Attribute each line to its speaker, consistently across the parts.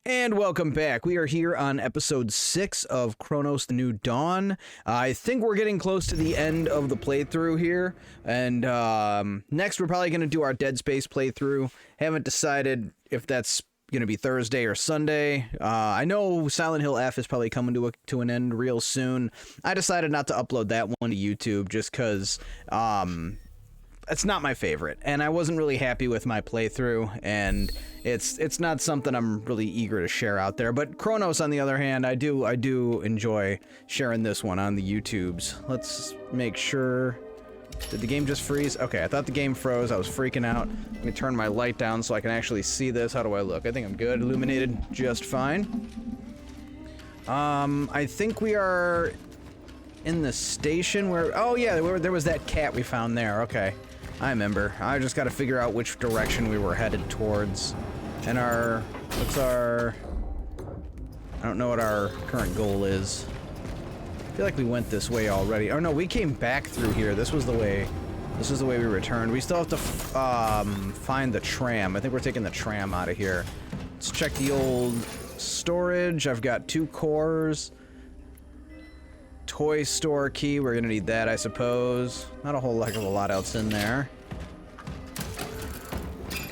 Speaker 1: And welcome back. We are here on episode 6 of Cronos: The New Dawn. I think we're getting close to the end of the playthrough here. And next we're probably going to do our Dead Space playthrough. Haven't decided if that's going to be Thursday or Sunday. I know Silent Hill F is probably coming to an end real soon. I decided not to upload that one to YouTube just because it's not my favorite, and I wasn't really happy with my playthrough, and it's not something I'm really eager to share out there. But Cronos, on the other hand, I do enjoy sharing this one on the YouTubes. Let's make sure. Did the game just freeze? Okay, I thought the game froze. I was freaking out. Let me turn my light down so I can actually see this. How do I look? I think I'm good. Illuminated just fine. I think we are in the station where... Oh yeah, there was that cat we found there. Okay. I remember. I just got to figure out which direction we were headed towards. And what's our... I don't know what our current goal is. I feel like we went this way already. Oh no, we came back through here. This was the way we returned. We still have to find the tram. I think we're taking the tram out of here. Let's check the old storage. I've got 2 cores. Toy store key, we're gonna need that, I suppose. Not a whole heck of a lot else in there.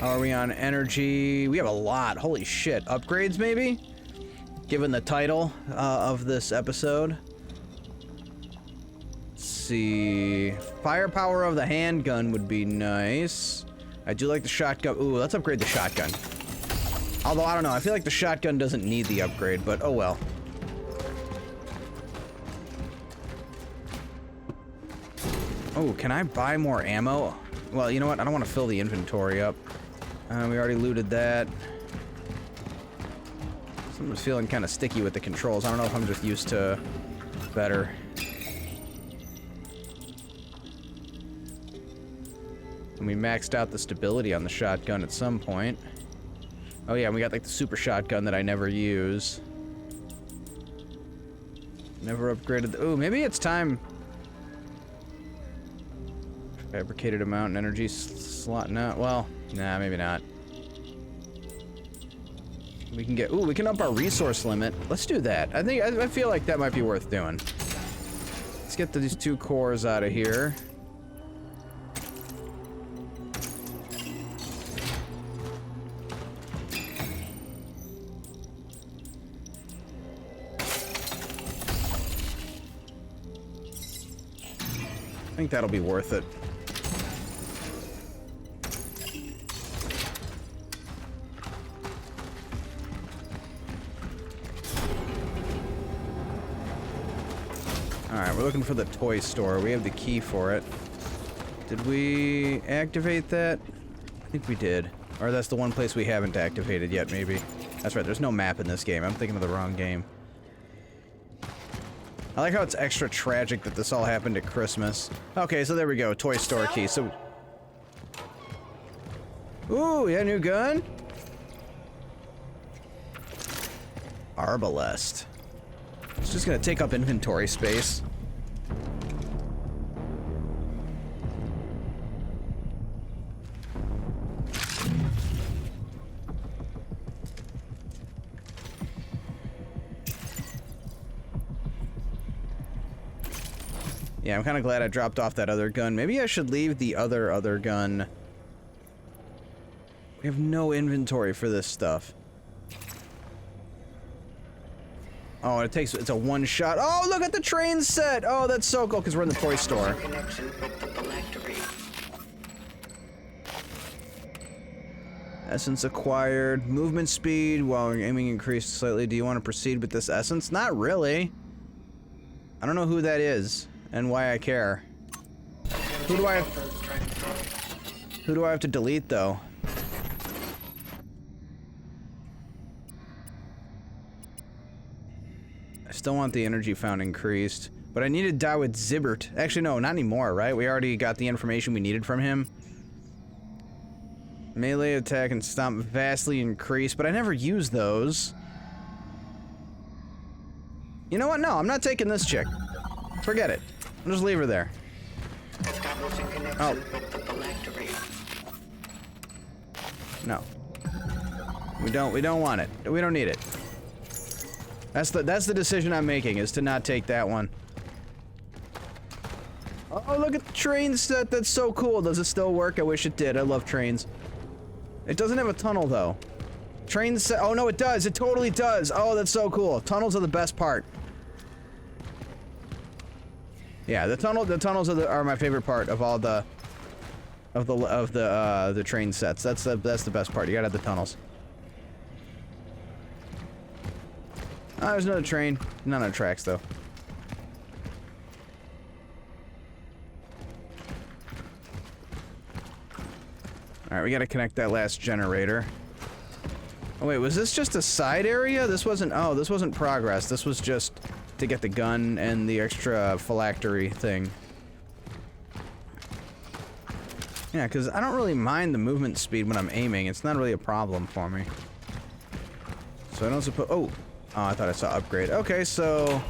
Speaker 1: How are we on energy? We have a lot. Holy shit. Upgrades, maybe? Given the title of this episode. Let's see. Firepower of the handgun would be nice. I do like the shotgun. Ooh, let's upgrade the shotgun. Although, I don't know. I feel like the shotgun doesn't need the upgrade, but oh well. Oh, can I buy more ammo? Well, you know what? I don't want to fill the inventory up. We already looted that. Something's feeling kind of sticky with the controls. I don't know if I'm just used to better. And we maxed out the stability on the shotgun at some point. Oh yeah, we got like the super shotgun that I never use. Never upgraded the... Ooh, maybe it's time... Fabricated amount and energy slot. No, well, nah, maybe not. We can get. Ooh, we can up our resource limit. Let's do that. I feel like that might be worth doing. Let's get these 2 cores out of here. I think that'll be worth it. Alright, we're looking for the toy store. We have the key for it. Did we activate that? I think we did. Or that's the one place we haven't activated yet, maybe. That's right, there's no map in this game. I'm thinking of the wrong game. I like how it's extra tragic that this all happened at Christmas. Okay, so there we go. Toy store key. So... Ooh, yeah, new gun? Arbalest. It's just gonna take up inventory space. Yeah, I'm kind of glad I dropped off that other gun. Maybe I should leave the other gun. We have no inventory for this stuff. Oh, it's a one-shot. Oh, look at the train set! Oh, that's so cool, because we're in the toy store. Essence acquired. Movement speed while aiming increased slightly. Do you want to proceed with this essence? Not really. I don't know who that is and why I care. Who do I have to delete, though? I still want the energy found increased, but I need to die with Zibbert. Actually, no, not anymore, right? We already got the information we needed from him. Melee attack and stomp vastly increased, but I never use those. You know what? No, I'm not taking this chick. Forget it. I'll just leave her there. Oh. No. We don't want it. We don't need it. That's the decision I'm making, is to not take that one. Oh, look at the train set. That's so cool. Does it still work? I wish it did. I love trains. It doesn't have a tunnel, though. Train set. Oh, no, it does. It totally does. Oh, that's so cool. Tunnels are the best part. Yeah, the tunnels are my favorite part of all the train sets. That's the best part. You gotta have the tunnels. Oh, there's another train. None of the tracks, though. Alright, we gotta connect that last generator. Oh wait, was this just a side area? This wasn't- oh, this wasn't progress. This was just to get the gun and the extra phylactery thing. Yeah, because I don't really mind the movement speed when I'm aiming. It's not really a problem for me. So I don't suppose- oh! Oh, I thought I saw upgrade. Okay, so...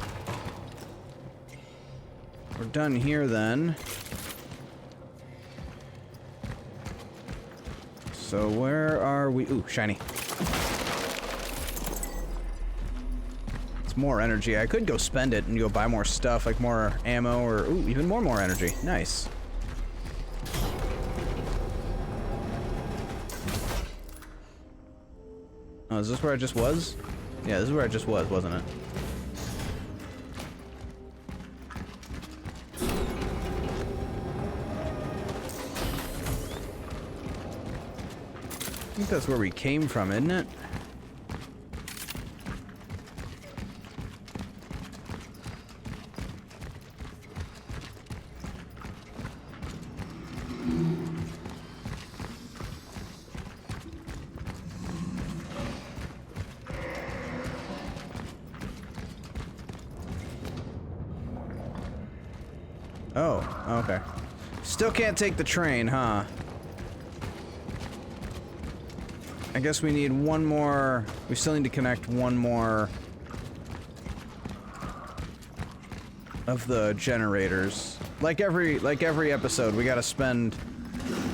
Speaker 1: we're done here then. So where are we? Ooh, shiny. It's more energy. I could go spend it and go buy more stuff, like more ammo or ooh, even more energy. Nice. Oh, is this where I just was? Yeah, this is where I just was, wasn't it? I think that's where we came from, isn't it? Oh, okay. Still can't take the train, huh? I guess we need one more. We still need to connect one more of the generators. Like every episode, we gotta spend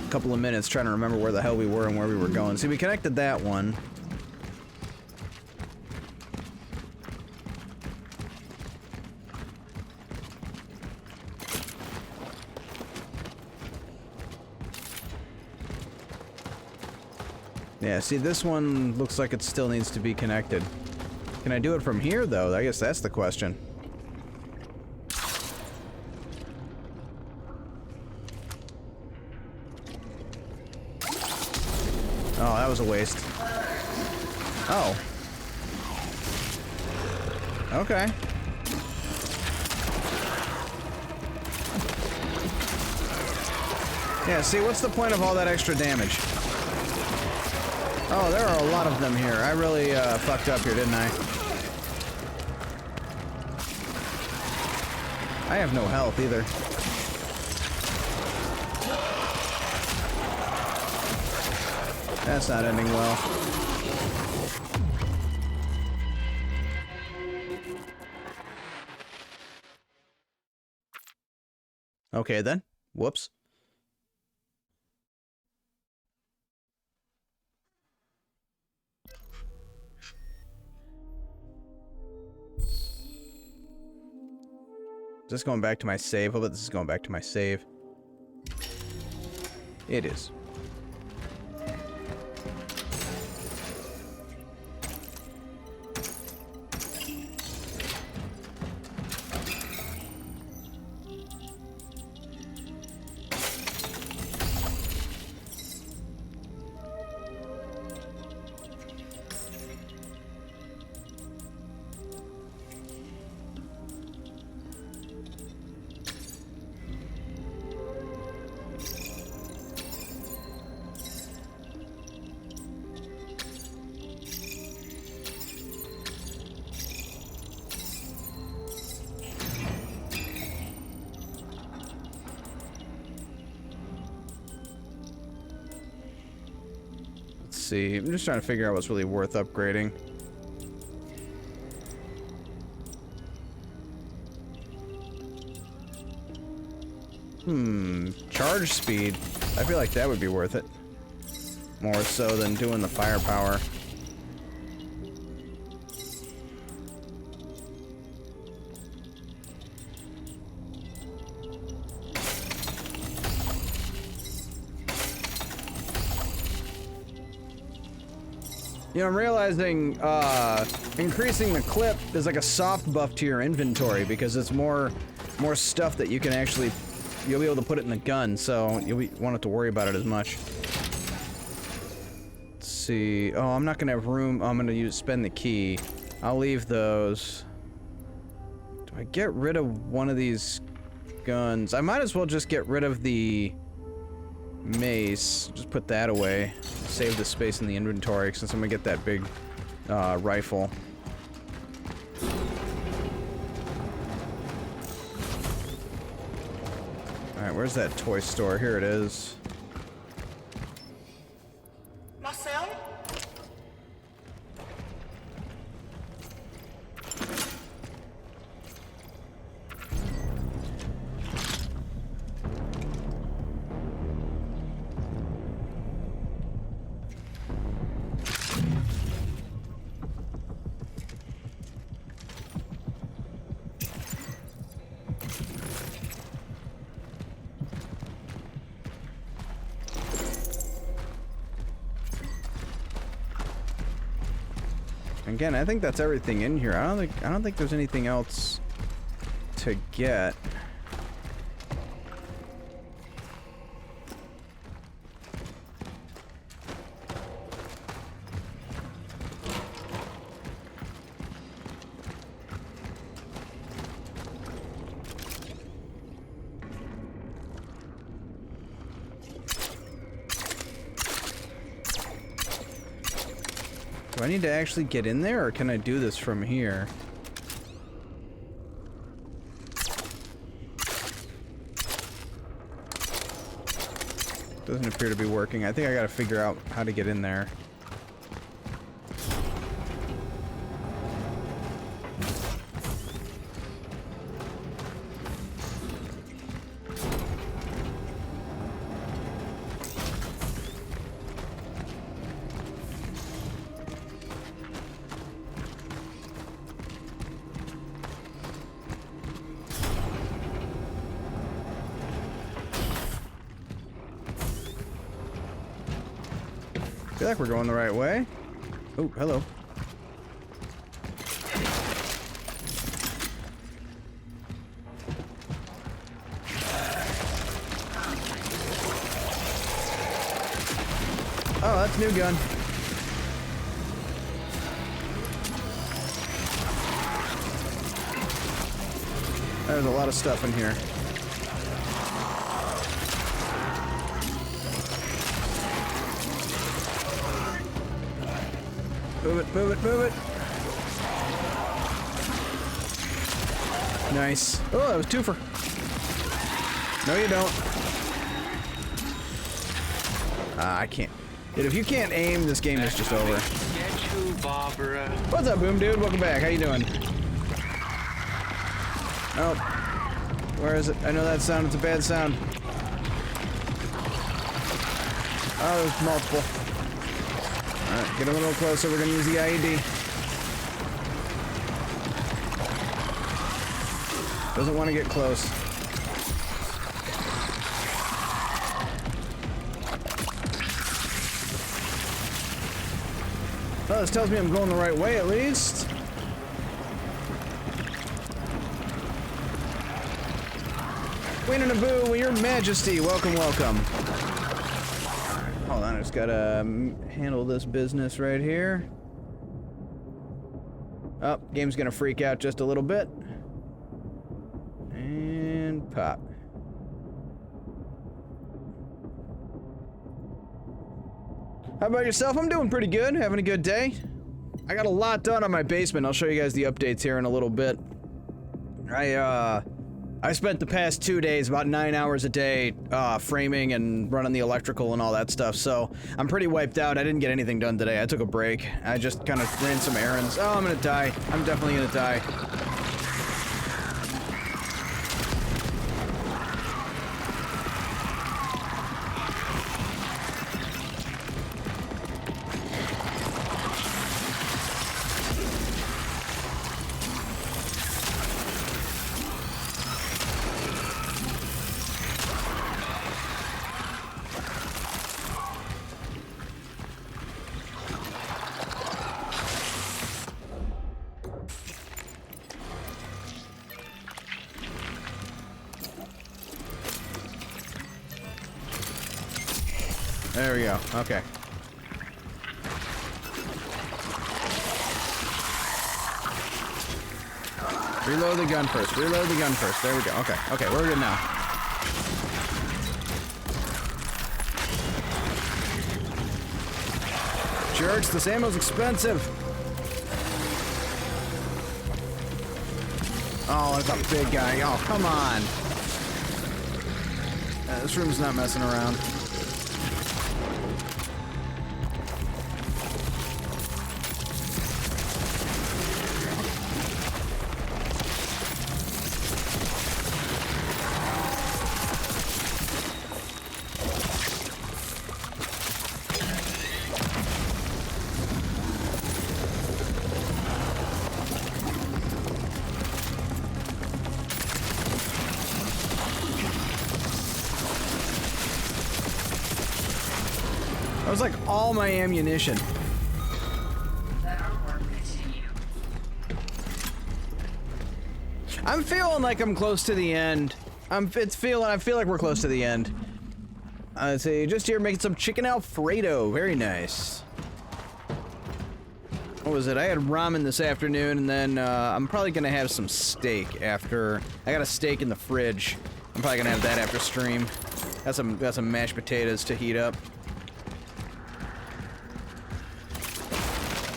Speaker 1: a couple of minutes trying to remember where the hell we were and where we were going. See, we connected that one. Yeah, see, this one looks like it still needs to be connected. Can I do it from here, though? I guess that's the question. Oh, that was a waste. Oh. Okay. Yeah, see, what's the point of all that extra damage? Oh, there are a lot of them here. I really fucked up here, didn't I? I have no health either. That's not ending well. Okay then. Whoops. Is this going back to my save? I bet this is going back to my save. It is. See, I'm just trying to figure out what's really worth upgrading. Charge speed. I feel like that would be worth it. More so than doing the firepower. You know, I'm realizing, increasing the clip is like a soft buff to your inventory because it's more stuff that you can actually, you'll be able to put it in the gun, so won't have to worry about it as much. Let's see. Oh, I'm not gonna have room. Oh, I'm gonna spend the key. I'll leave those. Do I get rid of one of these guns? I might as well just get rid of the mace. Just put that away. Save the space in the inventory since I'm gonna get that big rifle. Alright, where's that toy store? Here it is.
Speaker 2: Marcel?
Speaker 1: Again, I think that's everything in here. I don't think there's anything else to get. Do I need to actually get in there, or can I do this from here? Doesn't appear to be working. I think I gotta figure out how to get in there. I feel like we're going the right way. Oh, hello. Oh, that's a new gun. There's a lot of stuff in here. Move it, move it, move it. Nice. Oh, that was twofer. No, you don't. I can't. Dude, if you can't aim, this game is just over.
Speaker 3: Get you, Barbara.
Speaker 1: What's up, Boom Dude? Welcome back. How you doing? Oh. Where is it? I know that sound. It's a bad sound. Oh, there's multiple. Alright, get a little closer. We're gonna use the IED. Doesn't want to get close. Well, this tells me I'm going the right way at least. Queen of Naboo, your majesty, welcome, welcome. Hold on, I just gotta handle this business right here. Oh, game's gonna freak out just a little bit. And pop. How about yourself? I'm doing pretty good, having a good day. I got a lot done on my basement. I'll show you guys the updates here in a little bit. I spent the past 2 days, about 9 hours a day, framing and running the electrical and all that stuff, so I'm pretty wiped out. I didn't get anything done today. I took a break. I just kind of ran some errands. Oh, I'm gonna die. I'm definitely gonna die. There we go. Okay. Reload the gun first. Reload the gun first. There we go. Okay. Okay, we're good now. Jerks, this ammo's expensive. Oh, it's a big guy. Oh, come on. This room's not messing around. That was like all my ammunition. I'm feeling like I'm close to the end. I feel like we're close to the end. Let's see, just here making some chicken Alfredo. Very nice. What was it? I had ramen this afternoon, and then I'm probably gonna have some steak after. I got a steak in the fridge. I'm probably gonna have that after stream. Got some mashed potatoes to heat up.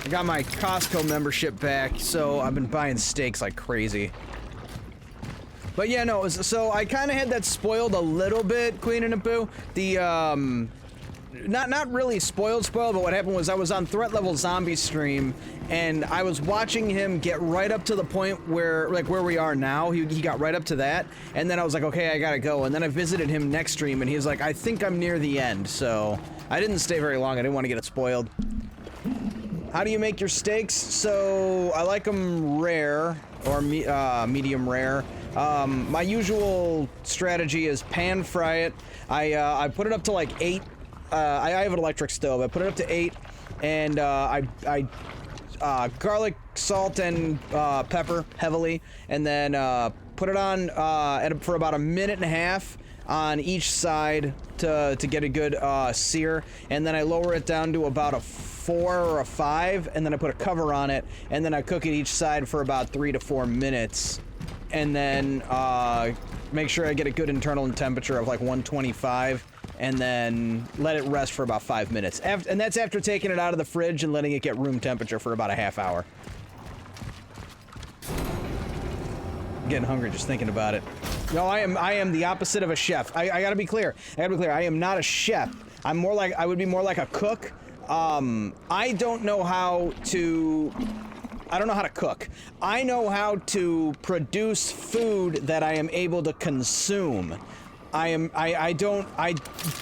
Speaker 1: I got my Costco membership back, so I've been buying steaks like crazy. But yeah, no, so I kind of had that spoiled a little bit, Queen and Abu. The, not really spoiled, but what happened was I was on Threat Level Zombie stream, and I was watching him get right up to the point where, like, where we are now. He got right up to that, and then I was like, okay, I gotta go. And then I visited him next stream, and he was like, I think I'm near the end, so I didn't stay very long. I didn't want to get it spoiled. How do you make your steaks? So I like them rare or medium rare. My usual strategy is pan fry it. I put it up to like 8. I have an electric stove. I put it up to 8, and I garlic, salt, and pepper heavily, and then put it on for about a minute and a half on each side to get a good sear, and then I lower it down to about a 4 or a 5, and then I put a cover on it, and then I cook it each side for about 3 to 4 minutes, and then make sure I get a good internal temperature of like 125, and then let it rest for about 5 minutes. And that's after taking it out of the fridge and letting it get room temperature for about a half hour. I'm getting hungry just thinking about it. No, I am the opposite of a chef. I gotta be clear. I am not a chef. I would be more like a cook. I don't know how to cook. I know how to produce food that I am able to consume. I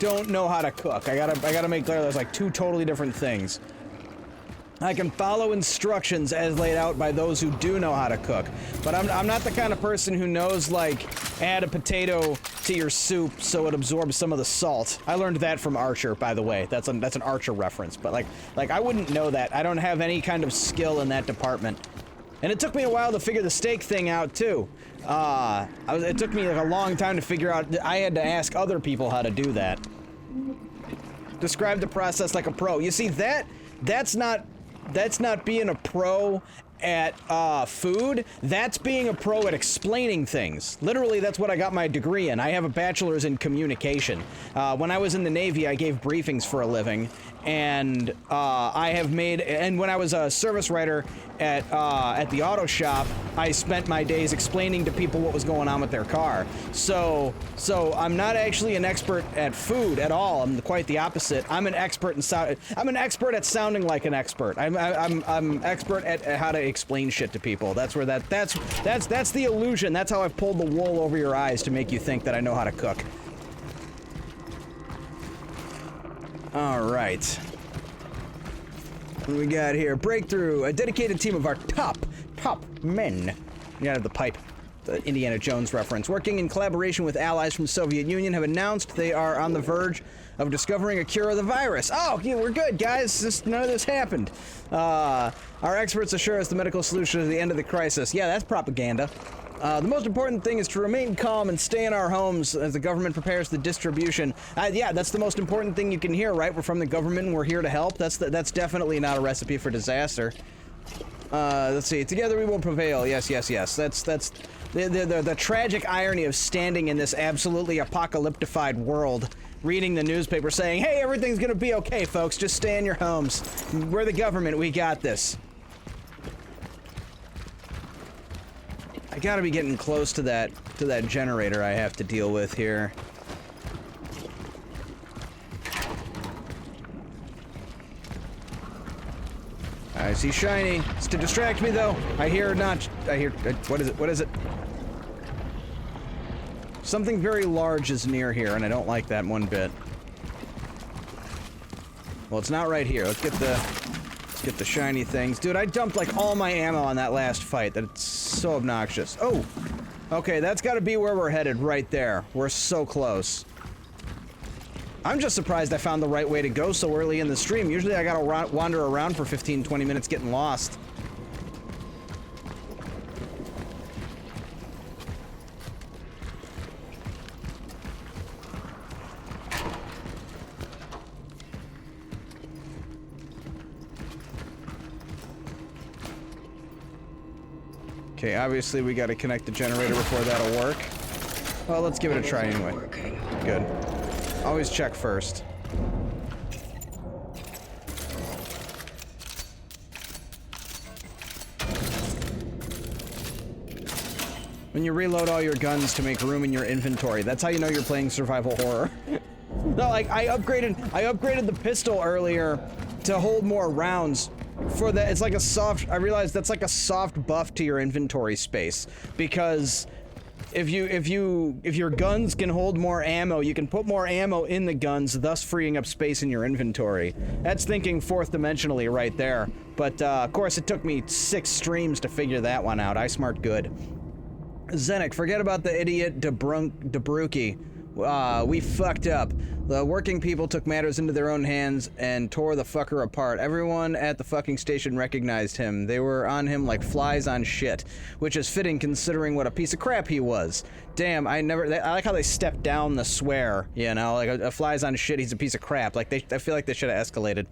Speaker 1: don't know how to cook. I gotta make clear there's like two totally different things. I can follow instructions as laid out by those who do know how to cook, but I'm not the kind of person who knows, like, add a potato to your soup so it absorbs some of the salt. I learned that from Archer, by the way. That's an Archer reference, but like I wouldn't know that. I don't have any kind of skill in that department. And it took me a while to figure the steak thing out too. It took me like a long time to figure out. I had to ask other people how to do that. Describe the process like a pro. You see, that's not being a pro at food. That's being a pro at explaining things. Literally, that's what I got my degree in. I have a bachelor's in communication. When I was in the Navy, I gave briefings for a living, and and when I was a service writer at the auto shop, I spent my days explaining to people what was going on with their car. So I'm not actually an expert at food at all. I'm quite the opposite. I'm an expert at sounding like an expert. I'm expert at how to explain shit to people. That's the illusion. That's how I've pulled the wool over your eyes to make you think that I know how to cook. All right. What do we got here? Breakthrough. A dedicated team of our top men. You gotta have the pipe. the Indiana Jones reference. Working in collaboration with allies from the Soviet Union have announced they are on the verge of discovering a cure of the virus. Oh, yeah, we're good, guys. None of this happened. Our experts assure us the medical solution is the end of the crisis. Yeah, that's propaganda. The most important thing is to remain calm and stay in our homes as the government prepares the distribution. Yeah, that's the most important thing you can hear, right? We're from the government and we're here to help. That's definitely not a recipe for disaster. Let's see. Together we will prevail. Yes, yes, yes. That's the tragic irony of standing in this absolutely apocalyptified world, reading the newspaper saying, hey, everything's gonna be okay, folks. Just stay in your homes. We're the government. We got this. I gotta be getting close to that generator I have to deal with here. I see shiny. It's to distract me, though. I hear not. I hear. What is it? What is it? Something very large is near here, and I don't like that one bit. Well, it's not right here. Let's get the shiny things. Dude, I dumped like all my ammo on that last fight. That's so obnoxious. Oh, okay. That's got to be where we're headed, right there. We're so close. I'm just surprised I found the right way to go so early in the stream. Usually I gotta wander around for 15-20 minutes getting lost. Okay, obviously we gotta connect the generator before that'll work. Well, let's give it a try anyway. Good. Always check first. When you reload all your guns to make room in your inventory, that's how you know you're playing survival horror. No, like I upgraded the pistol earlier to hold more rounds. For that, it's like a soft. I realized that's like a soft buff to your inventory space, because if your guns can hold more ammo, you can put more ammo in the guns, thus freeing up space in your inventory. That's thinking fourth dimensionally right there. But of course, it took me 6 streams to figure that one out. I smart good. Zenik, forget about the idiot Dabruki. We fucked up. The working people took matters into their own hands and tore the fucker apart. Everyone at the fucking station recognized him. They were on him like flies on shit, which is fitting considering what a piece of crap he was. Damn, I like how they stepped down the swear, you know, like a flies on shit, he's a piece of crap. Like, I feel like they should have escalated.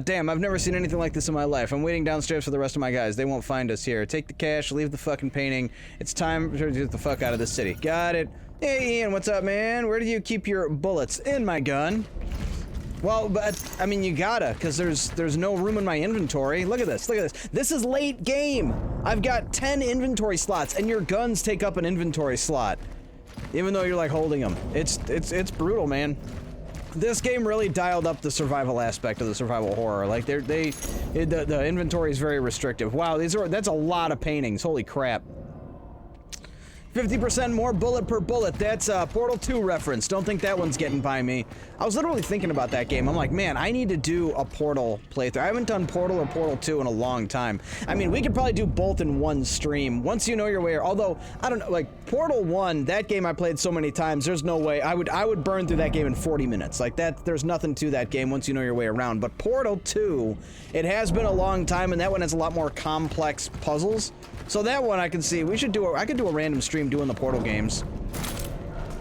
Speaker 1: Damn, I've never seen anything like this in my life. I'm waiting downstairs for the rest of my guys. They won't find us here. Take the cash, leave the fucking painting. It's time to get the fuck out of this city. Got it. Hey, Ian, what's up, man? Where do you keep your bullets? In my gun. Well, but, I mean, you gotta, because there's no room in my inventory. Look at this, look at this. This is late game. I've got 10 inventory slots, and your guns take up an inventory slot. Even though you're, like, holding them. It's brutal, man. This game really dialed up the survival aspect of the survival horror. Like, the inventory is very restrictive. Wow, that's a lot of paintings. Holy crap. 50% more bullet per bullet. That's a Portal 2 reference. Don't think that one's getting by me. I was literally thinking about that game. I'm like, man, I need to do a Portal playthrough. I haven't done Portal or Portal 2 in a long time. I mean, we could probably do both in one stream once you know your way. Although, I don't know, like, Portal 1, that game I played so many times, there's no way. I would burn through that game in 40 minutes. Like, there's nothing to that game once you know your way around. But Portal 2, it has been a long time, and that one has a lot more complex puzzles. So that one I can see. I could do a random stream doing the Portal games.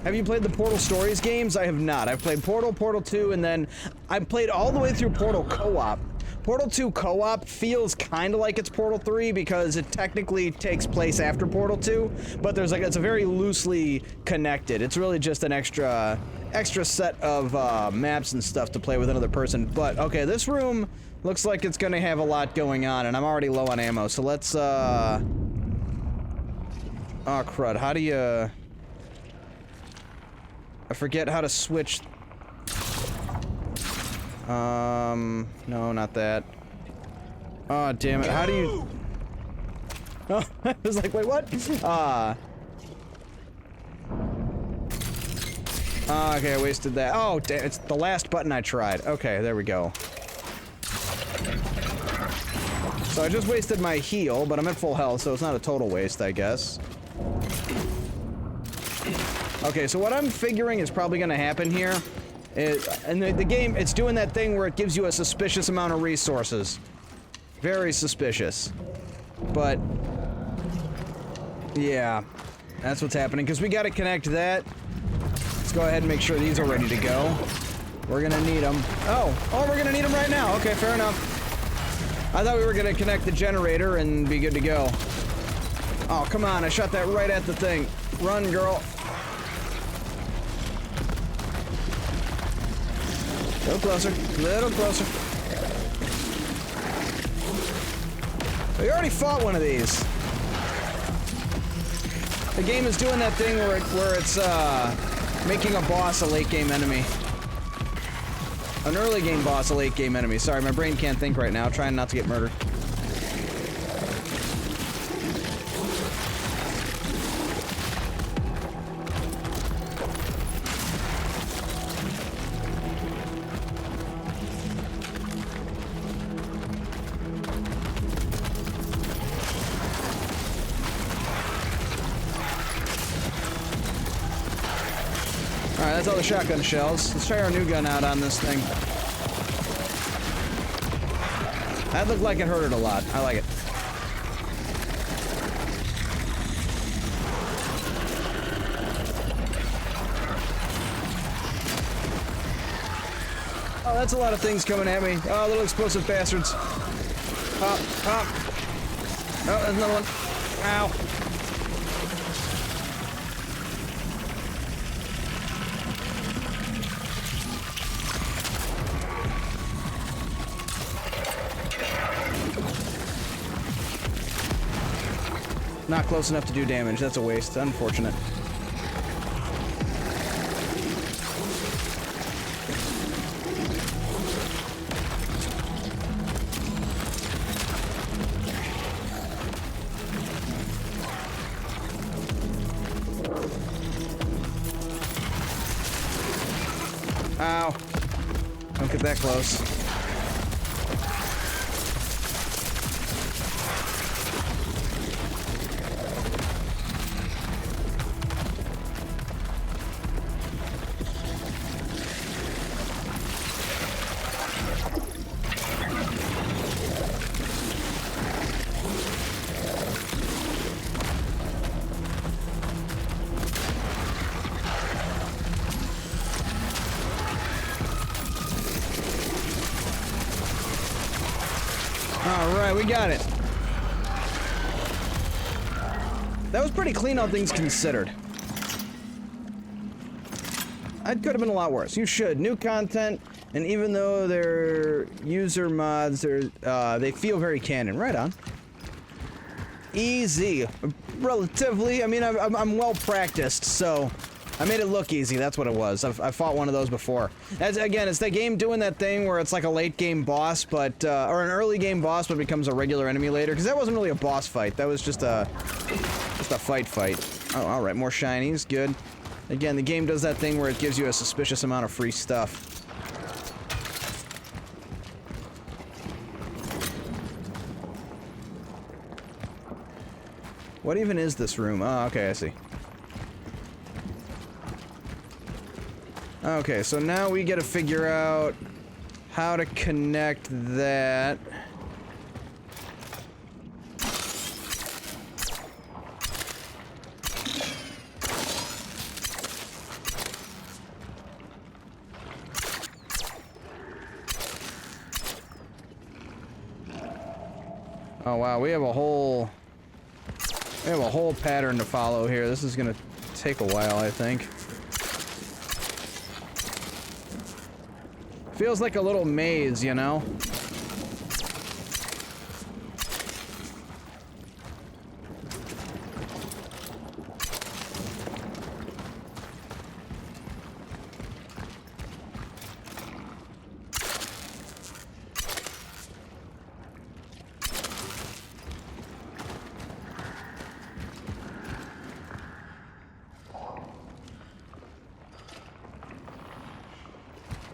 Speaker 1: Have you played the Portal Stories games? I have not. I've played Portal, Portal 2, and then I played all the way through Portal Co-op. Portal 2 Co-op feels kind of like it's Portal 3 because it technically takes place after Portal 2, but it's a very loosely connected. It's really just an extra set of maps and stuff to play with another person. But okay, this room looks like it's gonna have a lot going on, and I'm already low on ammo, so let's, oh, crud, how do you... I forget how to switch... no, not that. Oh, damn it, how do you... Oh, I was like, wait, what? Okay, I wasted that. Oh, damn, it's the last button I tried. Okay, there we go. So I just wasted my heal, but I'm at full health, so it's not a total waste, I guess. Okay, so what I'm figuring is probably gonna happen here is, and the game, it's doing that thing where it gives you a suspicious amount of resources. Very suspicious. But, yeah, that's what's happening, because we gotta connect that. Let's go ahead and make sure these are ready to go. We're gonna need them. Oh, we're gonna need them right now. Okay, fair enough. I thought we were gonna connect the generator and be good to go. Oh, come on, I shot that right at the thing. Run, girl. A little closer, a little closer. We already fought one of these. The game is doing that thing where it's making a boss a late game enemy. An early game boss a late game enemy. Sorry, my brain can't think right now. Trying not to get murdered. Alright, that's all the shotgun shells. Let's try our new gun out on this thing. That looked like it hurt it a lot. I like it. Oh, that's a lot of things coming at me. Oh, little explosive bastards. Pop, pop. Oh, there's another one. Ow. Not close enough to do damage. That's a waste. Unfortunate. Ow. Don't get that close. Alright, we got it. That was pretty clean, all things considered. It could have been a lot worse. You should. New content, and even though they're user mods, they feel very canon. Right on. Easy. Relatively. I mean, I'm well practiced, so I made it look easy. That's what it was. I've fought one of those before. Again, it's the game doing that thing where it's like a late game boss, but or an early game boss, but becomes a regular enemy later. Because that wasn't really a boss fight. That was just a fight. Oh, all right, more shinies. Good. Again, the game does that thing where it gives you a suspicious amount of free stuff. What even is this room? Oh, okay, I see. Okay, so now we gotta figure out how to connect that. Oh wow, we have a whole pattern to follow here. This is gonna take a while, I think. Feels like a little maze, you know?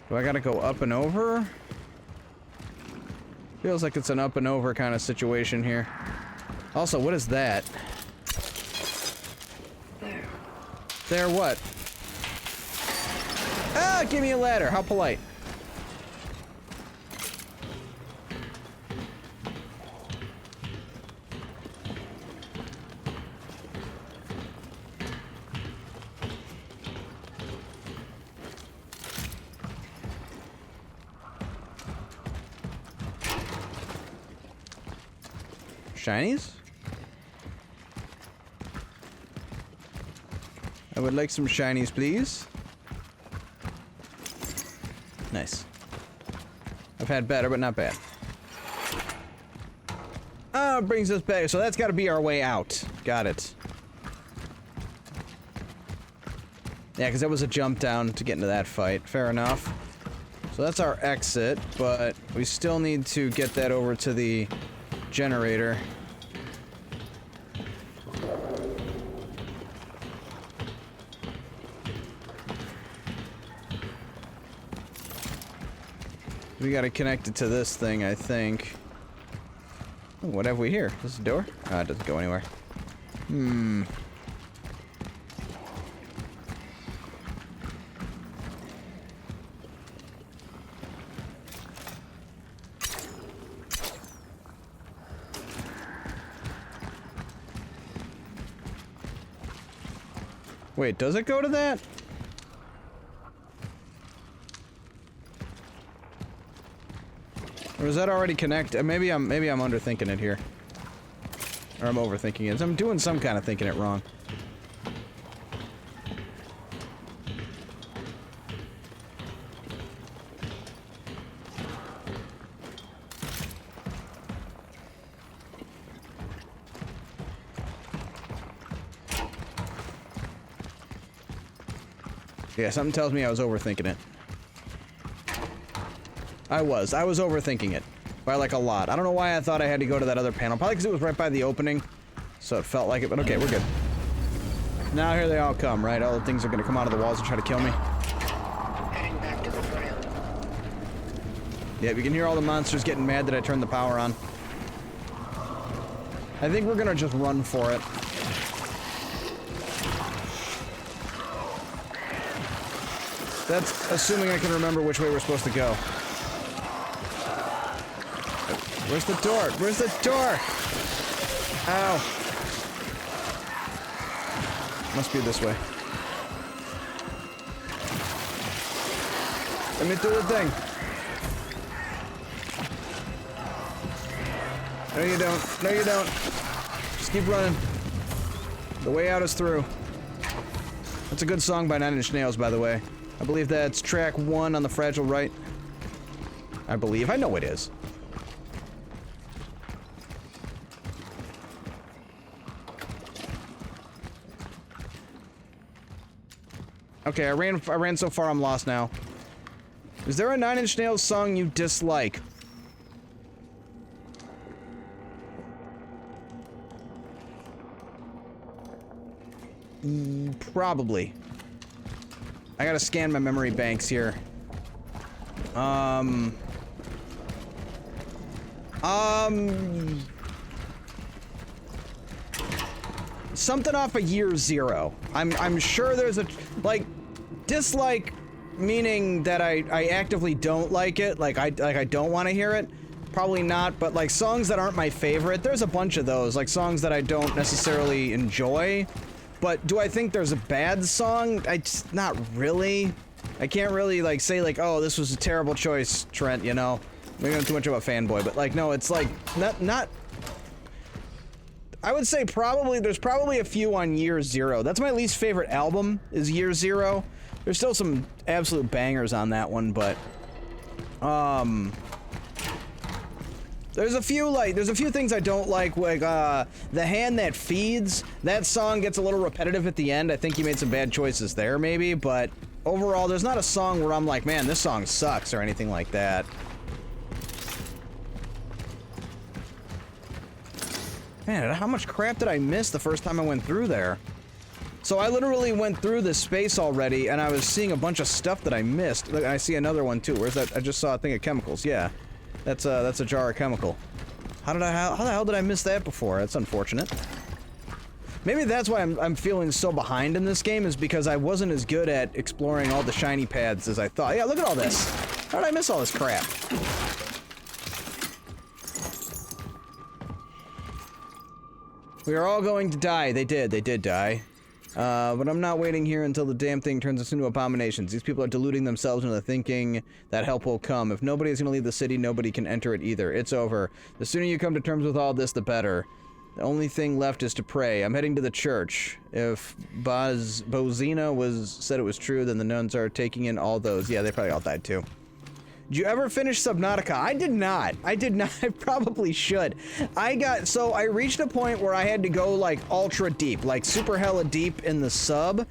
Speaker 1: Do I gotta go up and over? Feels like it's an up and over kind of situation here. Also, what is that? There what? Ah, give me a ladder. How polite. Shinies? I would like some shinies, please. Nice. I've had better, but not bad. Oh, it brings us back. So that's got to be our way out. Got it. Yeah, because that was a jump down to get into that fight. Fair enough. So that's our exit, but we still need to get that over to the generator. We gotta connect it to this thing, I think. Ooh, what have we here? Is this a door? Ah, it doesn't go anywhere. Hmm. Wait, does it go to that? Or is that already connected? Maybe I'm underthinking it here. Or I'm overthinking it. I'm doing some kind of thinking it wrong. Yeah, something tells me I was overthinking it. I was overthinking it. By like a lot. I don't know why I thought I had to go to that other panel. Probably because it was right by the opening. So it felt like it, but okay, we're good. Now here they all come, right? All the things are gonna come out of the walls and try to kill me.
Speaker 2: Heading back to the trail.
Speaker 1: Yeah, you can hear all the monsters getting mad that I turned the power on. I think we're gonna just run for it. That's assuming I can remember which way we're supposed to go. Where's the door? Where's the door? Ow. Must be this way. Let me do the thing. No, you don't. No, you don't. Just keep running. The way out is through. That's a good song by 9 Inch Nails, by the way. I believe that's track 1 on the Fragile right. I believe. I know it is. Okay, I ran so far I'm lost now. Is there a 9 Inch Nails song you dislike? Probably. I gotta scan my memory banks here. Something off of Year Zero. I'm sure there's a, like, dislike meaning that I actively don't like it, like I don't want to hear it. Probably not, but like songs that aren't my favorite, there's a bunch of those, like songs that I don't necessarily enjoy. But do I think there's a bad song? Not really. I can't really like say like, oh, this was a terrible choice, Trent, you know? Maybe I'm too much of a fanboy, but like, no, it's like, not I would say there's probably a few on Year Zero. That's my least favorite album, is Year Zero. There's still some absolute bangers on that one, but, there's a few things I don't like, The Hand That Feeds. That song gets a little repetitive at the end. I think you made some bad choices there, maybe, but overall, there's not a song where I'm like, man, this song sucks or anything like that. Man, how much crap did I miss the first time I went through there? So I literally went through this space already, and I was seeing a bunch of stuff that I missed. Look, I see another one too. Where's that? I just saw a thing of chemicals. Yeah. That's a jar of chemical. How the hell did I miss that before? That's unfortunate. Maybe that's why I'm feeling so behind in this game, is because I wasn't as good at exploring all the shiny paths as I thought. Yeah, look at all this. How did I miss all this crap? We are all going to die. They did die. But I'm not waiting here until the damn thing turns us into abominations. These people are deluding themselves into thinking that help will come. If nobody is going to leave the city, nobody can enter it either. It's over. The sooner you come to terms with all this, the better. The only thing left is to pray. I'm heading to the church. If Bozina said it was true, then the nuns are taking in all those. Yeah, they probably all died too. Did you ever finish Subnautica? I did not. I did not. I probably should. So I reached a point where I had to go like ultra deep, like super hella deep in the sub,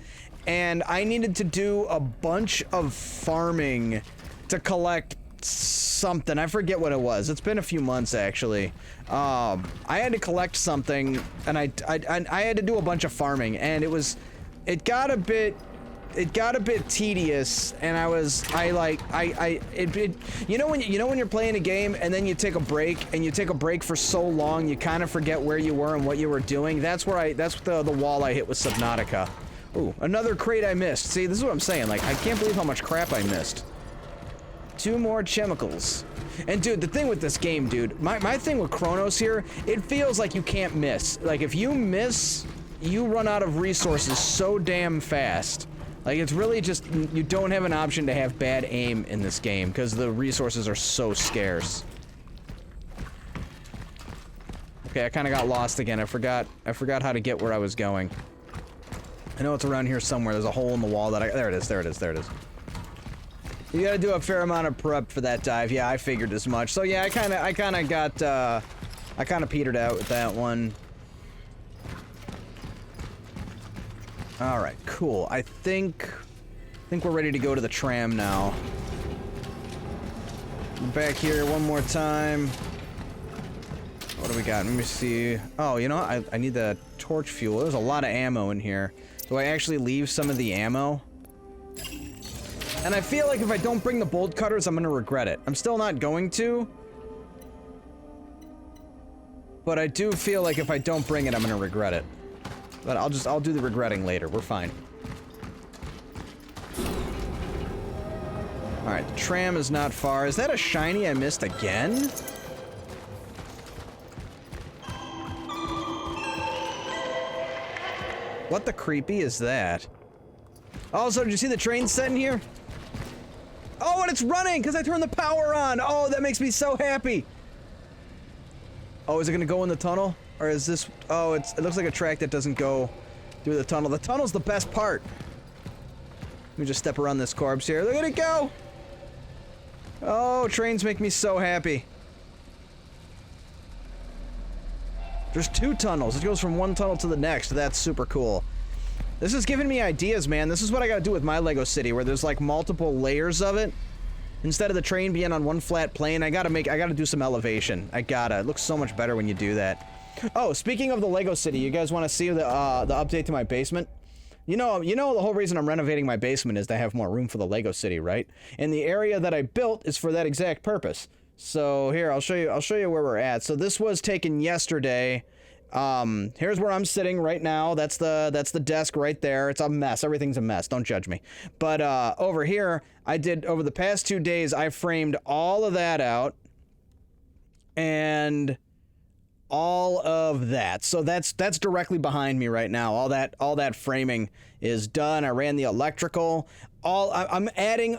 Speaker 1: and I needed to do a bunch of farming to collect something. I forget what it was. It's been a few months actually. I had to collect something, and I had to do a bunch of farming, and it got a bit tedious, and you know when you're playing a game and then you take a break, and you take a break for so long you kind of forget where you were and what you were doing. That's the wall I hit with Subnautica. Ooh, another crate I missed. See, this is what I'm saying. Like, I can't believe how much crap I missed. 2 more chemicals. And dude, the thing with this game, dude, my thing with Cronos here, it feels like you can't miss. Like, if you miss, you run out of resources so damn fast. Like, it's really just, you don't have an option to have bad aim in this game, because the resources are so scarce. Okay, I kind of got lost again. I forgot how to get where I was going. I know it's around here somewhere. There's a hole in the wall that there it is. You gotta do a fair amount of prep for that dive. Yeah, I figured as much. So yeah, I kind of petered out with that one. All right, cool. I think we're ready to go to the tram now. Back here one more time. What do we got? Let me see. Oh, you know what? I need the torch fuel. There's a lot of ammo in here. Do I actually leave some of the ammo? And I feel like if I don't bring the bolt cutters, I'm gonna regret it. I'm still not going to. But I do feel like if I don't bring it, I'm gonna regret it. But I'll do the regretting later. We're fine. Alright, the tram is not far. Is that a shiny I missed again? What the creepy is that? Also, did you see the train setting here? Oh, and it's running because I turned the power on. Oh, that makes me so happy. Oh, is it gonna go in the tunnel? Or is this... Oh, it looks like a track that doesn't go through the tunnel. The tunnel's the best part. Let me just step around this corpse here. Look at it go! Oh, trains make me so happy. There's 2 tunnels. It goes from one tunnel to the next. That's super cool. This is giving me ideas, man. This is what I gotta do with my Lego city, where there's like multiple layers of it. Instead of the train being on one flat plane, I gotta do some elevation. It looks so much better when you do that. Oh, speaking of the Lego city, you guys want to see the update to my basement? You know the whole reason I'm renovating my basement is to have more room for the Lego city, right? And the area that I built is for that exact purpose. So here, I'll show you where we're at. So this was taken yesterday. Here's where I'm sitting right now. That's the desk right there. It's a mess. Everything's a mess. Don't judge me. But over here, over the past 2 days, I framed all of that out. And all of that. So that's directly behind me right now. All that framing is done. I ran the electrical. I'm gonna add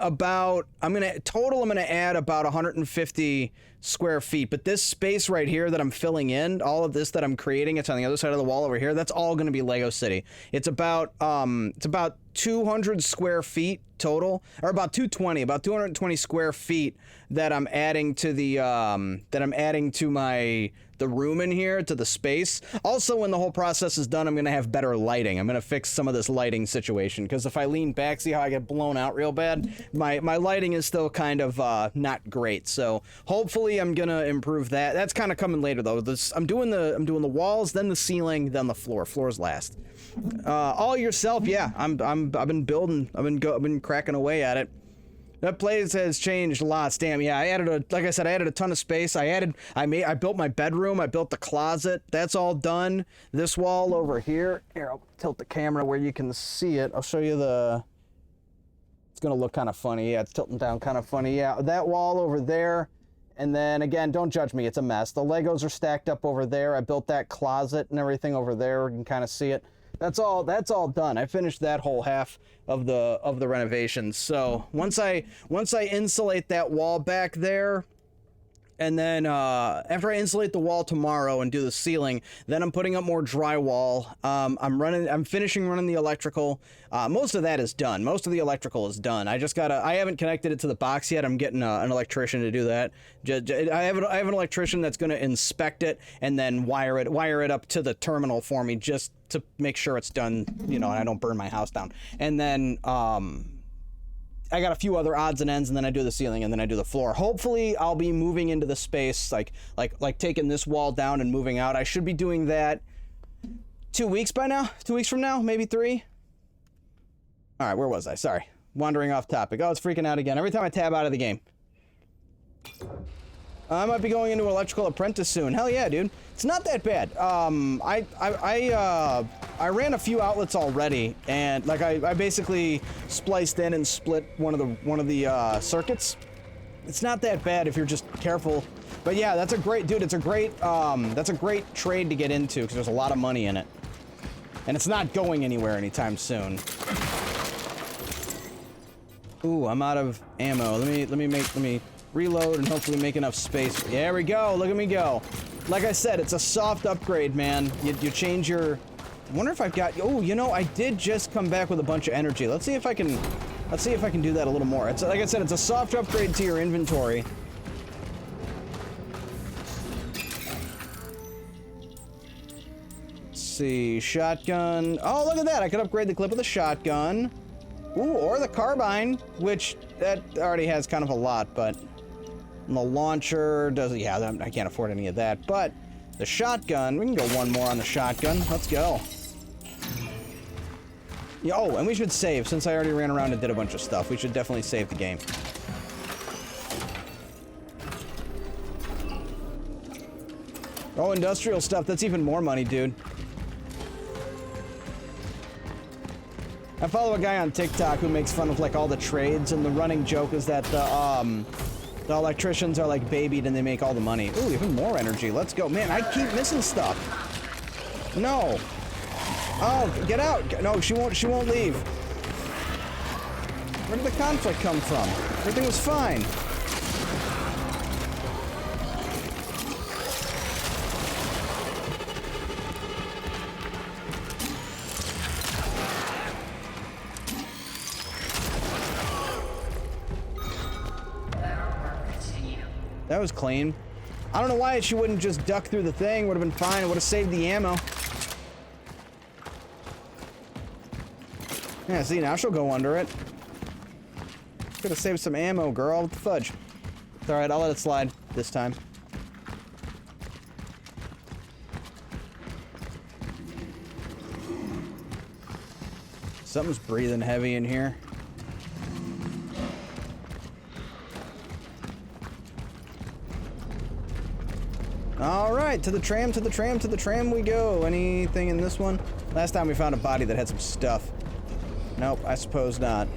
Speaker 1: about 150 square feet, but this space right here that I'm filling in, all of this that I'm creating, it's on the other side of the wall over here, that's all gonna be Lego City. It's about 200 square feet total, or about 220 square feet that I'm adding to the room in here, to the space. Also, when the whole process is done, I'm gonna have better lighting. I'm gonna fix some of this lighting situation, because if I lean back, see how I get blown out real bad? My lighting is still kind of not great, so hopefully I'm gonna improve that. That's kind of coming later though. I'm doing the walls, then the ceiling, then the floor. Floor's last. All yourself, yeah. I've been building. I've been cracking away at it. That place has changed lots. Damn, yeah. Like I said, I added a ton of space. I built my bedroom. I built the closet. That's all done. This wall over here. Here, I'll tilt the camera where you can see it. I'll show you it's gonna look kind of funny. Yeah, it's tilting down kind of funny. Yeah, that wall over there. And then again, don't judge me. It's a mess. The Legos are stacked up over there. I built that closet and everything over there. You can kind of see it. That's all done. I finished that whole half of the renovations. So once I insulate that wall back there, and then after I insulate the wall tomorrow and do the ceiling, then I'm putting up more drywall. I'm finishing running the electrical. Most of that is done. Most of the electrical is done. I haven't connected it to the box yet. I'm getting an electrician to do that. I have an electrician that's going to inspect it and then wire it up to the terminal for me, just to make sure it's done, and I don't burn my house down. And then I got a few other odds and ends, and then I do the ceiling, and then I do the floor. Hopefully, I'll be moving into the space, like taking this wall down and moving out. I should be doing that 2 weeks by now. 2 weeks from now, maybe 3. All right, where was I? Sorry, wandering off topic. Oh, it's freaking out again every time I tab out of the game. I might be going into Electrical Apprentice soon. Hell yeah, dude. It's not that bad. I ran a few outlets already, and I basically spliced in and split one of the circuits. It's not that bad if you're just careful. But yeah, that's a great trade to get into because there's a lot of money in it, and it's not going anywhere anytime soon. Ooh, I'm out of ammo. Let me reload and hopefully make enough space. There we go. Look at me go. Like I said, it's a soft upgrade, man. You change your... I wonder if I've got... Oh, I did just come back with a bunch of energy. Let's see if I can do that a little more. It's like I said, it's a soft upgrade to your inventory. Let's see, shotgun. Oh, look at that. I could upgrade the clip of the shotgun. Ooh, or the carbine, which that already has kind of a lot, but... And the launcher doesn't... Yeah, I can't afford any of that. But the shotgun... We can go one more on the shotgun. Let's go. Yeah, oh, and we should save. Since I already ran around and did a bunch of stuff, we should definitely save the game. Oh, industrial stuff. That's even more money, dude. I follow a guy on TikTok who makes fun of, all the trades, and the running joke is that the electricians are, babied and they make all the money. Ooh, even more energy. Let's go. Man, I keep missing stuff. No. Oh, get out. No, she won't leave. Where did the conflict come from? Everything was fine. That was clean. I don't know why she wouldn't just duck through the thing. Would have been fine. It would have saved the ammo. Yeah, see, now she'll go under it. Could have saved some ammo, girl. What the fudge? It's alright, I'll let it slide this time. Something's breathing heavy in here. Alright, to the tram, to the tram, to the tram we go. Anything in this one? Last time we found a body that had some stuff. Nope, I suppose not.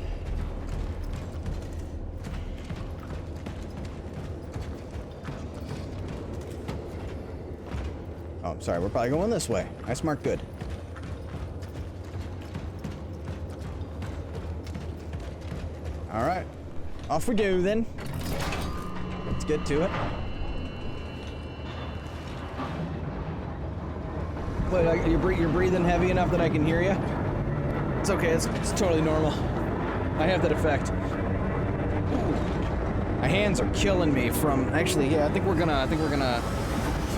Speaker 1: Oh, I'm sorry, we're probably going this way. Nice mark, good. Alright, off we go then. Let's get to it. Wait, you're breathing heavy enough that I can hear you? It's okay, it's totally normal. I have that effect. My hands are killing me from... Actually, yeah, I think we're gonna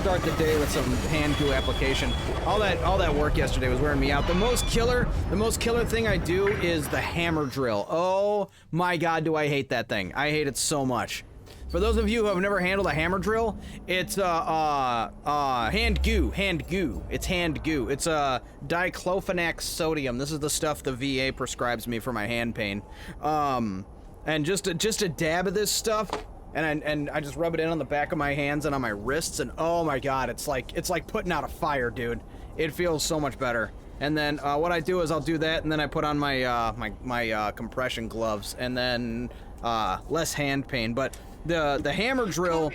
Speaker 1: start the day with some hand goo application. All that work yesterday was wearing me out. The most killer thing I do is the hammer drill. Oh my god, do I hate that thing. I hate it so much. For those of you who have never handled a hammer drill, it's hand goo. It's hand goo. It's diclofenac sodium. This is the stuff the VA prescribes me for my hand pain. and just a dab of this stuff, and I just rub it in on the back of my hands and on my wrists, and oh my god, it's like putting out a fire, dude. It feels so much better. And then what I do is I'll do that, and then I put on my my compression gloves, and then less hand pain. But the hammer drill.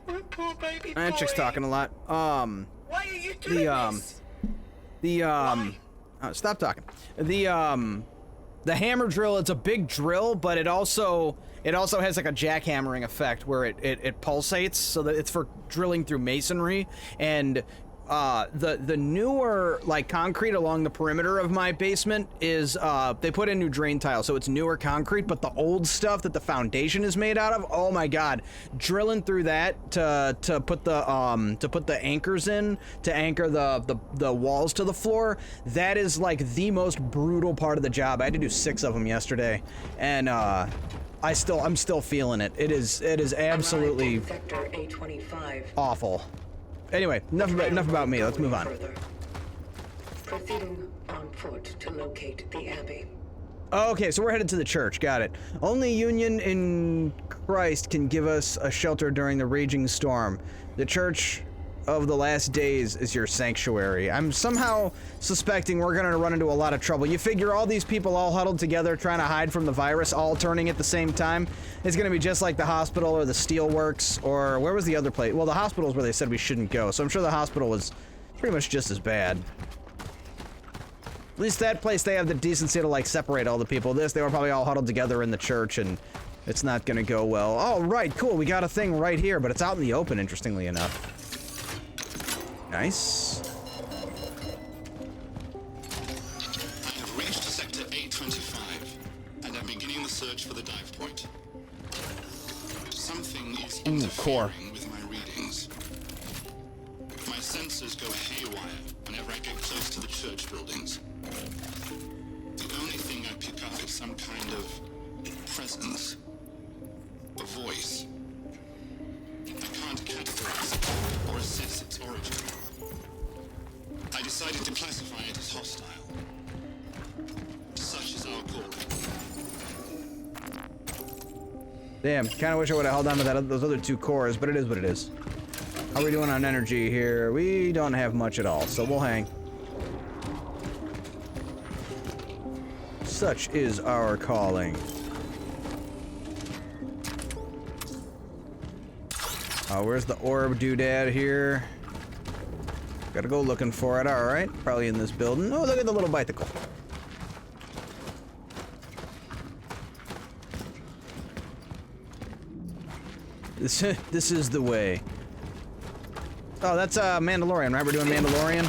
Speaker 2: My poor baby boy.
Speaker 1: That chick's talking a lot.
Speaker 2: Why are you doing this?
Speaker 1: Stop talking. The hammer drill, it's a big drill, but it also has like a jackhammering effect where it pulsates, so that it's for drilling through masonry. And the newer like concrete along the perimeter of my basement is they put in new drain tile, so it's newer concrete, but the old stuff that the foundation is made out of, oh my god, drilling through that to put the anchors in to anchor the walls to the floor, that is like the most brutal part of the job. I had to do 6 of them yesterday, and I'm still feeling it. It is absolutely
Speaker 2: Sector A25.
Speaker 1: awful. Anyway, enough about me. Let's move on.
Speaker 2: Proceeding on foot to locate the Abbey.
Speaker 1: Okay, so we're headed to the church. Got it. Only union in Christ can give us a shelter during the raging storm. The Church of the Last Days is your sanctuary. I'm somehow suspecting we're gonna run into a lot of trouble. You figure all these people all huddled together trying to hide from the virus, all turning at the same time. It's gonna be just like the hospital or the steelworks, or where was the other place? Well, the hospital is where they said we shouldn't go, so I'm sure the hospital was pretty much just as bad. At least that place, they have the decency to like separate all the people. This, they were probably all huddled together in the church, and it's not gonna go well. Oh, right, cool, we got a thing right here, but it's out in the open, interestingly enough. Nice.
Speaker 4: I have reached Sector A25, and I'm beginning the search for the dive point. Something is
Speaker 1: core.
Speaker 4: interfering with my readings. My sensors go haywire whenever I get close to the church buildings. The only thing I pick up is some kind of presence. A voice. I can't categorize it or assess its origin. I decided to classify it as hostile. Such is our calling.
Speaker 1: Damn, kinda wish I would've held on to those other 2 cores, but it is what it is. How are we doing on energy here? We don't have much at all, so we'll hang. Such is our calling. Where's the orb doodad here? Gotta go looking for it, alright. Probably in this building. Oh, look at the little bicycle. This is the way. Oh, that's Mandalorian, right? We're doing Mandalorian.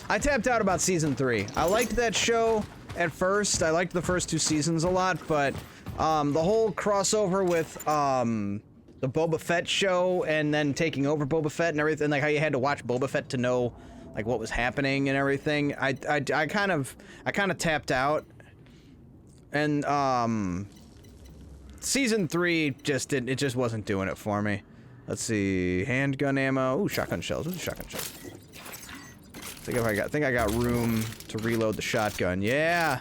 Speaker 1: I tapped out about season 3. I liked that show at first. I liked the first 2 seasons a lot, but the whole crossover with the Boba Fett show and then taking over Boba Fett and everything, like how you had to watch Boba Fett to know like what was happening and everything. I kind of tapped out, and season 3 just wasn't doing it for me. Let's see, handgun ammo. Ooh, shotgun shells. What's shotgun shells? I think I got room to reload the shotgun. Yeah.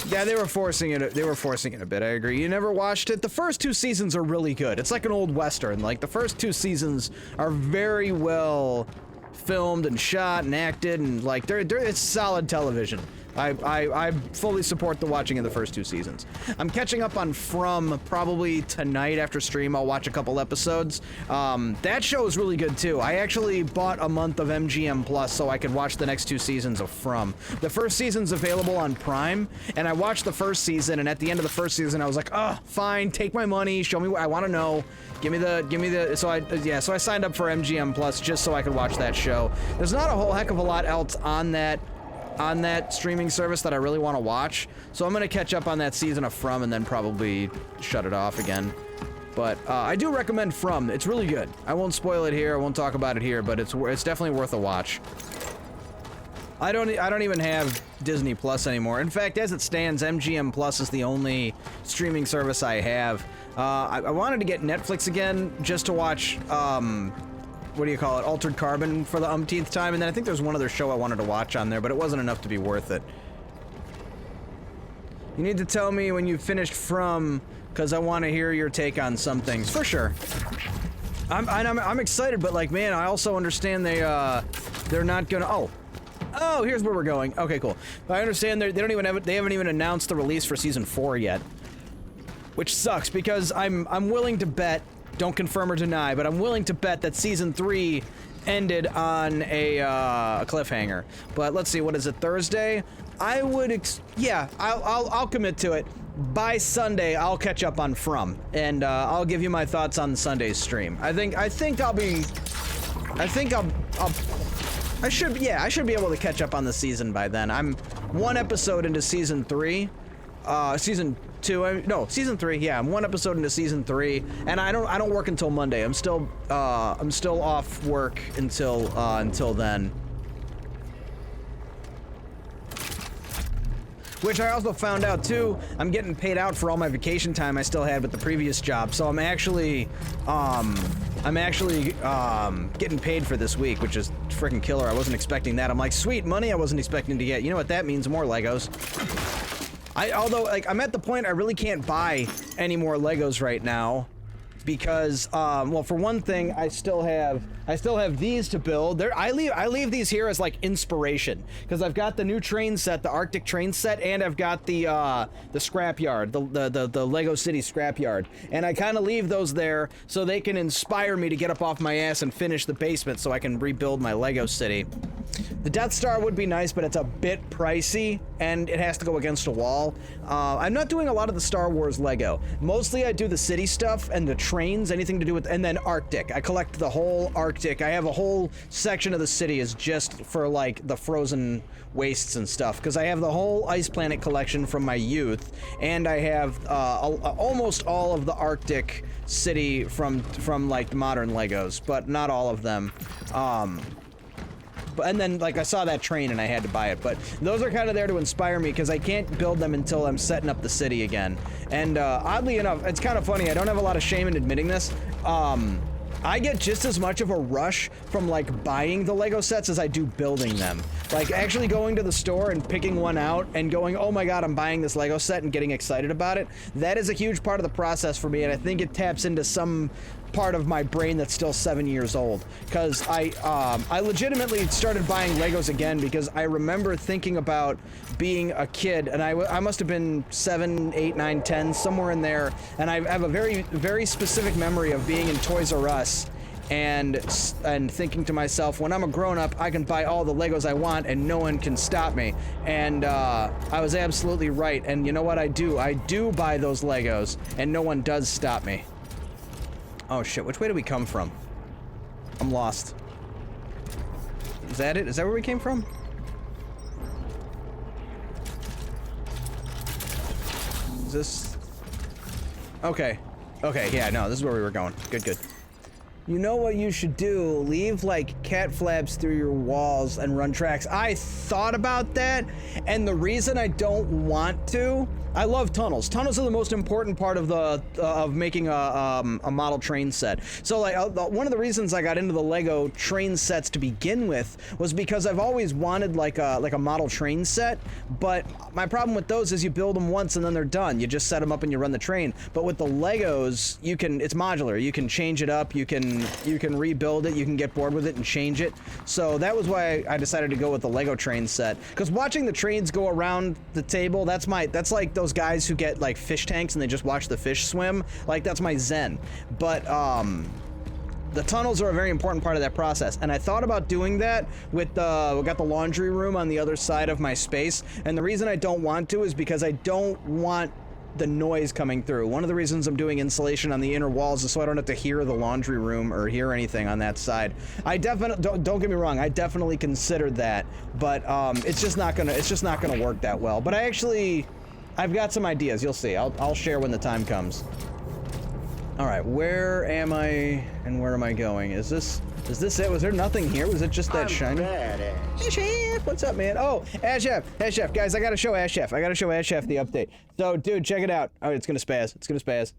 Speaker 1: Yeah, they were forcing it a bit, I agree. You never watched it? The first 2 seasons are really good. It's like an old Western. Like, the first 2 seasons are very well filmed and shot and acted, and like, it's solid television. I fully support the watching of the first 2 seasons. I'm catching up on From probably tonight after stream. I'll watch a couple episodes. That show is really good too. I actually bought a month of MGM Plus so I could watch the next 2 seasons of From. The first season's available on Prime, and I watched the first season, and at the end of the first season I was like, oh, fine, take my money, show me what I want to know. Give me the, so I signed up for MGM Plus just so I could watch that show. There's not a whole heck of a lot else on that streaming service that I really want to watch, so I'm gonna catch up on that season of From and then probably shut it off again. But I do recommend From. It's really good. I won't spoil it here. I won't talk about it here, but it's definitely worth a watch. I don't even have Disney Plus anymore. In fact, as it stands, MGM Plus is the only streaming service I have. I wanted to get Netflix again just to watch what do you call it, Altered Carbon for the umpteenth time, and then I think there's one other show I wanted to watch on there, but it wasn't enough to be worth it. You need to tell me when you've finished From, because I want to hear your take on some things, for sure. I'm excited, but like, man, I also understand they're not gonna. Oh, here's where we're going. Okay, cool. I understand they haven't even announced the release for season 4 yet, which sucks because I'm willing to bet, don't confirm or deny, but I'm willing to bet that season 3 ended on a cliffhanger. But let's see, what is it, Thursday? I would, yeah, I'll commit to it. By Sunday, I'll catch up on From, and I'll give you my thoughts on Sunday's stream. I should be able to catch up on the season by then. I'm 1 episode into season 3, season 3. Yeah, I'm 1 episode into season 3, and I don't work until Monday. I'm still off work until then. Which I also found out too, I'm getting paid out for all my vacation time I still had with the previous job, so I'm actually getting paid for this week, which is freaking killer. I wasn't expecting that. I'm like, sweet money I wasn't expecting to get. You know what that means? More Legos. Although, like, I'm at the point I really can't buy any more Legos right now because, well, for one thing, I still have these to build. I leave these here as like inspiration because I've got the new train set, the Arctic train set, and I've got the scrapyard, the Lego City scrapyard, and I kind of leave those there so they can inspire me to get up off my ass and finish the basement so I can rebuild my Lego City. The Death Star would be nice, but it's a bit pricey, and it has to go against a wall. I'm not doing a lot of the Star Wars Lego. Mostly I do the city stuff and the trains, anything to do with, and then Arctic. I collect the whole Arctic. I have a whole section of the city is just for, like, the frozen wastes and stuff, because I have the whole Ice Planet collection from my youth, and I have almost all of the Arctic city from like, modern Legos, but not all of them. And then, like, I saw that train and I had to buy it, but those are kind of there to inspire me because I can't build them until I'm setting up the city again. And oddly enough, it's kind of funny, I don't have a lot of shame in admitting this. I get just as much of a rush from, like, buying the Lego sets as I do building them. Like, actually going to the store and picking one out and going, oh my god, I'm buying this Lego set, and getting excited about it, that is a huge part of the process for me, and I think it taps into some part of my brain that's still 7 years old, because I legitimately started buying Legos again because I remember thinking about being a kid, and I must have been 7, 8, 9, 10, somewhere in there, and I have a very, very specific memory of being in Toys R Us and thinking to myself, when I'm a grown-up, I can buy all the Legos I want and no one can stop me. And I was absolutely right, and you know what I do? I do buy those Legos, and no one does stop me. Oh shit, which way did we come from? I'm lost. Is that it? Is that where we came from? Is this... Okay. Okay, yeah, no, this is where we were going. Good, good. You know what you should do? Leave, like, cat flaps through your walls and run tracks. I thought about that, and the reason I don't want to... I love tunnels. Tunnels are the most important part of making a model train set. So, like, one of the reasons I got into the Lego train sets to begin with was because I've always wanted like a model train set, but my problem with those is you build them once and then they're done. You just set them up and you run the train. But with the Legos, it's modular. You can change it up. You can rebuild it. You can get bored with it and change it. So that was why I decided to go with the Lego train set. Because watching the trains go around the table, that's like those guys who get like fish tanks and they just watch the fish swim. Like, that's my zen. But the tunnels are a very important part of that process, and I thought about doing that with we got the laundry room on the other side of my space, and the reason I don't want to is because I don't want the noise coming through. One of the reasons I'm doing insulation on the inner walls is so I don't have to hear the laundry room or hear anything on that side. I definitely don't get me wrong, I definitely considered that, but it's just not gonna work that well. But I've got some ideas. You'll see. I'll share when the time comes. All right, where am I and where am I going? Is this it? Was there nothing here? Was it just that shiny? Hey, Chef, what's up, man? Oh, Chef, guys, I gotta show Chef the update. So, dude, check it out. Oh, it's gonna spaz.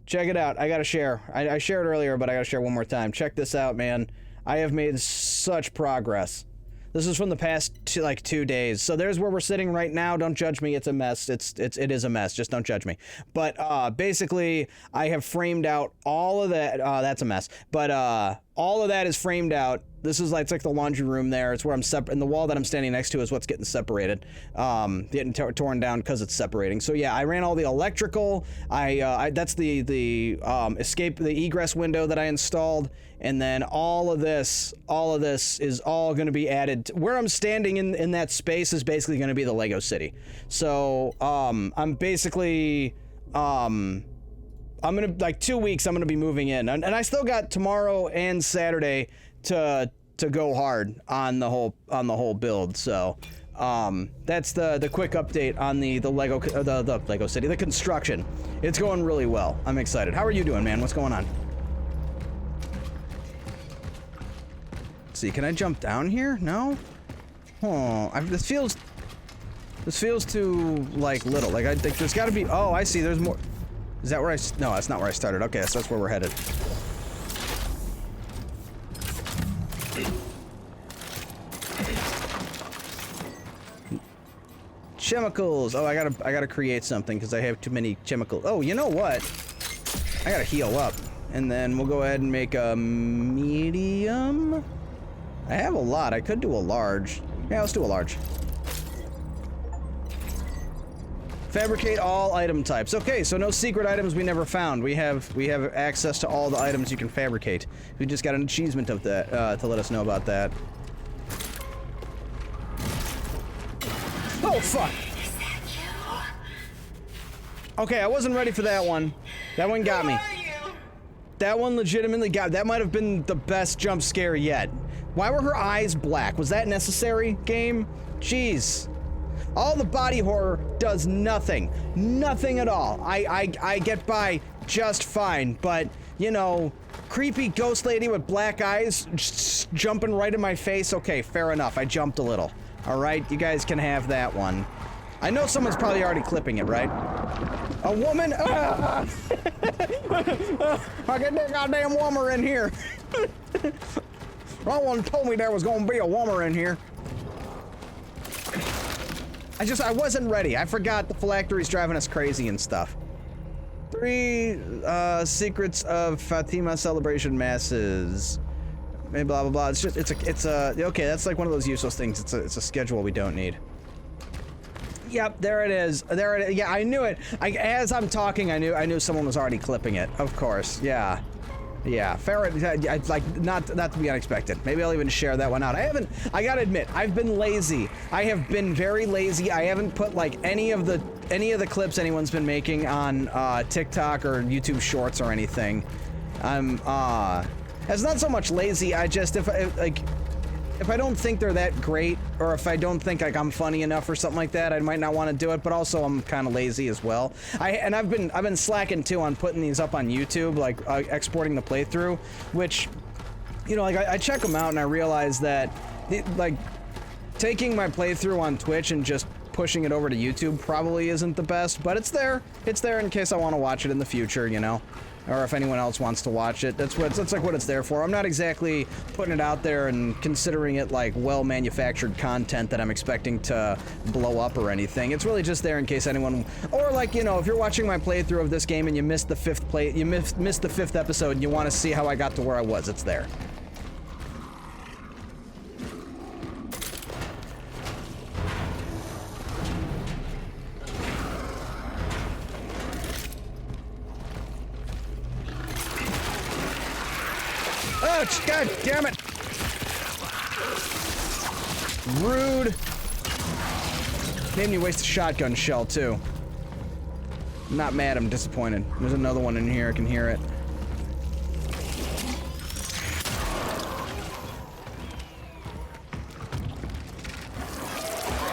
Speaker 1: Check it out. I gotta share. I shared earlier, but I gotta share one more time. Check this out, man. I have made such progress. This is from the past like 2 days. So there's where we're sitting right now. Don't judge me. It's a mess. It is a mess. Just don't judge me. But basically, I have framed out all of that. That's a mess. But all of that is framed out. This is like, it's like the laundry room there. It's where I'm and the wall that I'm standing next to is what's getting separated, getting torn down because it's separating. So yeah, I ran all the electrical. That's the escape, the egress window that I installed, and then all of this is all going to be added. Where I'm standing in that space is basically going to be the Lego City. So I'm basically I'm gonna, like 2 weeks, I'm gonna be moving in, and I still got tomorrow and Saturday to go hard on the whole build. So that's the quick update on the Lego City, the construction. It's going really well. I'm excited. How are you doing, man? What's going on? Let's see, can I jump down here? No. Oh, this feels too like little. Like I think there's got to be. Oh, I see. There's more. Is that where no, that's not where I started. Okay, so that's where we're headed. Chemicals. Oh, I gotta create something because I have too many chemicals. Oh, you know what? I gotta heal up, and then we'll go ahead and make a medium. I have a lot. I could do a large. Yeah, let's do a large. Fabricate all item types. Okay, so no secret items we never found. We have access to all the items you can fabricate. We just got an achievement of that to let us know about that. Oh fuck!
Speaker 2: Is that you?
Speaker 1: Okay, I wasn't ready for that one. That one got me.
Speaker 2: Who are you?
Speaker 1: That one legitimately got. That might have been the best jump scare yet. Why were her eyes black? Was that necessary, game? Jeez. All the body horror does nothing. Nothing at all. I get by just fine, but, you know, creepy ghost lady with black eyes jumping right in my face. Okay, fair enough. I jumped a little. All right, you guys can have that one. I know someone's probably already clipping it, right? A woman? I get that goddamn woman in here. No one told me there was gonna be a woman in here. I wasn't ready. I forgot the phylactery's driving us crazy and stuff. 3 secrets of Fatima celebration masses. Blah blah blah. It's just it's a okay. That's like one of those useless things. It's a schedule we don't need. Yep, there it is. There it is. Yeah, I knew it. As I'm talking, I knew someone was already clipping it. Of course. Yeah. Yeah, fair. Like not to be unexpected. Maybe I'll even share that one out. I gotta admit, I've been lazy. I have been very lazy. I haven't put like any of the clips anyone's been making on TikTok or YouTube Shorts or anything. It's not so much lazy. I just if I don't think they're that great, or if I don't think like I'm funny enough or something like that, I might not want to do it. But also, I'm kind of lazy as well. I've been slacking too on putting these up on YouTube, like exporting the playthrough, which, you know, like I check them out and I realize that like taking my playthrough on Twitch and just pushing it over to YouTube probably isn't the best, but it's there. It's there in case I want to watch it in the future, you know. Or if anyone else wants to watch it, that's like what it's there for. I'm not exactly putting it out there and considering it like well-manufactured content that I'm expecting to blow up or anything. It's really just there in case anyone, or like, you know, if you're watching my playthrough of this game and you missed the fifth episode and you want to see how I got to where I was, it's there. God damn it! Rude. Made me waste a shotgun shell too. I'm not mad, I'm disappointed. There's another one in here, I can hear it.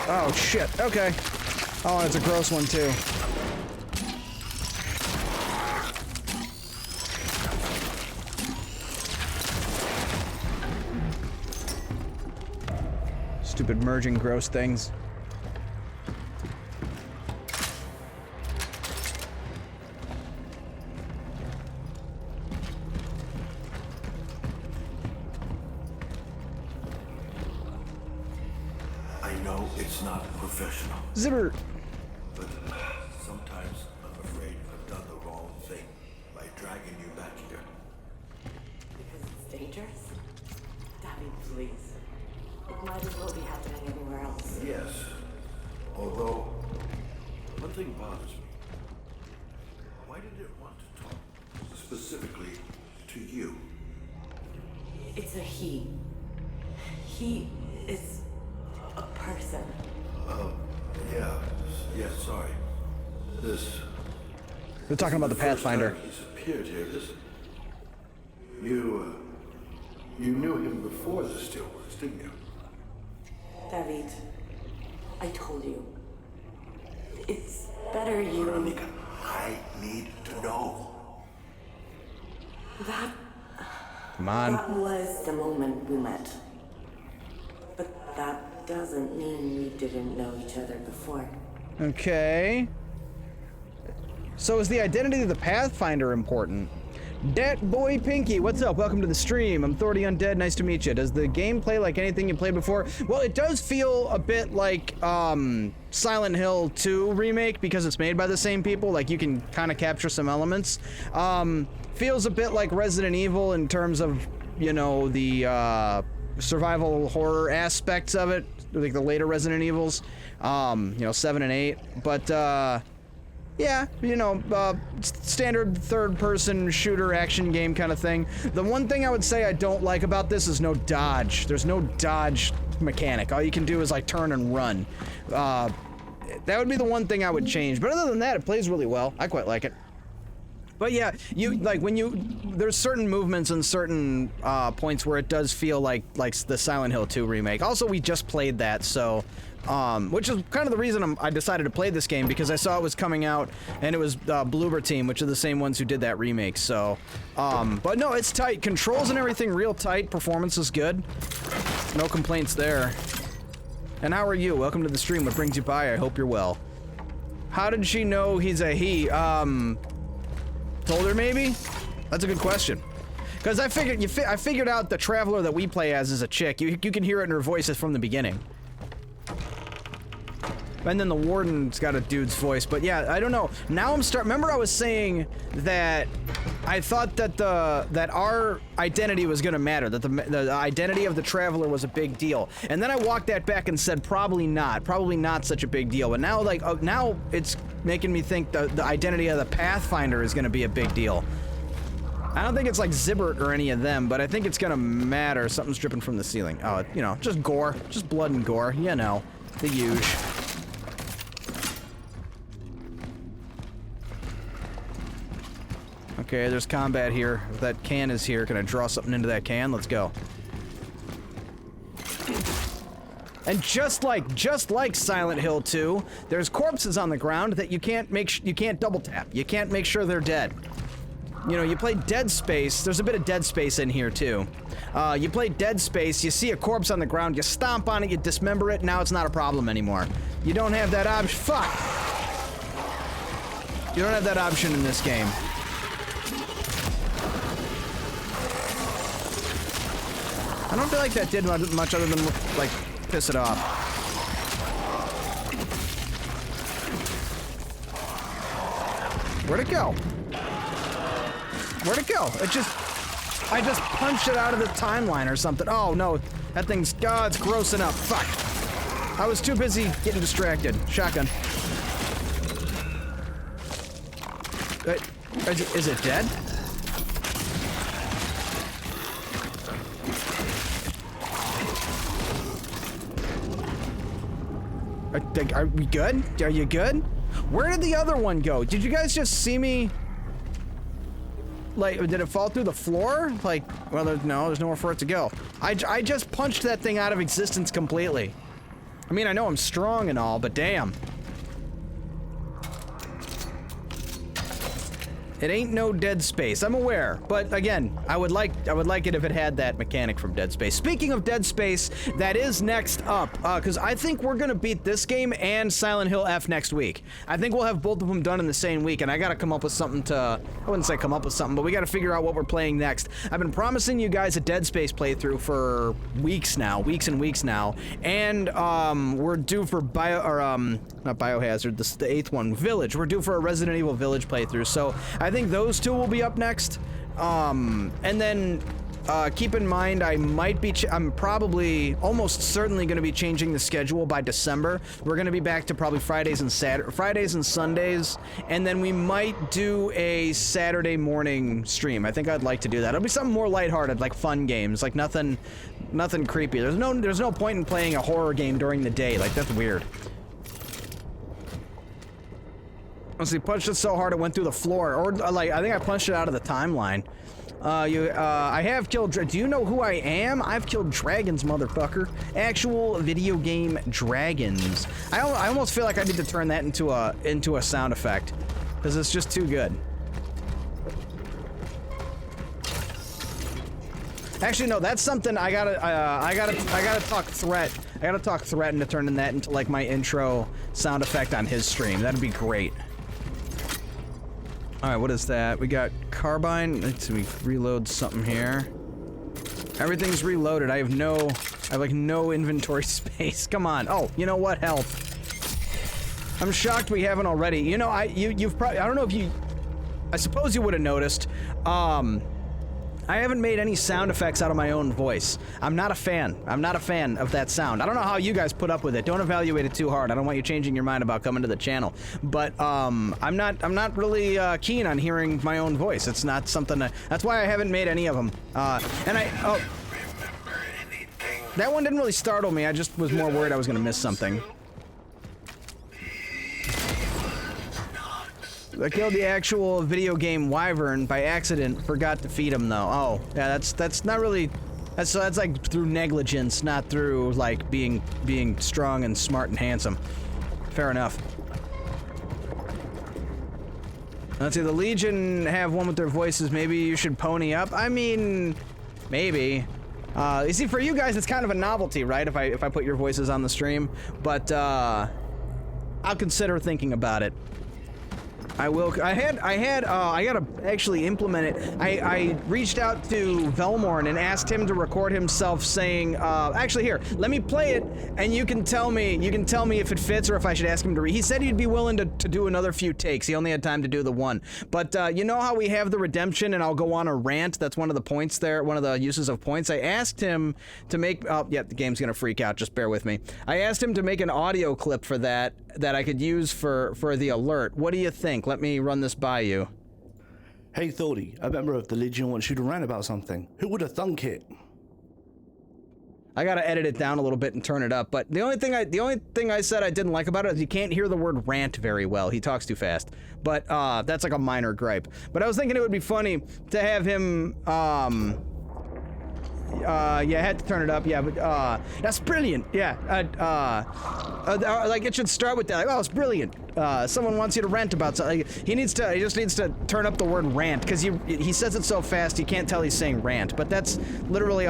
Speaker 1: Oh shit, okay. Oh, and it's a gross one too. Stupid merging gross things.
Speaker 5: know it's not professional,
Speaker 1: Zipper.
Speaker 5: but sometimes I'm afraid I've done the wrong thing by dragging you back here.
Speaker 6: Because it's dangerous? David, please. It might as well be happening anywhere else.
Speaker 5: Yes, although one thing bothers me. Why did it want to talk specifically to you?
Speaker 6: It's a he. He is a person.
Speaker 5: Yeah, sorry. This...
Speaker 1: We're talking about the
Speaker 5: first
Speaker 1: Pathfinder.
Speaker 5: time he's appeared here, isn't it? You knew him before the Steelworks, didn't you?
Speaker 6: David, I told you. It's better you...
Speaker 5: Veronica, I need to know.
Speaker 6: That
Speaker 1: Come on.
Speaker 6: was the moment we met. But that doesn't mean we didn't know each other before.
Speaker 1: Okay. So is the identity of the Pathfinder important? Dat Boy Pinky, what's up? Welcome to the stream. I'm Thor the Undead. Nice to meet you. Does the game play like anything you played before? Well, it does feel a bit like Silent Hill 2 remake because it's made by the same people. Like you can kind of capture some elements. Feels a bit like Resident Evil in terms of, you know, the survival horror aspects of it, like the later Resident Evils, you know, 7 and 8. But yeah, you know, standard third-person shooter action game kind of thing. The one thing I would say I don't like about this is no dodge. There's no dodge mechanic. All you can do is like turn and run. That would be the one thing I would change. But other than that, it plays really well. I quite like it. But yeah, there's certain movements and certain points where it does feel like the Silent Hill 2 remake. Also, we just played that, so which is kind of the reason I decided to play this game, because I saw it was coming out and it was Bloober Team, which are the same ones who did that remake. So, but no, it's tight. Controls and everything real tight. Performance is good. No complaints there. And how are you? Welcome to the stream. What brings you by? I hope you're well. How did she know he's a he? Told her maybe? That's a good question. Because I figured out the Traveler that we play as is a chick. You can hear it in her voice from the beginning. And then the Warden's got a dude's voice, but yeah, I don't know. Now remember I was saying that I thought that that our identity was gonna matter, that the identity of the Traveler was a big deal. And then I walked that back and said probably not such a big deal. But now now it's making me think the identity of the Pathfinder is gonna be a big deal. I don't think it's like Zibbert or any of them, but I think it's gonna matter. Something's dripping from the ceiling. Oh, you know, just gore, just blood and gore, you know, the huge. Okay, there's combat here. If that can is here, can I draw something into that can? Let's go. And just like Silent Hill 2, there's corpses on the ground that you can't double tap. You can't make sure they're dead. You know, you play Dead Space. There's a bit of Dead Space in here too. You play Dead Space, you see a corpse on the ground, you stomp on it, you dismember it, now it's not a problem anymore. You don't have that option. Fuck! You don't have that option in this game. I don't feel like that did much other than, like, piss it off. Where'd it go? Where'd it go? I just punched it out of the timeline or something. Oh, no. That thing's, God, it's gross enough. Fuck. I was too busy getting distracted. Shotgun. Is it dead? Are we good? Are you good? Where did the other one go? Did you guys just see me? Like, did it fall through the floor? Like, well, there's nowhere for it to go. I just punched that thing out of existence completely. I mean, I know I'm strong and all, but damn. It ain't no Dead Space. I'm aware, but again, I would like it if it had that mechanic from Dead Space. Speaking of Dead Space, that is next up, because I think we're gonna beat this game and Silent Hill F next week. I think we'll have both of them done in the same week, and I gotta come up with something to, I wouldn't say come up with something, but we gotta figure out what we're playing next. I've been promising you guys a Dead Space playthrough for weeks and weeks now, and we're due for not Biohazard, the 8th one, Village. We're due for a Resident Evil Village playthrough, so I think those two will be up next. And then keep in mind, I'm probably almost certainly going to be changing the schedule by December. We're going to be back to probably Fridays and Sundays, and then we might do a Saturday morning stream. I think I'd like to do that. It'll be something more lighthearted, like fun games, like nothing creepy. There's no point in playing a horror game during the day. Like, that's weird. Let's see, punched it so hard it went through the floor, or like I think I punched it out of the timeline. I have killed. Do you know who I am? I've killed dragons, motherfucker. Actual video game dragons. I almost feel like I need to turn that into a sound effect, because it's just too good. Actually, no, that's something I gotta talk threat. I gotta talk threat into turning that into like my intro sound effect on his stream. That'd be great. Alright, what is that? We got carbine. Let's see, we reload something here. Everything's reloaded. I have like no inventory space. Come on. Oh, you know what? Health. I'm shocked we haven't already. You know, you've probably, I don't know if you, I suppose you would have noticed, I haven't made any sound effects out of my own voice. I'm not a fan. I'm not a fan of that sound. I don't know how you guys put up with it. Don't evaluate it too hard. I don't want you changing your mind about coming to the channel. But I'm not really keen on hearing my own voice. It's not something that's why I haven't made any of them. That one didn't really startle me. I just was more worried I was gonna miss something. I killed the actual video game wyvern by accident. Forgot to feed him though. Oh, yeah, that's not really. That's like through negligence, not through like being strong and smart and handsome. Fair enough. Let's see. The Legion have one with their voices. Maybe you should pony up. I mean, maybe. You see, for you guys, it's kind of a novelty, right? If I put your voices on the stream, but I'll consider thinking about it. I will. I gotta actually implement it. I reached out to Velmorn and asked him to record himself saying, actually here, let me play it, and you can tell me if it fits or if I should ask him to he said he'd be willing to do another few takes. He only had time to do the one. But, you know how we have the redemption and I'll go on a rant? That's one of the points there, one of the uses of points. I asked him to make, oh, yeah, the game's gonna freak out, just bear with me. I asked him to make an audio clip for that I could use for the alert. What do you think? Let me run this by you.
Speaker 7: Hey Thordy, a member of the Legion wants you to rant about something. Who would have thunk it?
Speaker 1: I gotta edit it down a little bit and turn it up, but the only thing I said I didn't like about it is you can't hear the word rant very well. He talks too fast. But that's like a minor gripe. But I was thinking it would be funny to have him yeah, I had to turn it up, yeah, but, that's brilliant, yeah, like, it should start with that, like, oh, it's brilliant, someone wants you to rant about something, like, he just needs to turn up the word rant, because he says it so fast, you can't tell he's saying rant, but that's literally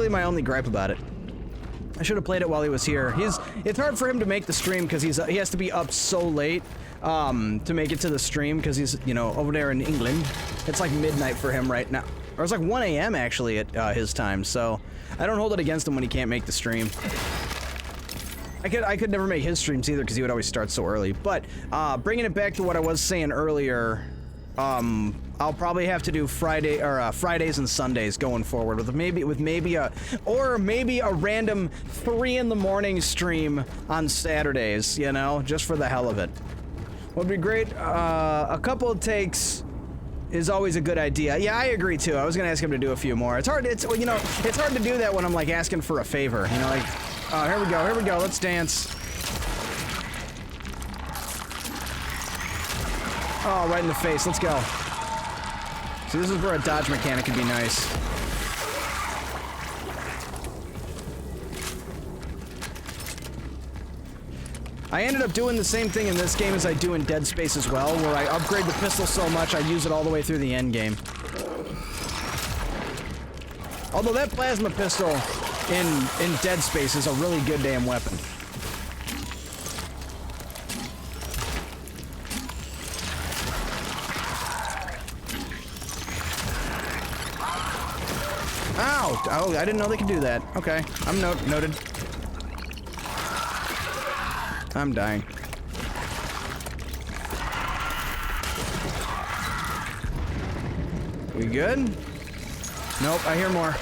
Speaker 1: my only gripe about it. I should have played it while he was here. It's hard for him to make the stream, because he has to be up so late, to make it to the stream, because he's, you know, over there in England. It's like midnight for him right now. Or it's like 1 a.m. actually at his time, so I don't hold it against him when he can't make the stream. I could never make his streams either because he would always start so early. But bringing it back to what I was saying earlier, I'll probably have to do Fridays and Sundays going forward with maybe a random 3 in the morning stream on Saturdays, you know, just for the hell of it. Would be great. A couple of takes is always a good idea. Yeah, I agree too. I was gonna ask him to do a few more. It's hard. It's hard to do that when I'm like asking for a favor. You know, like, here we go. Let's dance. Oh, right in the face. Let's go. See, this is where a dodge mechanic could be nice. I ended up doing the same thing in this game as I do in Dead Space as well, where I upgrade the pistol so much I use it all the way through the end game. Although that plasma pistol in Dead Space is a really good damn weapon. Ow! Oh, I didn't know they could do that. Okay, I'm noted. I'm dying. We good? Nope, I hear more.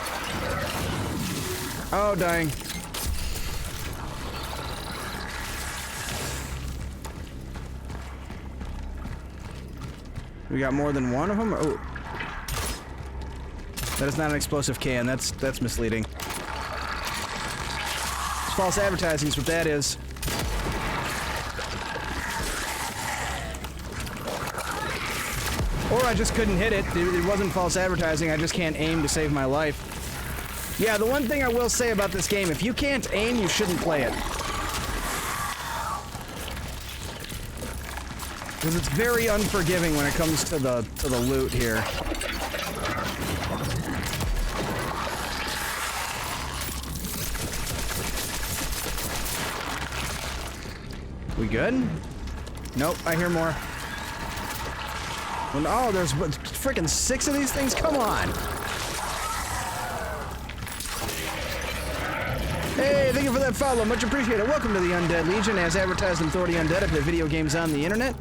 Speaker 1: Oh, dying. We got more than one of them? Oh. That is not an explosive can. That's misleading. It's false advertising is what that is. Or I just couldn't hit it. It wasn't false advertising. I just can't aim to save my life. Yeah, the one thing I will say about this game, if you can't aim, you shouldn't play it. Because it's very unforgiving when it comes to the loot here. We good? Nope, I hear more. Oh, there's freaking 6 of these things? Come on! Hey, thank you for that follow. Much appreciated. Welcome to the Undead Legion. As advertised, I'm Thordy Undead. I play video games on the internet.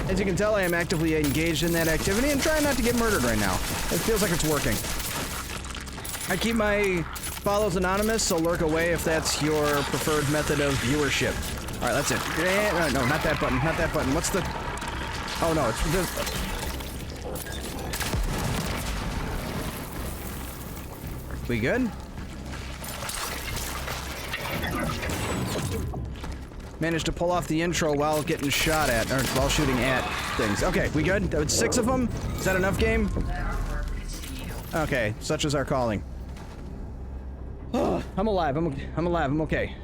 Speaker 1: As you can tell, I am actively engaged in that activity and trying not to get murdered right now. It feels like it's working. I keep my follows anonymous, so lurk away if that's your preferred method of viewership. Alright, that's it. No, not that button. Not that button. What's the... Oh, no, it's this... We good? Managed to pull off the intro while getting shot at, or while shooting at things. Okay, we good? That was 6 of them? Is that enough, game? Okay, such is our calling. Oh, I'm alive. I'm alive. I'm okay.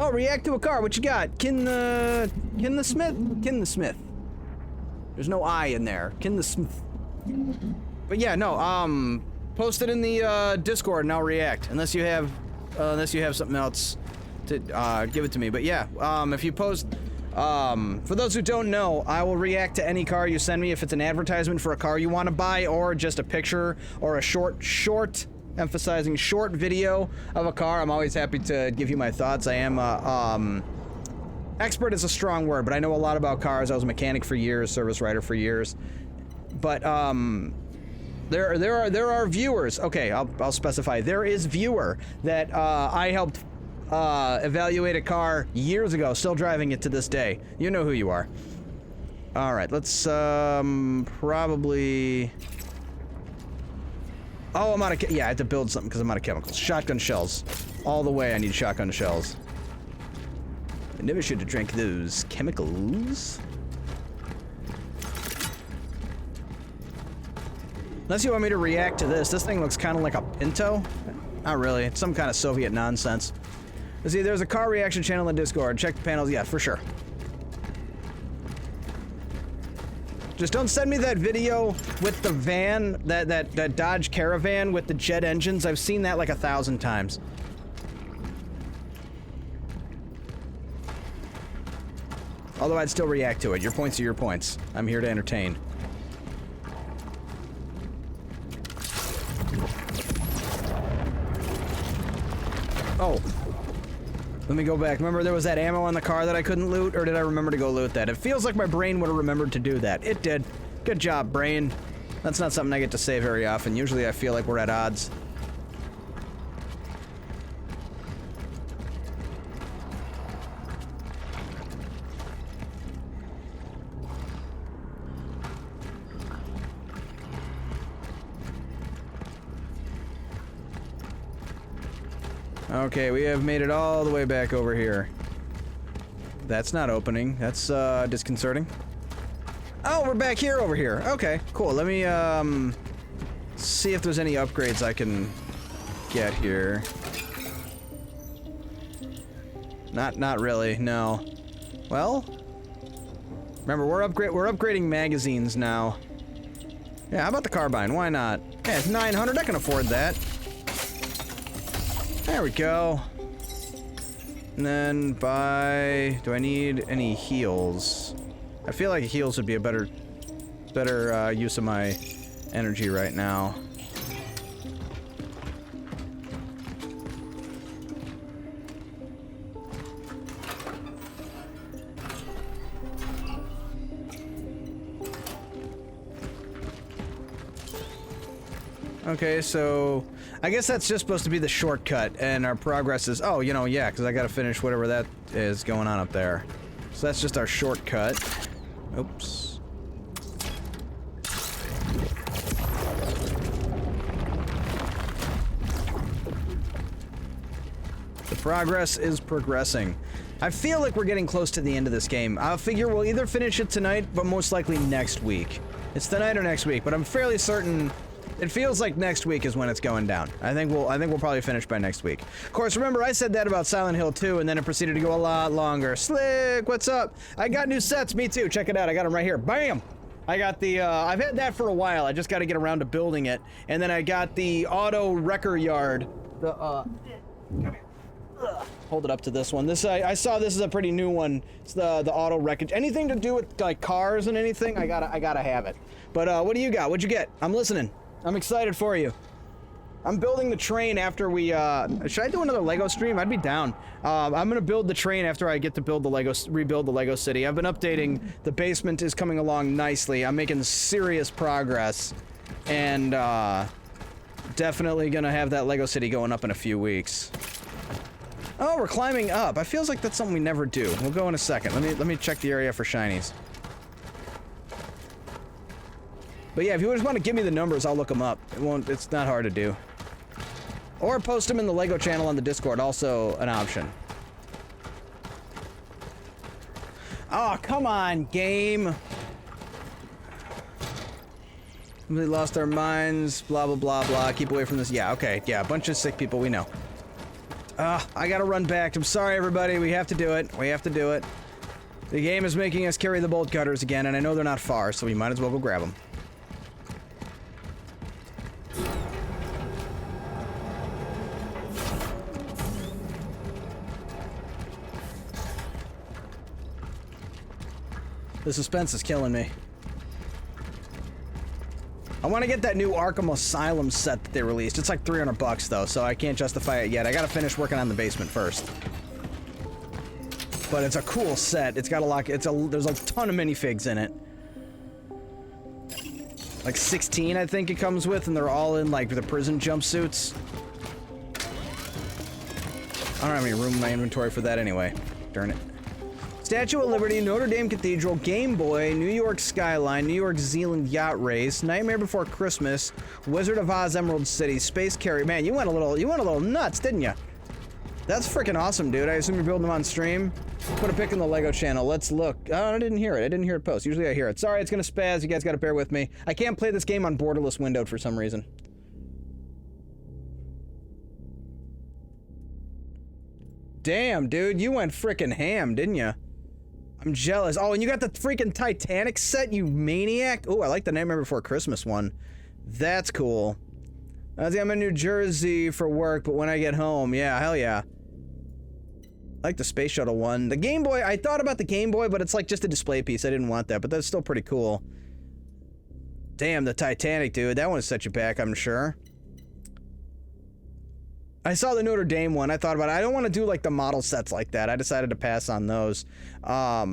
Speaker 1: Oh, react to a car. What you got? Kin the Smith. There's no I in there. Kin the Smith. But yeah, no. Post it in the Discord and I'll react. Unless you have something else to give it to me. But yeah, if you post, for those who don't know, I will react to any car you send me if it's an advertisement for a car you want to buy or just a picture or a short. Emphasizing short video of a car. I'm always happy to give you my thoughts. I am expert is a strong word, but I know a lot about cars. I was a mechanic for years, service writer for years. But there are viewers. Okay, I'll specify. There is viewer that I helped evaluate a car years ago, still driving it to this day. You know who you are. All right, let's probably. Oh, I'm out of... Yeah, I had to build something because I'm out of chemicals. Shotgun shells. All the way I need shotgun shells. I never should have drank those chemicals. Unless you want me to react to this. This thing looks kind of like a Pinto. Not really. It's some kind of Soviet nonsense. Let's see, there's a car reaction channel in Discord. Check the panels. Yeah, for sure. Just don't send me that video with the van, that Dodge Caravan with the jet engines. I've seen that like 1,000 times. Although I'd still react to it. Your points are your points. I'm here to entertain. Oh. Let me go back. Remember there was that ammo on the car that I couldn't loot, or did I remember to go loot that? It feels like my brain would have remembered to do that. It did. Good job, brain. That's not something I get to say very often. Usually I feel like we're at odds. Okay, we have made it all the way back over here. That's not opening. That's disconcerting. Oh, we're back here over here. Okay, cool. Let me see if there's any upgrades I can get here. Not really, no. Well, remember, we're upgrading magazines now. Yeah, how about the carbine? Why not? Yeah, it's 900, I can afford that. There we go. And then buy... Do I need any heals? I feel like heals would be a better use of my energy right now. Okay, so I guess that's just supposed to be the shortcut, and our progress is, oh, you know, yeah, because I gotta finish whatever that is going on up there. So that's just our shortcut. Oops. The progress is progressing. I feel like we're getting close to the end of this game. I figure we'll either finish it tonight, but most likely next week. It's tonight or next week, but I'm fairly certain. It feels like next week is when it's going down. I think we'll probably finish by next week. Of course, remember I said that about Silent Hill 2, and then it proceeded to go a lot longer. Slick, what's up? I got new sets, me too. Check it out. I got them right here. Bam! I got the, I've had that for a while. I just got to get around to building it. And then I got the auto wrecker yard. The, come here. Hold it up to this one. This, I saw this is a pretty new one. It's the auto wreckage. Anything to do with like cars and anything, I gotta have it. But what do you got? What'd you get? I'm listening. I'm excited for you. I'm building the train after we, should I do another Lego stream? I'd be down. I'm gonna build the train after I get to build the rebuild the Lego city. I've been updating. The basement is coming along nicely. I'm making serious progress. And, definitely gonna have that Lego city going up in a few weeks. Oh, we're climbing up. I feels like that's something we never do. We'll go in a second. Let me check the area for shinies. But yeah, if you just want to give me the numbers, I'll look them up. It's not hard to do. Or post them in the Lego channel on the Discord, also an option. Oh, come on, game. We lost our minds, blah, blah, blah, blah. Keep away from this. Yeah, okay. Yeah, a bunch of sick people, we know. I gotta run back. I'm sorry, everybody. We have to do it. We have to do it. The game is making us carry the bolt cutters again, and I know they're not far, so we might as well go grab them. The suspense is killing me. I want to get that new Arkham Asylum set that they released. It's like $300 though, so I can't justify it yet. I gotta finish working on the basement first. But it's a cool set. It's got a lot. There's a ton of minifigs in it. Like 16, I think it comes with, and they're all in like the prison jumpsuits. I don't have any room in my inventory for that anyway. Darn it. Statue of Liberty, Notre Dame Cathedral, Game Boy, New York Skyline, New York Zealand Yacht Race, Nightmare Before Christmas, Wizard of Oz Emerald City, Space Carrier. Man, you went a little nuts, didn't you? That's freaking awesome, dude. I assume you're building them on stream. Put a pic in the Lego channel. Let's look. Oh, I didn't hear it. I didn't hear it post. Usually I hear it. Sorry, it's gonna spaz. You guys gotta bear with me. I can't play this game on borderless windowed for some reason. Damn, dude. You went freaking ham, didn't you? I'm jealous. Oh, and you got the freaking Titanic set, you maniac. Oh, I like the Nightmare Before Christmas one. That's cool. I'm in New Jersey for work, but when I get home, yeah, hell yeah. I like the Space Shuttle one. The Game Boy, I thought about the Game Boy, but it's like just a display piece. I didn't want that, but that's still pretty cool. Damn, the Titanic, dude. That one set you back, I'm sure. I saw the Notre Dame one. I thought about it. I don't want to do like the model sets like that. I decided to pass on those. I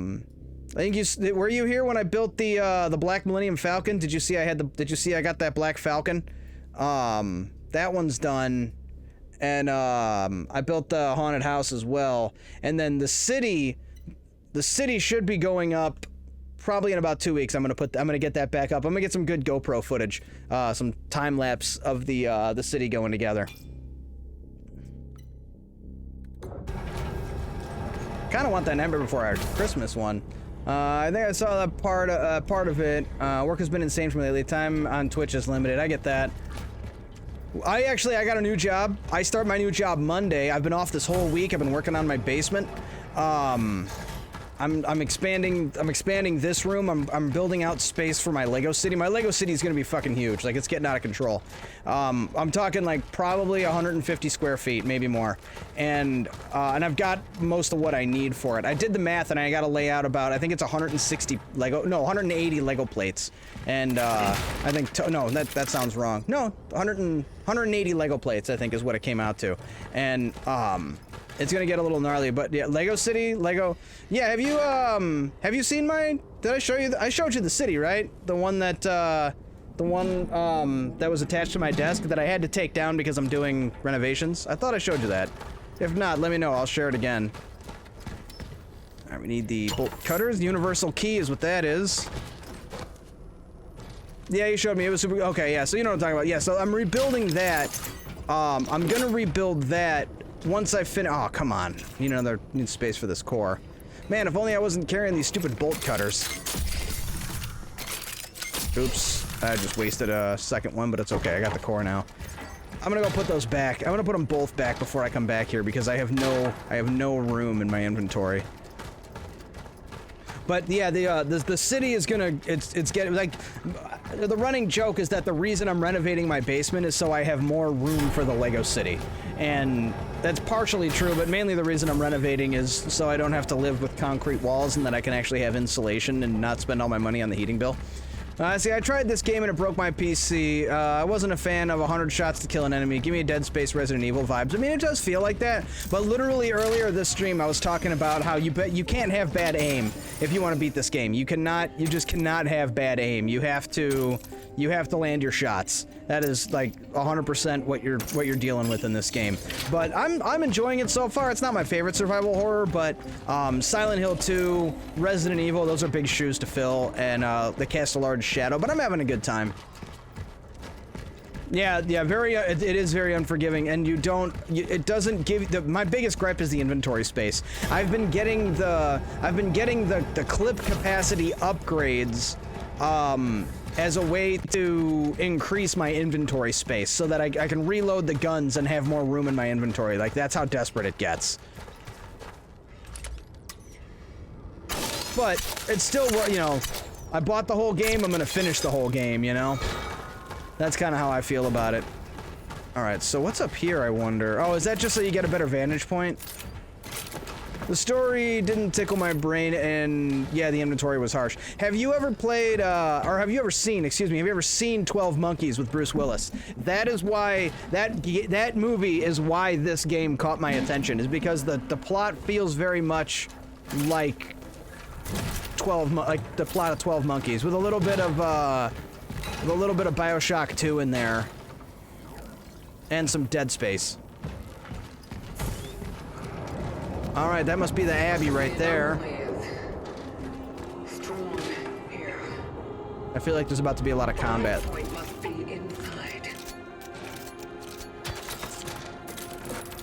Speaker 1: think were you here when I built the Black Millennium Falcon? Did you see I got that Black Falcon? That one's done. And I built the haunted house as well. And then the city should be going up probably in about 2 weeks. I'm gonna get that back up. I'm gonna get some good GoPro footage, some time lapse of the city going together. Kind of want that Nightmare Before our Christmas one. I think I saw that part of it. Work has been insane for me lately. Time on Twitch is limited. I get that. I got a new job. I start my new job Monday. I've been off this whole week. I've been working on my basement. I'm expanding this room. I'm building out space for my Lego city. My Lego city is gonna be fucking huge. Like, it's getting out of control. I'm talking like probably 150 square feet, maybe more. And I've got most of what I need for it. I did the math and I got to lay out about, I think it's 180 Lego plates. And I think, no, that sounds wrong. No, 180 Lego plates, I think is what it came out to. And it's gonna get a little gnarly, but yeah, Lego City, Lego. Yeah, have you seen my? Did I show you? I showed you the city, right? The one that that was attached to my desk that I had to take down because I'm doing renovations. I thought I showed you that. If not, let me know. I'll share it again. All right, we need the bolt cutters. The universal key is what that is. Yeah, you showed me. It was super. Okay, yeah. So you know what I'm talking about. Yeah. So I'm rebuilding that. I'm gonna rebuild that. Once I finish, oh come on, need space for this core. Man, if only I wasn't carrying these stupid bolt cutters. Oops, I just wasted a second one, but it's okay, I got the core now. I'm gonna go put those back. I'm gonna put them both back before I come back here because I have no room in my inventory. But yeah, the city is gonna, it's getting, like, the running joke is that the reason I'm renovating my basement is so I have more room for the Lego city. And that's partially true, but mainly the reason I'm renovating is so I don't have to live with concrete walls and that I can actually have insulation and not spend all my money on the heating bill. See, I tried this game and it broke my PC. I wasn't a fan of 100 shots to kill an enemy. Give me a Dead Space Resident Evil vibes. I mean, it does feel like that, but literally earlier this stream I was talking about how you can't have bad aim if you want to beat this game. You just cannot have bad aim. You have to land your shots. That is like 100% what you're dealing with in this game. But I'm enjoying it so far. It's not my favorite survival horror, but Silent Hill 2, Resident Evil, those are big shoes to fill, and they cast a large shadow, but I'm having a good time. Yeah, it is very unforgiving, and it doesn't give, my biggest gripe is the inventory space. I've been getting the clip capacity upgrades, as a way to increase my inventory space so that I can reload the guns and have more room in my inventory. Like, that's how desperate it gets. But it's still, I bought the whole game, I'm gonna finish the whole game, That's kind of how I feel about it. Alright, so what's up here, I wonder? Oh, is that just so you get a better vantage point? The story didn't tickle my brain, and yeah, the inventory was harsh. Have you ever played, or have you ever seen 12 Monkeys with Bruce Willis? That is why, that movie is why this game caught my attention, is because the plot feels very much like the plot of 12 Monkeys, with a little bit of Bioshock 2 in there, and some Dead Space. All right, that must be the Abbey right there.
Speaker 2: Strong here.
Speaker 1: I feel like there's about to be a lot of combat.
Speaker 2: Point must be inside.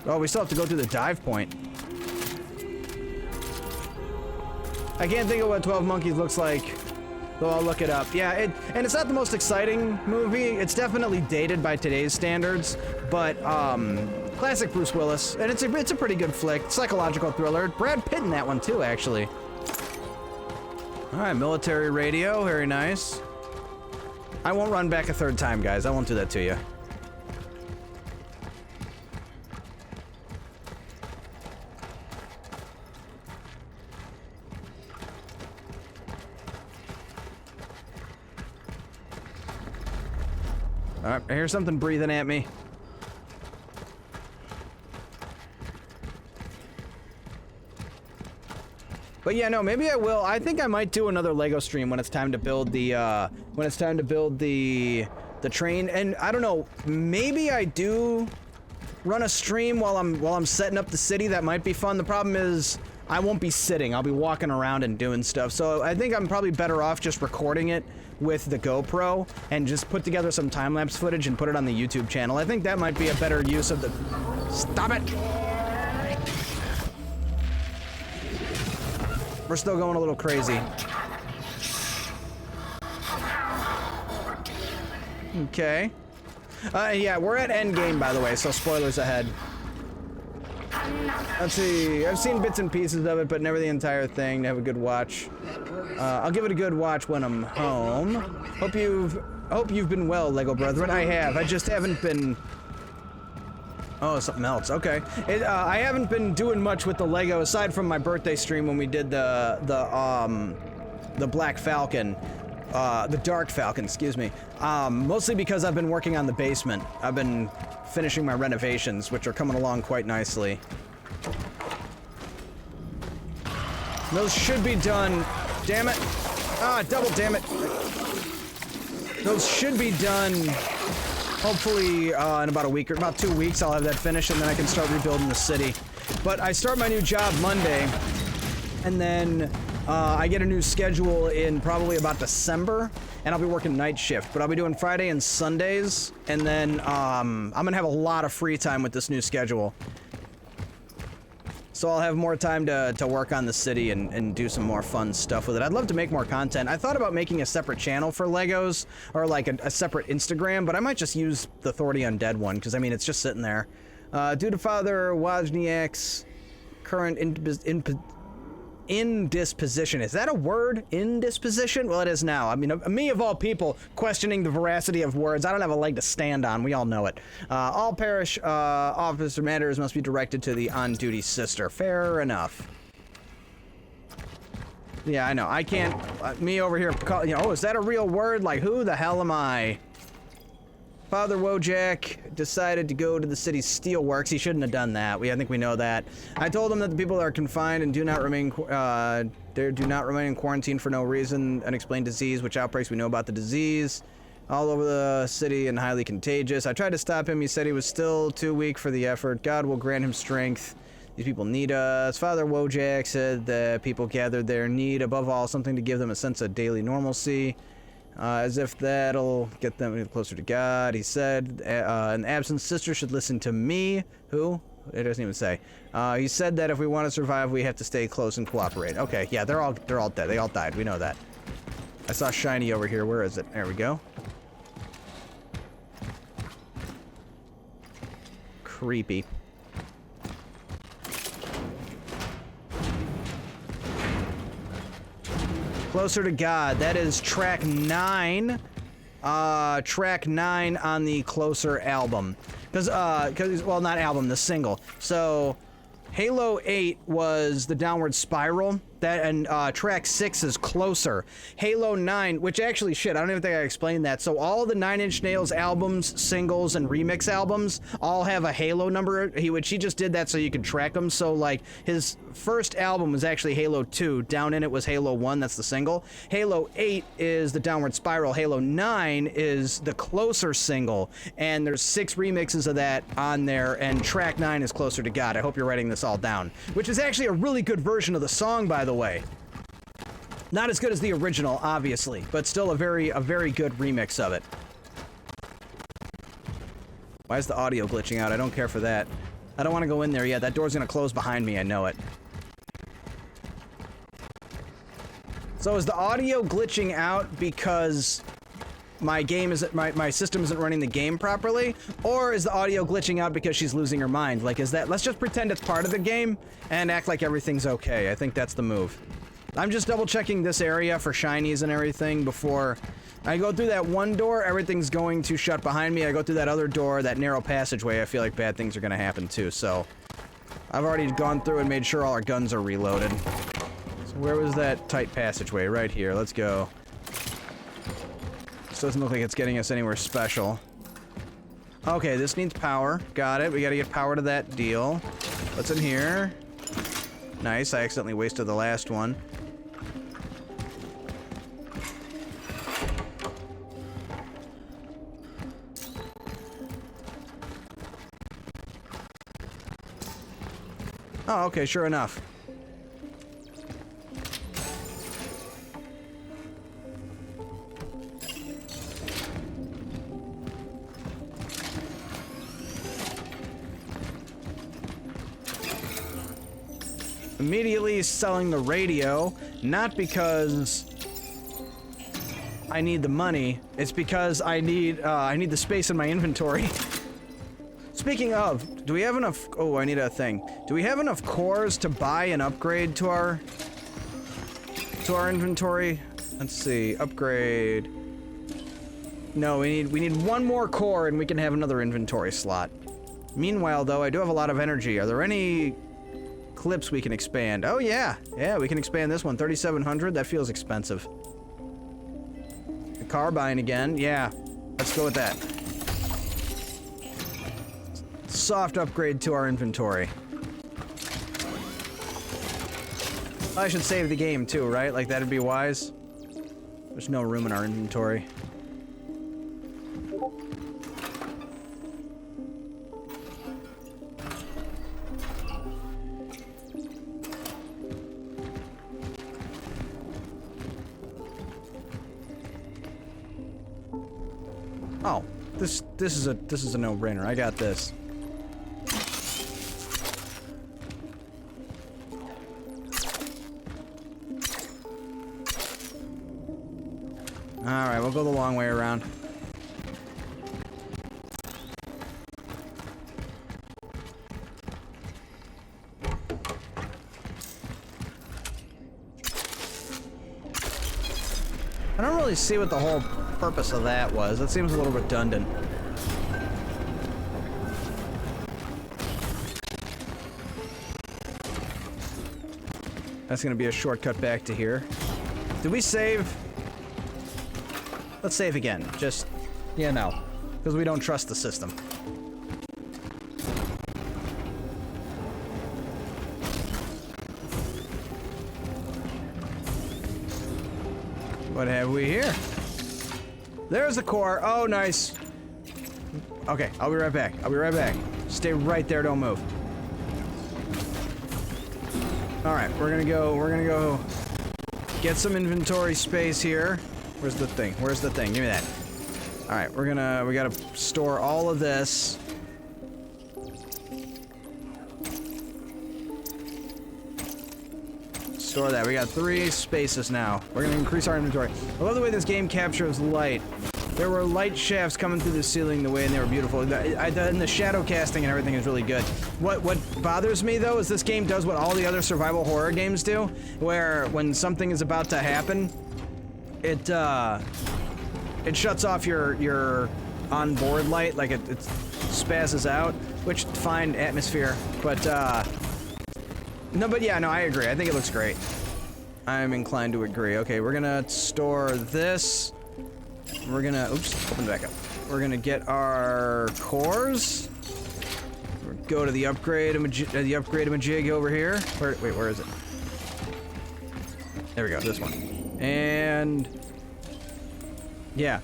Speaker 1: Oh, we still have to go through the dive point. I can't think of what 12 Monkeys looks like, though I'll look it up. Yeah, and it's not the most exciting movie. It's definitely dated by today's standards, but classic Bruce Willis, and it's a pretty good flick, psychological thriller. Brad Pitt in that one too, actually. All right, military radio, very nice. I won't run back a third time, guys. I won't do that to you. All right, I hear something breathing at me. But yeah, no, maybe I will. I think I might do another Lego stream when it's time to build the train. And I don't know, maybe I do run a stream while I'm setting up the city. That might be fun. The problem is I won't be sitting. I'll be walking around and doing stuff. So I think I'm probably better off just recording it with the GoPro and just put together some time-lapse footage and put it on the YouTube channel. I think that might be a better use of the... Stop it! We're still going a little crazy. Okay. Yeah, we're at endgame, by the way, so spoilers ahead. Let's see. I've seen bits and pieces of it, but never the entire thing to have a good watch. I'll give it a good watch when I'm home. Hope you've been well, Lego brethren. I have. I just haven't been... Oh, something else. Okay. I haven't been doing much with the Lego aside from my birthday stream when we did the Black Falcon. The Dark Falcon, excuse me. Mostly because I've been working on the basement. I've been finishing my renovations, which are coming along quite nicely. Those should be done. Damn it. Ah, double damn it. Those should be done, hopefully, in about a week or about 2 weeks. I'll have that finished, and then I can start rebuilding the city. But I start my new job Monday, and then I get a new schedule in probably about December, and I'll be working night shift. But I'll be doing Friday and Sundays, and then I'm gonna have a lot of free time with this new schedule. So I'll have more time to work on the city and do some more fun stuff with it. I'd love to make more content. I thought about making a separate channel for Legos, or like a separate Instagram, but I might just use the Authority Undead one, because I mean, it's just sitting there. Due to Father Wozniak's current indisposition. Is that a word? Indisposition? Well, it is now. I mean, me of all people questioning the veracity of words. I don't have a leg to stand on. We all know it. All parish officer matters must be directed to the on-duty sister. Fair enough. Yeah, I know. I can't... me over here... oh, is that a real word? Like, who the hell am I? Father Wojak decided to go to the city's steelworks. He shouldn't have done that. I think we know that. I told him that the people that are confined and do not remain in quarantine for no reason. Unexplained disease, which outbreaks we know about the disease. All over the city and highly contagious. I tried to stop him. He said he was still too weak for the effort. God will grant him strength. These people need us. Father Wojak said that people gathered there need, above all, something to give them a sense of daily normalcy. As if that'll get them closer to God. He said, an absent sister should listen to me. Who? It doesn't even say. He said that if we want to survive, we have to stay close and cooperate. Okay, yeah, they're all dead. They all died. We know that. I saw Shiny over here. Where is it? There we go. Creepy. Closer to God. That is track 9. Track 9 on the Closer album. Because, well, not album, the single. So, Halo 8 was the Downward Spiral. That, and track 6 is Closer. Halo 9, which actually, shit, I don't even think I explained that. So all the Nine Inch Nails albums, singles, and remix albums all have a Halo number, which he just did that so you could track them. So, like, his first album was actually Halo 2. Down in it was Halo 1, that's the single. Halo 8 is the Downward Spiral. Halo 9 is the Closer single. And there's 6 remixes of that on there, and track 9 is Closer to God. I hope you're writing this all down. Which is actually a really good version of the song, by the way. Not as good as the original, obviously, but still a very good remix of it. Why is the audio glitching out? I don't care for that. I don't want to go in there yet. That door's gonna close behind me, I know it. So is the audio glitching out because my system isn't running the game properly? Or is the audio glitching out because she's losing her mind? Like, is that... Let's just pretend it's part of the game and act like everything's okay. I think that's the move. I'm just double checking this area for shinies and everything before I go through that one door. Everything's going to shut behind me. I go through that other door, that narrow passageway. I feel like bad things are going to happen too. So I've already gone through and made sure all our guns are reloaded. So where was that tight passageway? Right here. Let's go. This doesn't look like it's getting us anywhere special. Okay, this needs power. Got it. We got to get power to that deal. What's in here? Nice. I accidentally wasted the last one. Oh, okay, sure enough. Immediately selling the radio, not because I need the money. It's because I need the space in my inventory. Speaking of, do we have enough? Oh, I need a thing. Do we have enough cores to buy an upgrade to our inventory? Let's see, upgrade. No, we need one more core and we can have another inventory slot. Meanwhile, though, I do have a lot of energy. Are there any clips we can expand? Oh yeah, yeah, we can expand this one. 3,700. That feels expensive. The carbine again. Yeah, let's go with that. Soft upgrade to our inventory. I should save the game too, right? Like that'd be wise. There's no room in our inventory. Oh, this is a no-brainer. I got this. Alright, we'll go the long way around. I don't really see what the whole purpose of that was. That seems a little redundant. That's gonna be a shortcut back to here. Did we save? Let's save again. Just, yeah, no. Because we don't trust the system. What have we here? There's the core. Oh, nice. Okay, I'll be right back. I'll be right back. Stay right there. Don't move. All right, we're gonna go get some inventory space here. Where's the thing? Where's the thing? Give me that. All right, we gotta store all of this. Store that. We got 3 spaces now. We're gonna increase our inventory. I love the way this game captures light. There were light shafts coming through the ceiling the way, and they were beautiful. And the shadow casting and everything is really good. What bothers me though is this game does what all the other survival horror games do, where when something is about to happen, it shuts off your onboard light, like it spazzes out, which fine atmosphere, but no, but yeah, no, I agree. I think it looks great. I'm inclined to agree. Okay, we're gonna store this. We're gonna, oops, open back up. We're gonna get our cores. Go to the upgrade-a-majig over here. Wait, where is it? There we go, this one. And yeah.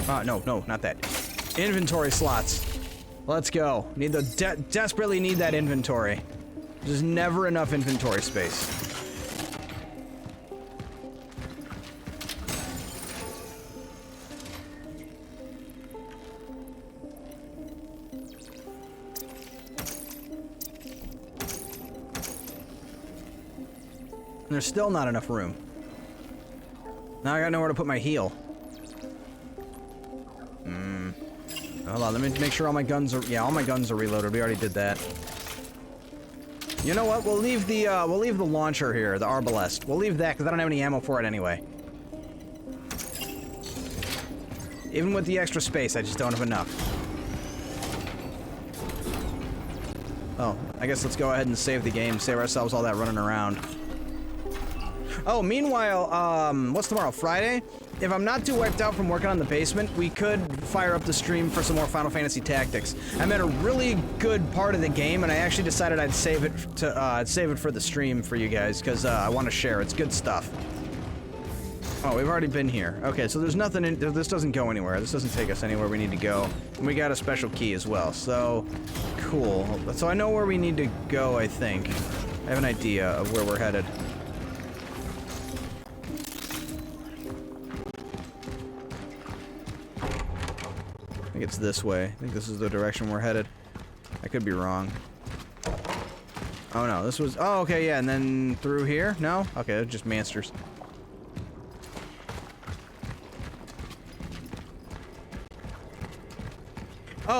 Speaker 1: No, not that. Inventory slots. Let's go. Need the desperately need that inventory. There's never enough inventory space. And there's still not enough room. Now I gotta know where to put my heal. Hold on, let me make sure all my guns are... Yeah, all my guns are reloaded. We already did that. You know what? We'll leave the launcher here, the arbalest. We'll leave that because I don't have any ammo for it anyway. Even with the extra space, I just don't have enough. Oh, I guess let's go ahead and save the game. Save ourselves all that running around. Oh, meanwhile, what's tomorrow? Friday? If I'm not too wiped out from working on the basement, we could fire up the stream for some more Final Fantasy Tactics. I'm at a really good part of the game, and I actually decided I'd save it for the stream for you guys, because I want to share. It's good stuff. Oh, we've already been here. Okay, so there's nothing in... This doesn't go anywhere. This doesn't take us anywhere we need to go. And we got a special key as well, so... Cool. So I know where we need to go, I think. I have an idea of where we're headed. I think it's this way. I think this is the direction we're headed. I could be wrong. Oh no, this was... Oh, okay, yeah, and then through here? No? Okay, just monsters.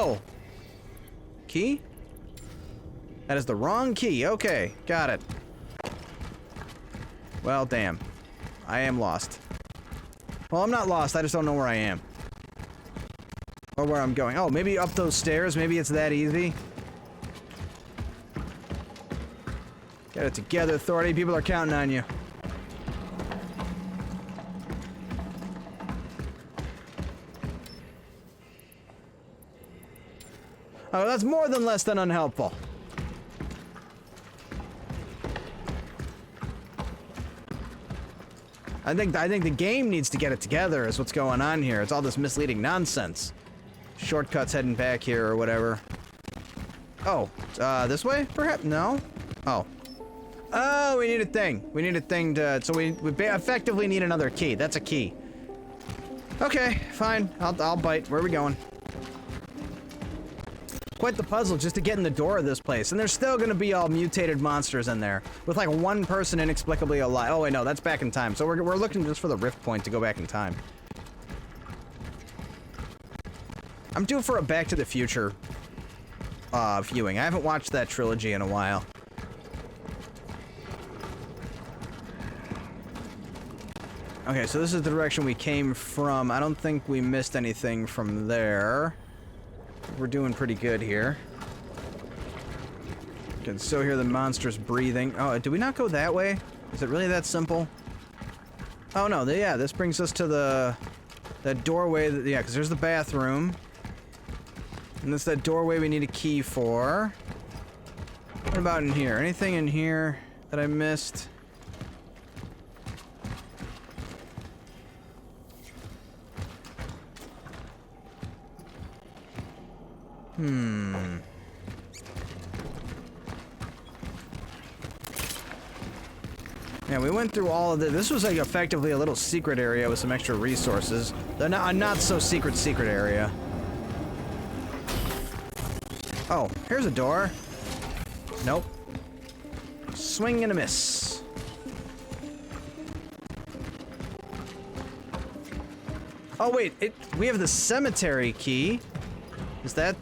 Speaker 1: Oh. Key? That is the wrong key. Okay, got it. Well, damn. I am lost. Well, I'm not lost. I just don't know where I am. Or where I'm going. Oh, maybe up those stairs. Maybe it's that easy. Get it together, Authority. People are counting on you. Oh, that's more than less than unhelpful. I think the game needs to get it together is what's going on here. It's all this misleading nonsense. Shortcuts heading back here or whatever. Oh, this way? Perhaps? No? Oh. Oh, we need a thing. We need a thing to... So we effectively need another key. That's a key. Okay, fine. I'll bite. Where are we going? Quite the puzzle just to get in the door of this place. And there's still gonna be all mutated monsters in there. With like one person inexplicably alive. Oh wait, no, that's back in time. So we're looking just for the rift point to go back in time. I'm due for a Back to the Future viewing. I haven't watched that trilogy in a while. Okay, so this is the direction we came from. I don't think we missed anything from there. We're doing pretty good here. Can still hear the monsters breathing. Oh, did we not go that way? Is it really that simple? Oh no, yeah, this brings us to that doorway. Yeah, because there's the bathroom. And that's that doorway we need a key for. What about in here? Anything in here that I missed? Yeah, we went through all of this. This was like effectively a little secret area with some extra resources. A not so secret area. Oh, here's a door. Nope. Swing and a miss. Oh wait, we have the cemetery key. Is that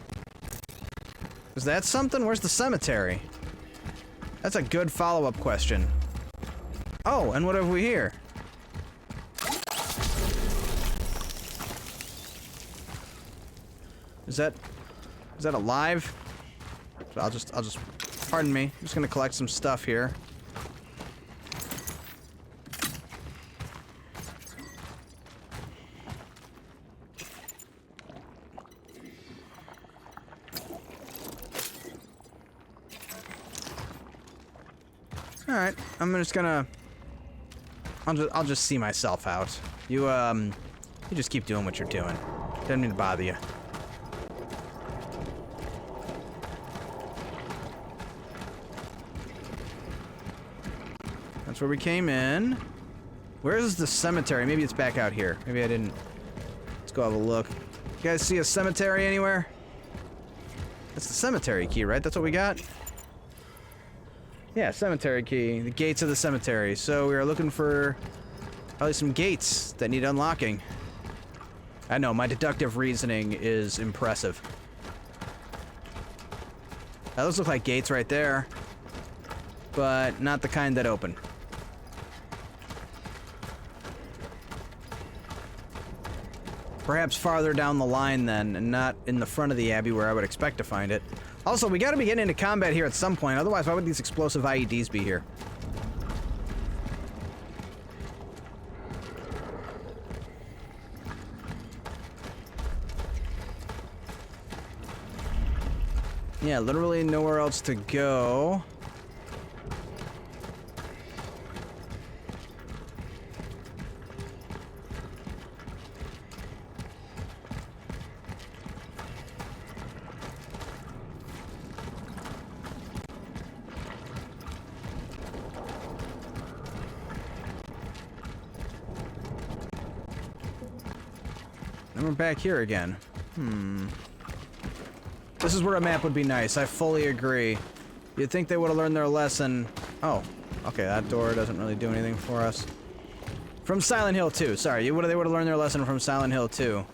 Speaker 1: something? Where's the cemetery? That's a good follow-up question. Oh, and what have we here? Is that alive? I'll just pardon me. I'm just gonna collect some stuff here. All right, I'm just gonna. I'll just see myself out. You just keep doing what you're doing. Didn't mean to bother you. That's where we came in. Where is the cemetery? Maybe it's back out here. Maybe I didn't. Let's go have a look. You guys see a cemetery anywhere? That's the cemetery key, right? That's what we got? Yeah, cemetery key. The gates of the cemetery. So we are looking for probably some gates that need unlocking. I know, my deductive reasoning is impressive. Those look like gates right there. But not the kind that open. Perhaps farther down the line then, and not in the front of the Abbey where I would expect to find it. Also, we gotta be getting into combat here at some point, otherwise why would these explosive IEDs be here? Yeah, literally nowhere else to go. And we're back here again. This is where a map would be nice. I fully agree. You'd think they would have learned their lesson. Oh, okay, that door doesn't really do anything for us. From Silent Hill 2. Sorry, they would have learned their lesson from Silent Hill 2.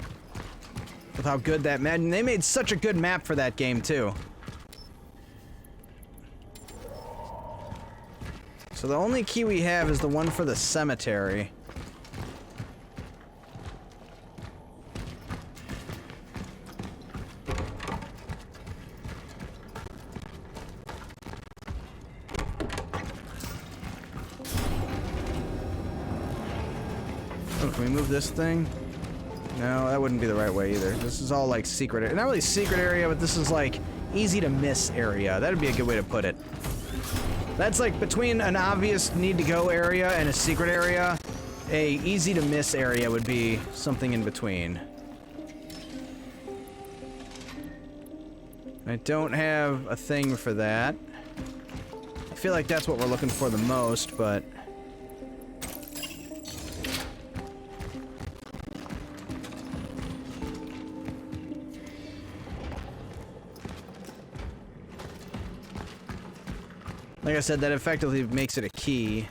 Speaker 1: with how good that map. And they made such a good map for that game too. So the only key we have is the one for the cemetery. Oh, can we move this thing? No, that wouldn't be the right way either. This is all like secret, not really secret area, but this is like easy to miss area. That'd be a good way to put it. That's like between an obvious need to go area and a secret area. A easy to miss area would be something in between. I don't have a thing for that. I feel like that's what we're looking for the most, but... Like I said, that effectively makes it a key.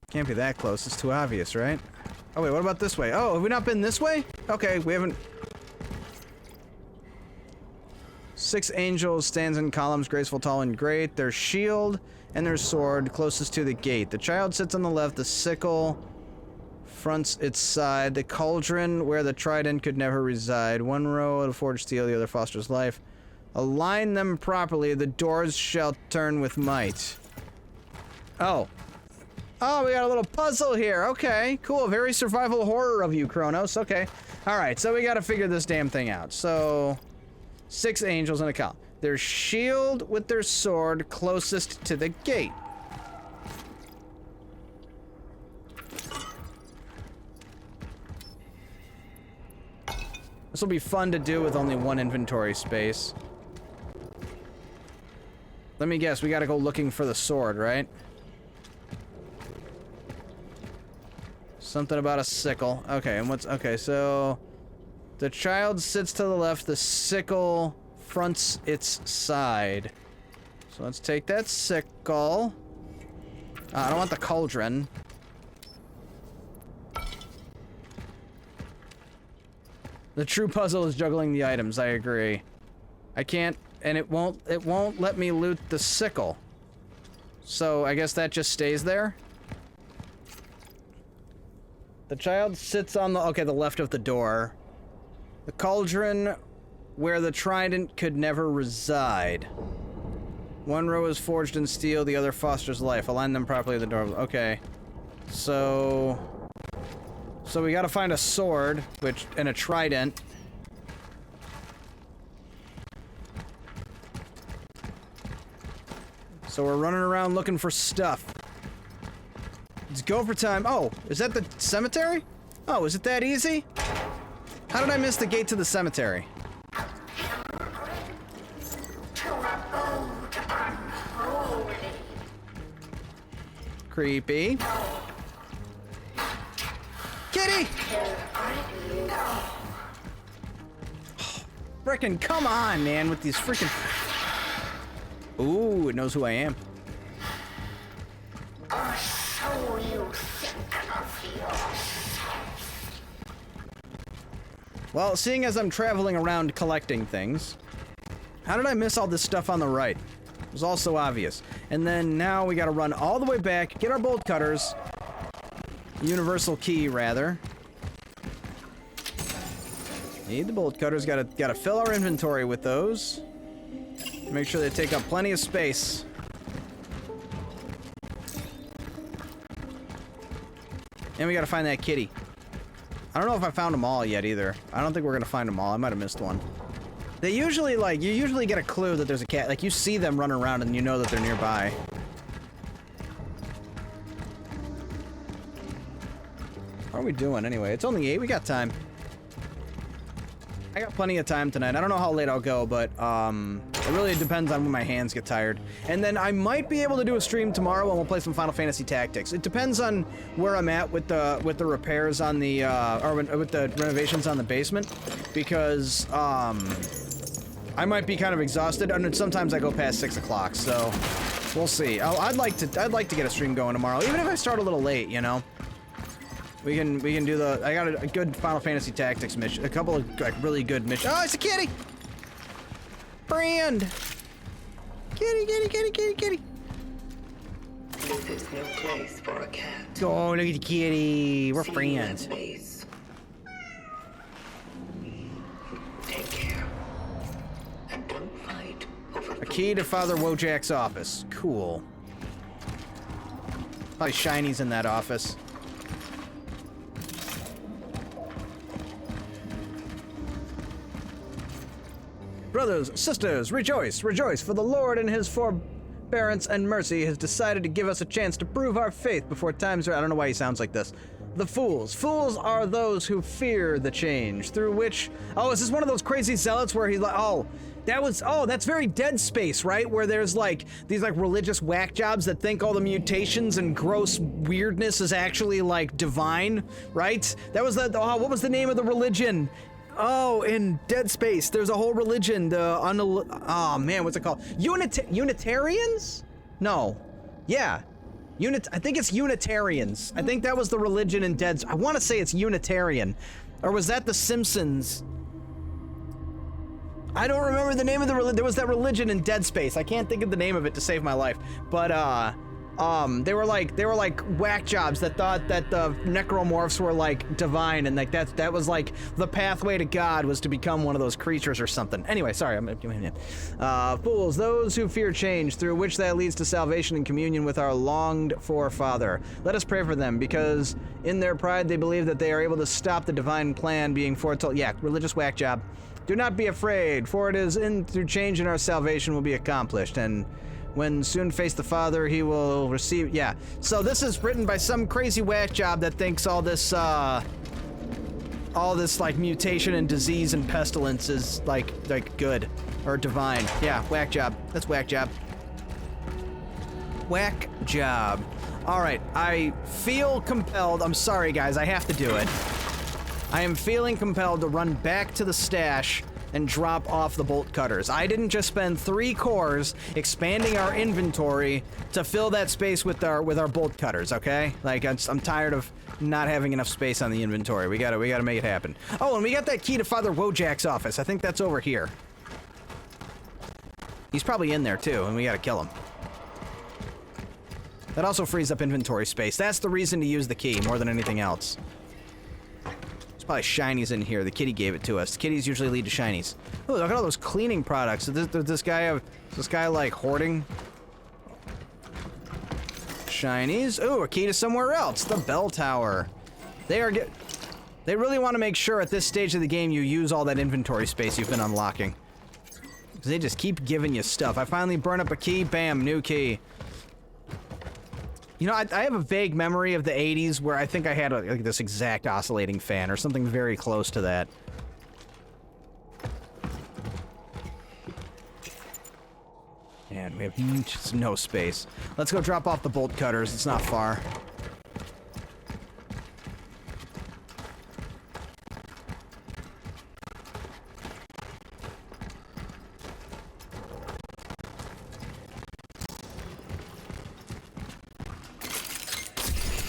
Speaker 1: Can't be that close, it's too obvious, right? Oh wait, what about this way? Oh, have we not been this way? Okay, we haven't... 6 angels stands in columns, graceful, tall, and great. Their shield and their sword closest to the gate. The child sits on the left, the sickle fronts its side. The cauldron where the trident could never reside. One row of forged steel, the other fosters life. Align them properly, the doors shall turn with might. Oh. Oh, we got a little puzzle here. Okay, cool. Very survival horror of you, Cronos. Okay. Alright, so we gotta figure this damn thing out. So, 6 angels in a column. Their shield with their sword closest to the gate. This will be fun to do with only 1 inventory space. Let me guess, we gotta go looking for the sword, right? Something about a sickle. Okay, and what's... Okay, so... The child sits to the left, the sickle fronts its side. So let's take that sickle. I don't want the cauldron. The true puzzle is juggling the items, I agree. I can't... And it won't let me loot the sickle. So I guess that just stays there. The child sits on the... Okay, the left of the door. The cauldron where the trident could never reside. One row is forged in steel, the other fosters life. Align them properly at the door. Okay. So we gotta find a sword, and a trident. So we're running around looking for stuff. It's go for time. Oh, is that the cemetery? Oh, is it that easy? How did I miss the gate to the cemetery? Creepy. Kitty! Frickin' come on, man, with these freaking... Ooh, it knows who I am. Well, seeing as I'm traveling around collecting things, how did I miss all this stuff on the right? It was all so obvious. And then now we gotta run all the way back, get our bolt cutters. Universal key, rather. Need the bolt cutters, gotta fill our inventory with those. Make sure they take up plenty of space. And we gotta find that kitty. I don't know if I found them all yet either. I don't think we're gonna find them all. I might have missed one. They usually, like, you usually get a clue that there's a cat. Like, you see them running around and you know that they're nearby. How are we doing anyway? It's only 8. We got time. I got plenty of time tonight. I don't know how late I'll go, but it really depends on when my hands get tired. And then I might be able to do a stream tomorrow and we'll play some Final Fantasy Tactics. It depends on where I'm at with the repairs on the or with the renovations on the basement, because I might be kind of exhausted, and sometimes I go past 6 o'clock. So we'll see. I'd like to get a stream going tomorrow, even if I start a little late, you know. We can do the. I got a good Final Fantasy Tactics mission. A couple of like really good missions. Oh, it's a kitty. Friend. Kitty, kitty, kitty, kitty, kitty.
Speaker 2: This is no place for a cat.
Speaker 1: Oh, look at the kitty. We're
Speaker 2: See you
Speaker 1: friends.
Speaker 2: at base. Take care. And don't fight over
Speaker 1: A key to Father Wojak's office. Cool. Probably shinies in that office. Brothers, sisters, rejoice, rejoice, for the Lord in his forbearance and mercy has decided to give us a chance to prove our faith before times are... I don't know why he sounds like this. The fools. Fools are those who fear the change, through which... Oh, is this one of those crazy zealots where he's like, oh, that's very Dead Space, right? Where there's like, these like religious whack jobs that think all the mutations and gross weirdness is actually like divine, right? That was what was the name of the religion? Oh, in Dead Space, there's a whole religion, oh man, what's it called? Unitarians? No. Yeah. I think it's Unitarians. I think that was the religion in I want to say it's Unitarian. Or was that the Simpsons? I don't remember the name of the religion. There was that religion in Dead Space. I can't think of the name of it to save my life. But, they were like whack jobs that thought that the necromorphs were like divine, and like that was like the pathway to God was to become one of those creatures or something. Anyway, sorry, fools, those who fear change, through which that leads to salvation and communion with our longed for Father. Let us pray for them, because in their pride they believe that they are able to stop the divine plan being foretold. Yeah, religious whack job. Do not be afraid, for it is through change in our salvation will be accomplished, and when soon face the Father, he will receive... Yeah, so this is written by some crazy whack job that thinks all this, like, mutation and disease and pestilence is, like good. Or divine. Yeah, whack job. That's whack job. Whack job. Alright, I feel compelled... I'm sorry, guys, I have to do it. I am feeling compelled to run back to the stash and drop off the bolt cutters. I didn't just spend 3 cores expanding our inventory to fill that space with our bolt cutters, okay? Like, I'm tired of not having enough space on the inventory. We gotta make it happen. Oh, and we got that key to Father Wojak's office. I think that's over here. He's probably in there too, and we gotta kill him. That also frees up inventory space. That's the reason to use the key more than anything else. Probably shinies in here. The kitty gave it to us. Kitties usually lead to shinies. Oh, look at all those cleaning products. Does this guy like hoarding shinies? Oh, a key to somewhere else. The bell tower. They really want to make sure at this stage of the game you use all that inventory space you've been unlocking. Because they just keep giving you stuff. I finally burn up a key. Bam, new key. You know, I have a vague memory of the 80s where I think I had like this exact oscillating fan or something very close to that. And we have just no space. Let's go drop off the bolt cutters. It's not far.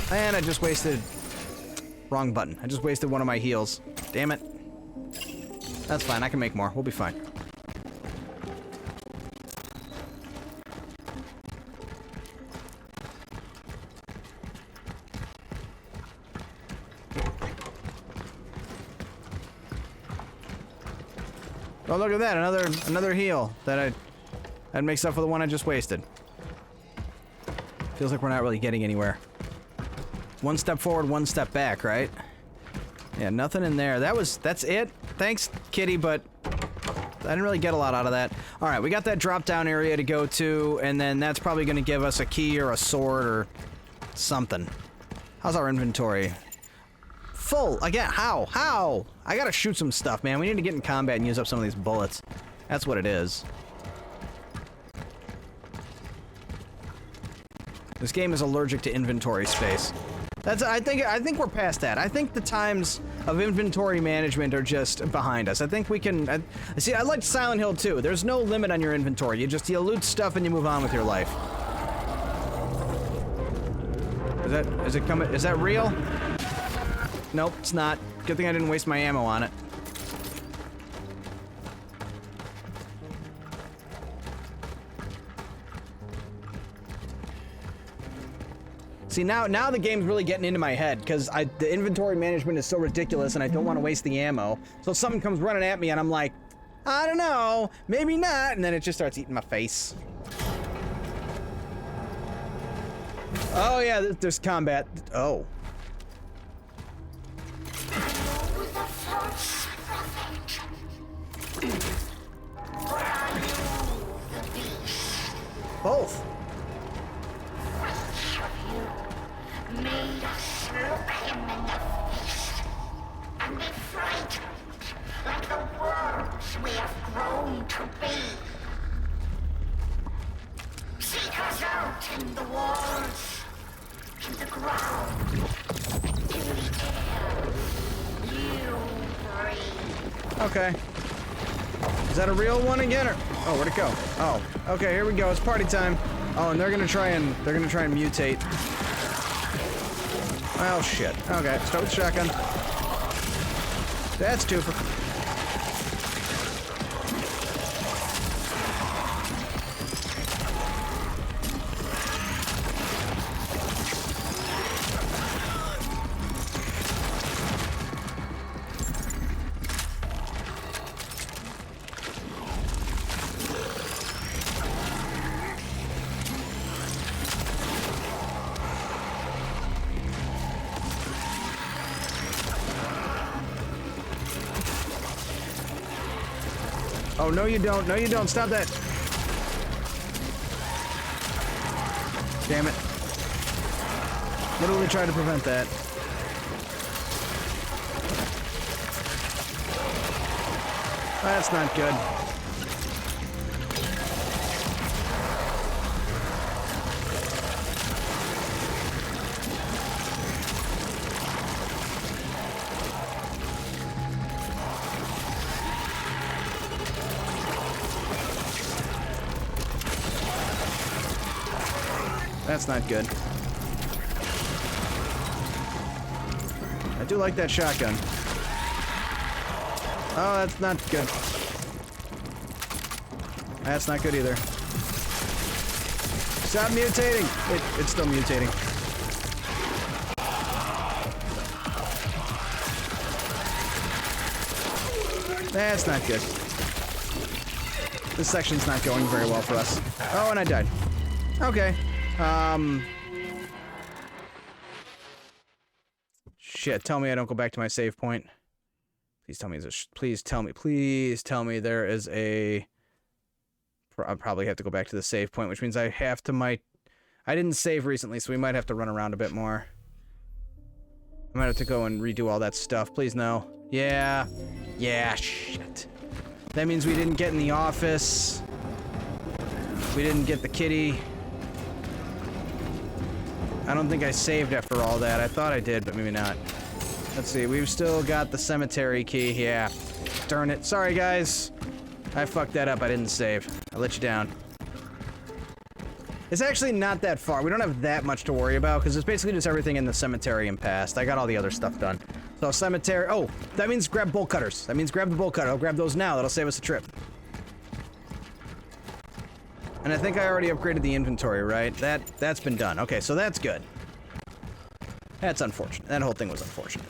Speaker 1: And I just wasted... Wrong button. I just wasted one of my heals. Damn it. That's fine. I can make more. We'll be fine. Oh, look at that. Another heal that I'd mixed up with the one I just wasted. Feels like we're not really getting anywhere. One step forward, one step back, right? Yeah, nothing in there. That's it. Thanks, kitty, but I didn't really get a lot out of that. All right, we got that drop-down area to go to, and then that's probably going to give us a key or a sword or something. How's our inventory? Full. Again, how? How? I gotta shoot some stuff, man. We need to get in combat and use up some of these bullets. That's what it is. This game is allergic to inventory space. I think we're past that. I think the times of inventory management are just behind us. I think we can... See, I liked Silent Hill 2. There's no limit on your inventory. You loot stuff and you move on with your life. Is that real? Nope, it's not. Good thing I didn't waste my ammo on it. See, now the game's really getting into my head, because the inventory management is so ridiculous, and I don't want to waste the ammo. So something comes running at me, and I'm like, I don't know, maybe not, and then it just starts eating my face. Oh yeah, there's combat. Oh. Both.
Speaker 8: Made us look him in the face and be frightened like the worms we have grown to be. Seek us out in the walls, in the ground, in the air. You breathe.
Speaker 1: Okay. Is that a real one again, or oh, where'd it go? Oh, okay, here we go. It's party time. Oh, and they're gonna try and mutate. Well, shit. Okay, start with shotgun. That's two for. Oh, no you don't. No you don't. Stop that. Damn it. Literally tried to prevent that. That's not good. That's not good. I do like that shotgun. Oh, that's not good. That's not good either. Stop mutating! It's still mutating. That's not good. This section's not going very well for us. Oh, and I died. Okay. Shit, tell me I don't go back to my save point. Please tell me please tell me there is a... I'll probably have to go back to the save point, which means I have to I didn't save recently, so we might have to run around a bit more. I might have to go and redo all that stuff. Please no. Yeah. Yeah, shit. That means we didn't get in the office. We didn't get the kitty. I don't think I saved after all that. I thought I did, but maybe not. Let's see. We've still got the cemetery key. Yeah. Darn it. Sorry, guys. I fucked that up. I didn't save. I let you down. It's actually not that far. We don't have that much to worry about, because it's basically just everything in the cemetery and past. I got all the other stuff done. So cemetery... Oh, that means grab bolt cutters. That means grab the bolt cutter. I'll grab those now. That'll save us a trip. And I think I already upgraded the inventory, right? That's been done. Okay, so that's good. That's unfortunate. That whole thing was unfortunate.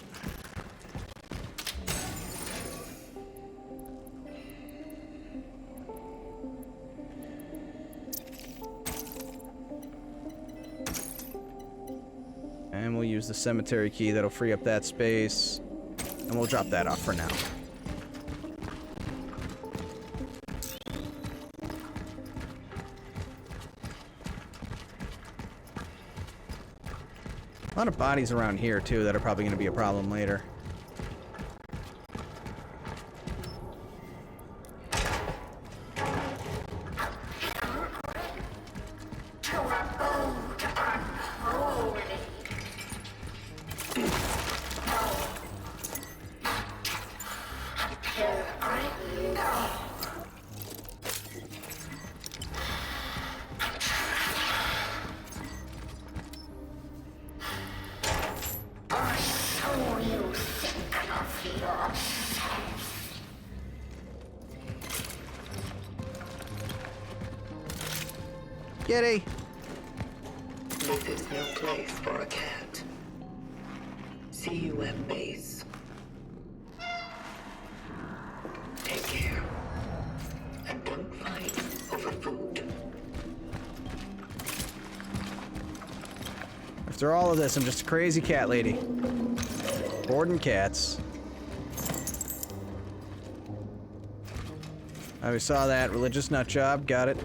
Speaker 1: And we'll use the cemetery key. That'll free up that space. And we'll drop that off for now. A lot of bodies around here, too, that are probably going to be a problem later.
Speaker 8: Or so you
Speaker 1: Kitty!
Speaker 2: This is no place for a cat. See you at base. Take care. And don't fight over food.
Speaker 1: After all of this, I'm just a crazy cat lady. Boarding cats. We saw that. Religious nut job. Got it.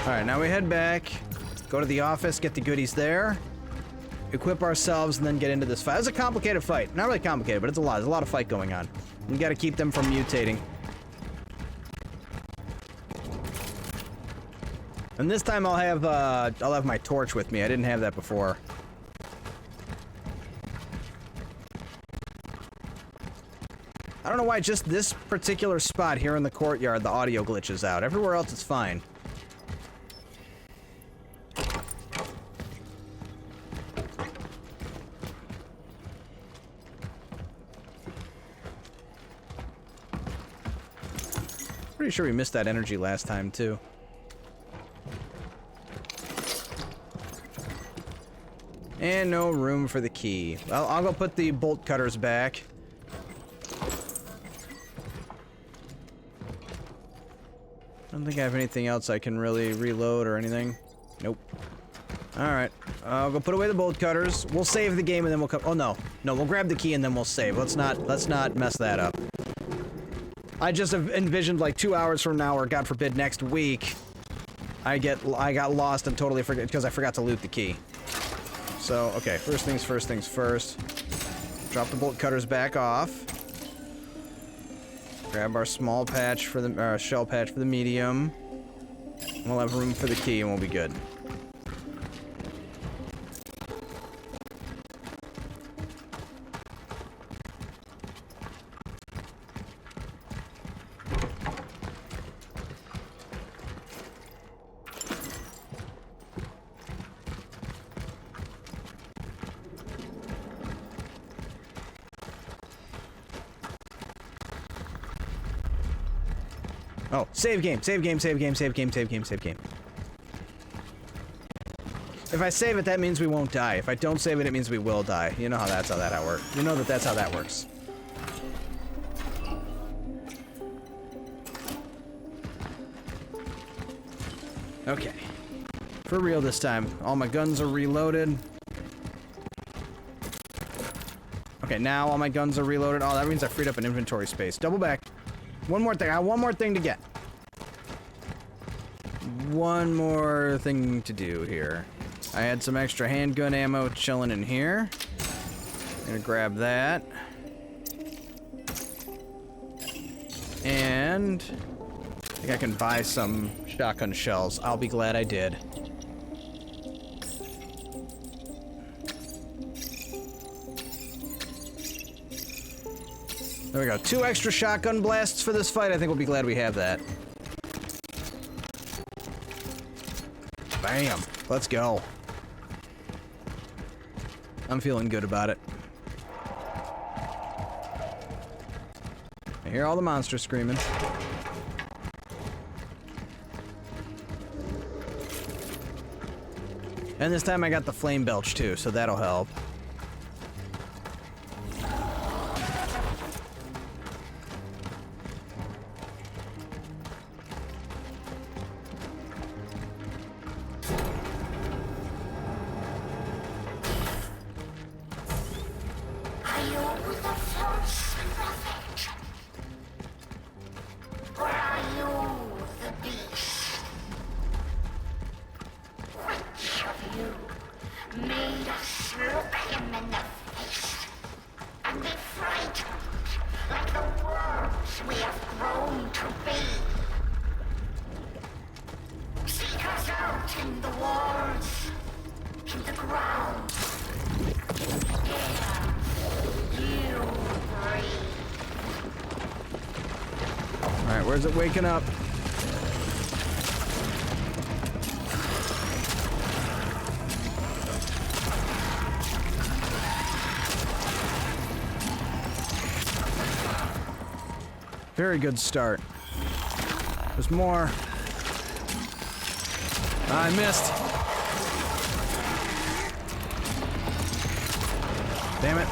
Speaker 1: Alright, now we head back. Go to the office, get the goodies there. Equip ourselves, and then get into this fight. It's a complicated fight. Not really complicated, but it's a lot. There's a lot of fight going on. We gotta keep them from mutating. And this time I'll have my torch with me. I didn't have that before. I don't know why just this particular spot here in the courtyard the audio glitches out. Everywhere else it's fine. Pretty sure we missed that energy last time too. And no room for the key. Well, I'll go put the bolt cutters back. I don't think I have anything else I can really reload or anything. Nope. Alright. I'll go put away the bolt cutters. We'll save the game and then we'll come. Oh no. No, we'll grab the key and then we'll save. Let's not mess that up. I just have envisioned like 2 hours from now, or God forbid next week, I got lost and totally forget because I forgot to loot the key. So, okay, first things first. Drop the bolt cutters back off. Grab our small patch for the shell patch for the medium. We'll have room for the key and we'll be good. Oh, save game. If I save it, that means we won't die. If I don't save it, it means we will die. You know how that's how that works. You know that's how that works. Okay. For real this time. All my guns are reloaded. Okay, now all my guns are reloaded. Oh, that means I freed up an inventory space. Double back. One more thing. I have one more thing to get. One more thing to do here. I had some extra handgun ammo chilling in here. Gonna grab that. And I think I can buy some shotgun shells. I'll be glad I did. There we go. 2 extra shotgun blasts for this fight. I think we'll be glad we have that. Bam. Let's go. I'm feeling good about it. I hear all the monsters screaming. And this time I got the flame belch too, so that'll help. Alright, where's it waking up? Very good start. There's more. I missed. Damn it.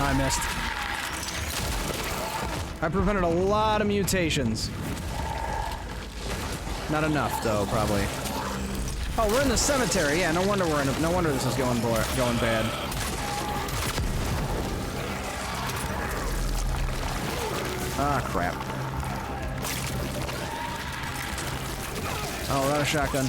Speaker 1: I missed. I prevented a lot of mutations. Not enough, though, probably. Oh, we're in the cemetery. Yeah, no wonder no wonder this is going bad. Ah, crap. Oh, we're out of shotgun.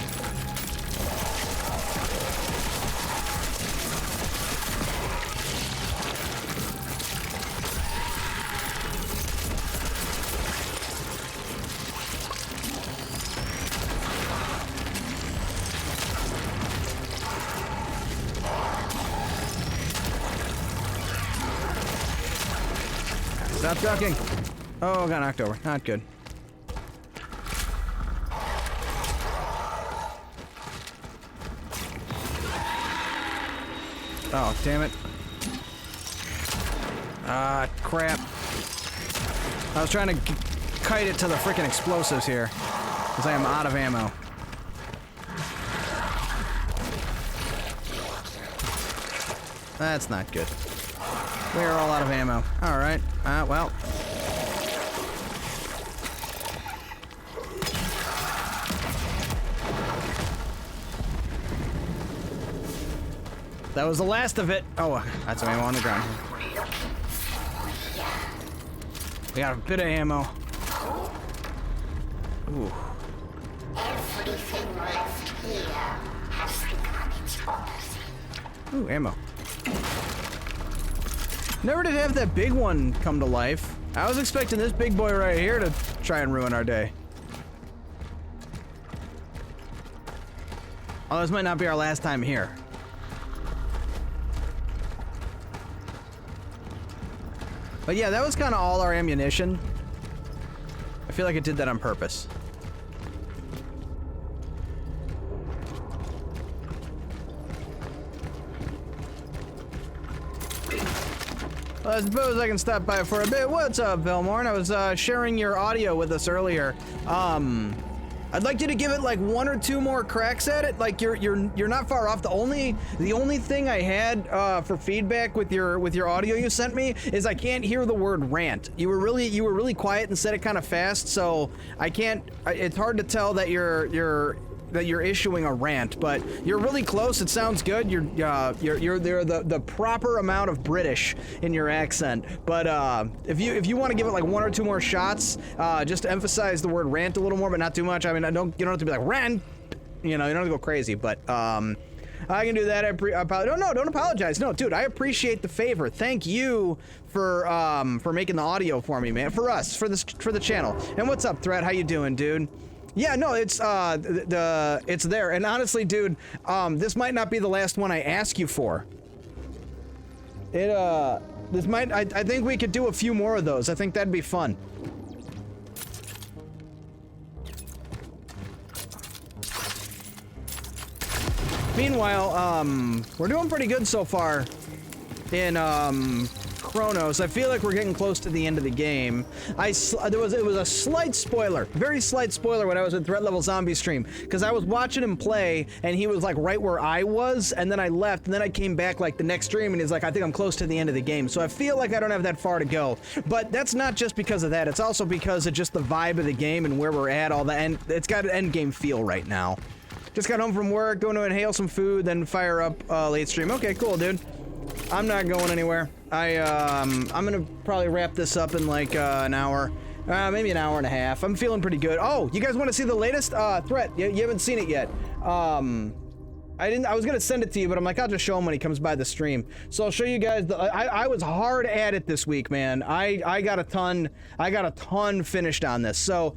Speaker 1: Stop ducking. Oh, got knocked over. Not good. Oh, damn it. Ah, crap. I was trying to kite it to the frickin' explosives here, because I am out of ammo. That's not good. We're all out of ammo. Alright. Well. That was the last of it. Oh, that's ammo on the ground. We got a bit of ammo. Ooh.
Speaker 8: Everything left here has become its opposite.
Speaker 1: Ooh, ammo. Never did have that big one come to life. I was expecting this big boy right here to try and ruin our day. Oh, this might not be our last time here. But yeah, that was kind of all our ammunition. I feel like it did that on purpose. Well, I suppose I can stop by for a bit. What's up, Belmorn? I was sharing your audio with us earlier. I'd like you to give it like one or two more cracks at it. Like you're not far off. The only thing I had for feedback with your audio you sent me is I can't hear the word rant. You were really quiet and said it kind of fast, so I can't. It's hard to tell that you're issuing a rant, but you're really close. It sounds good. You're the proper amount of British in your accent. But if you want to give it like one or two more shots, just to emphasize the word rant a little more, but not too much. I mean, you don't have to be like rant. You know, you don't have to go crazy. But I can do that. Don't apologize. No, dude, I appreciate the favor. Thank you for making the audio for me, man. For us, for the channel. And what's up, Threat? How you doing, dude? Yeah, no, it's it's there. And honestly, dude, this might not be the last one I ask you for. This might, I think we could do a few more of those. I think that'd be fun. Meanwhile, we're doing pretty good so far in, Cronos. I feel like we're getting close to the end of the game. It was a slight spoiler, very slight spoiler when I was in Threat Level Zombie stream, because I was watching him play and he was like right where I was, and then I left, and then I came back like the next stream and he's like, I think I'm close to the end of the game. So I feel like I don't have that far to go, but that's not just because of that. It's also because of just the vibe of the game and where we're at. It's got an end game feel right now. Just got home from work, going to inhale some food, then fire up late stream. Okay, cool, dude. I'm not going anywhere. I'm gonna probably wrap this up in like an hour. Maybe an hour and a half. I'm feeling pretty good. Oh, you guys want to see the latest threat? You haven't seen it yet. I was gonna send it to you, but I'm like, I'll just show him when he comes by the stream. So I'll show you guys. I was hard at it this week, man. I got a ton finished on this. So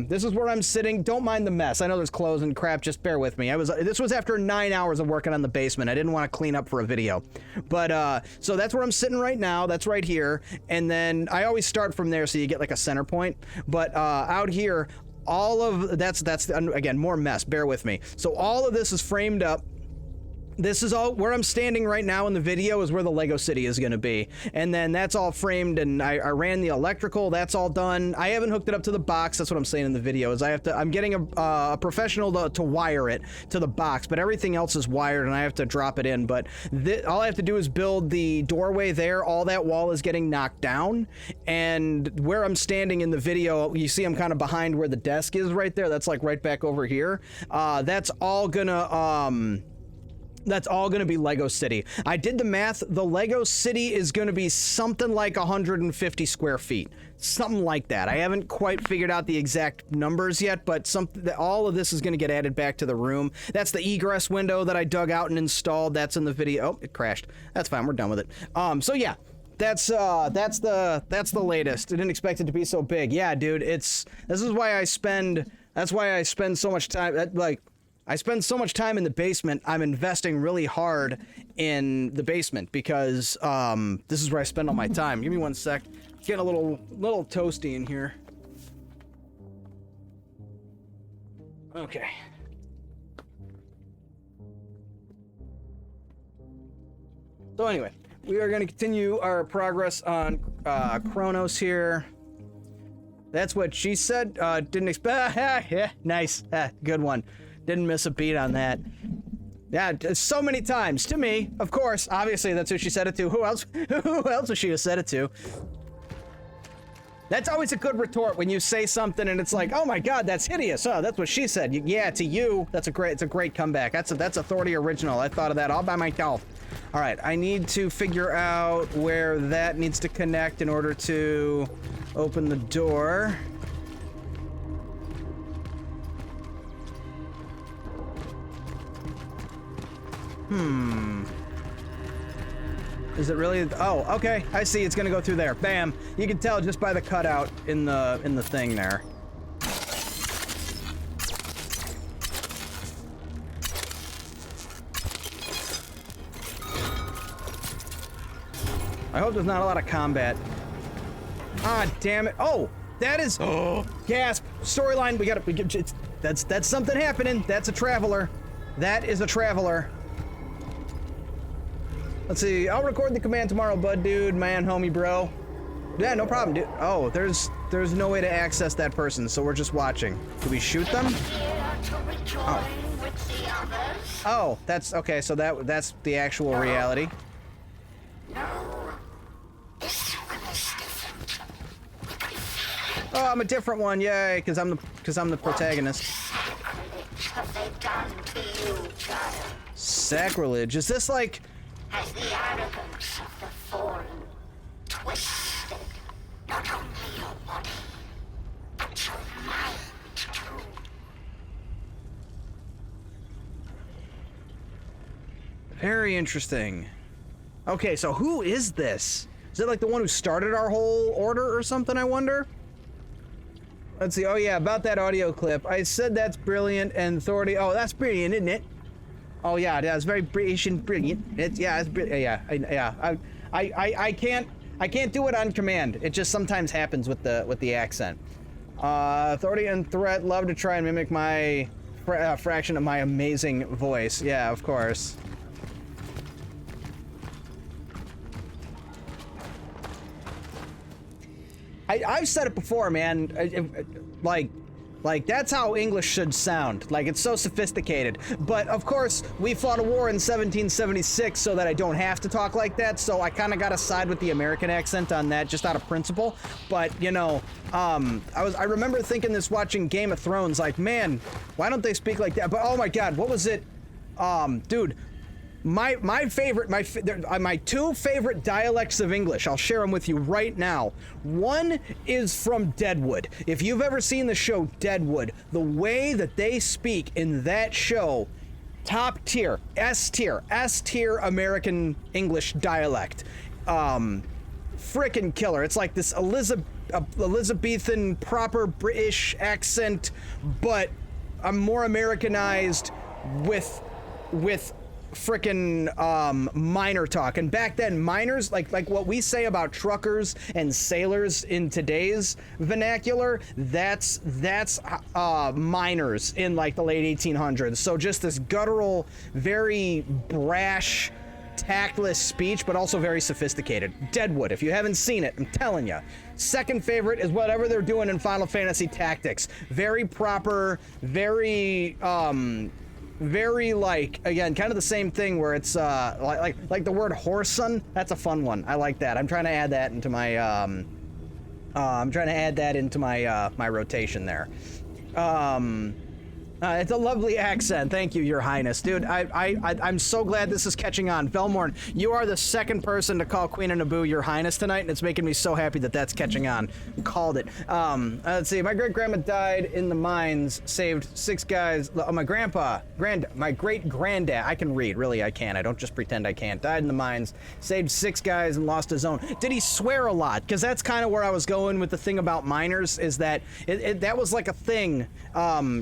Speaker 1: this is where I'm sitting. Don't mind the mess. I know there's clothes and crap. Just bear with me. This was after 9 hours of working on the basement. I didn't want to clean up for a video, but so that's where I'm sitting right now. That's right here, and then I always start from there so you get like a center point. But out here, all of that's again more mess, bear with me. So all of this is framed up. This is all where I'm standing right now in the video is where the Lego City is going to be, and then that's all framed, and I ran the electrical. That's all done. I haven't hooked it up to the box. That's what I'm saying in the video is I'm getting a professional to wire it to the box, but everything else is wired and I have to drop it in. But all I have to do is build the doorway there. All that wall is getting knocked down, and where I'm standing in the video, you see I'm kind of behind where the desk is right there. That's like right back over here. That's all gonna be Lego City. I did the math. The Lego City is gonna be something like 150 square feet. Something like that. I haven't quite figured out the exact numbers yet, but all of this is gonna get added back to the room. That's the egress window that I dug out and installed. That's in the video. Oh, it crashed. That's fine. We're done with it. So yeah. That's the latest. I didn't expect it to be so big. Yeah, dude, that's why I spend so much time I spend so much time in the basement. I'm investing really hard in the basement because this is where I spend all my time. Give me one sec. It's getting a little toasty in here. Okay. So anyway, we are going to continue our progress on Cronos here. That's what she said. Didn't expect. Yeah, nice. Good one. Didn't miss a beat on that. Yeah, so many times. To me, of course. Obviously, that's who she said it to. Who else? Who else would she have said it to? That's always a good retort when you say something and it's like, oh my god, that's hideous. Oh, that's what she said. Yeah, to you, it's a great comeback. That's Authority original. I thought of that all by myself. All right, I need to figure out where that needs to connect in order to open the door. Is it really? Oh, okay. I see. It's gonna go through there. Bam. You can tell just by the cutout in the thing there. I hope there's not a lot of combat. Ah, damn it. Oh, that is. Oh, gasp. Storyline. That's something happening. That's a traveler. That is a traveler. Let's see. I'll record the command tomorrow, bud, dude, man, homie, bro. Yeah, no problem, dude. Oh, there's no way to access that person, so we're just watching. Do we shoot them? Oh. Oh, that's okay. So that's the actual reality. Oh, I'm a different one. Yay, because I'm the protagonist. Sacrilege. Is this like?
Speaker 8: Has the arrogance of the fallen twisted not only your body, but your mind too.
Speaker 1: Very interesting. Okay, so who is this? Is it like the one who started our whole order or something, I wonder? Let's see. Oh yeah, about that audio clip. I said that's brilliant and authority. Oh, that's brilliant, isn't it? Oh yeah, it's very British and brilliant. I can't do it on command. It just sometimes happens with the accent. Authority and threat love to try and mimic my fraction of my amazing voice. Yeah, of course. I've said it before, man. Like, Like, that's how English should sound. Like, it's so sophisticated. But, of course, we fought a war in 1776 so that I don't have to talk like that, so I kind of got to side with the American accent on that just out of principle. But, you know, I remember thinking this watching Game of Thrones, like, man, why don't they speak like that? But, oh my God, what was it? Dude, my two favorite dialects of English, I'll share them with you right now. One is from Deadwood. If you've ever seen the show Deadwood, the way that they speak in that show, top tier, S tier American English dialect. Frickin' killer. It's like this Elizabethan proper British accent, but I'm more Americanized with frickin' miner talk. And back then, miners, like what we say about truckers and sailors in today's vernacular, that's miners in like the late 1800s. So just this guttural, very brash, tactless speech, but also very sophisticated. Deadwood, if you haven't seen it, I'm telling you. Second favorite is whatever they're doing in Final Fantasy Tactics. Very proper, very like, again, kind of the same thing where it's like the word whoreson. That's a fun one. I like that. I'm trying to add that into my my rotation there. It's a lovely accent. Thank you, Your Highness. Dude, I'm so glad this is catching on. Velmorn, you are the second person to call Queen of Naboo Your Highness tonight, and it's making me so happy that that's catching on. Called it. Let's see. My great-grandma died in the mines, saved 6 guys. My great-granddad, I can read. Really, I can. I don't just pretend I can't. Died in the mines, saved 6 guys, and lost his own. Did he swear a lot? Because that's kind of where I was going with the thing about miners, is that that was like a thing.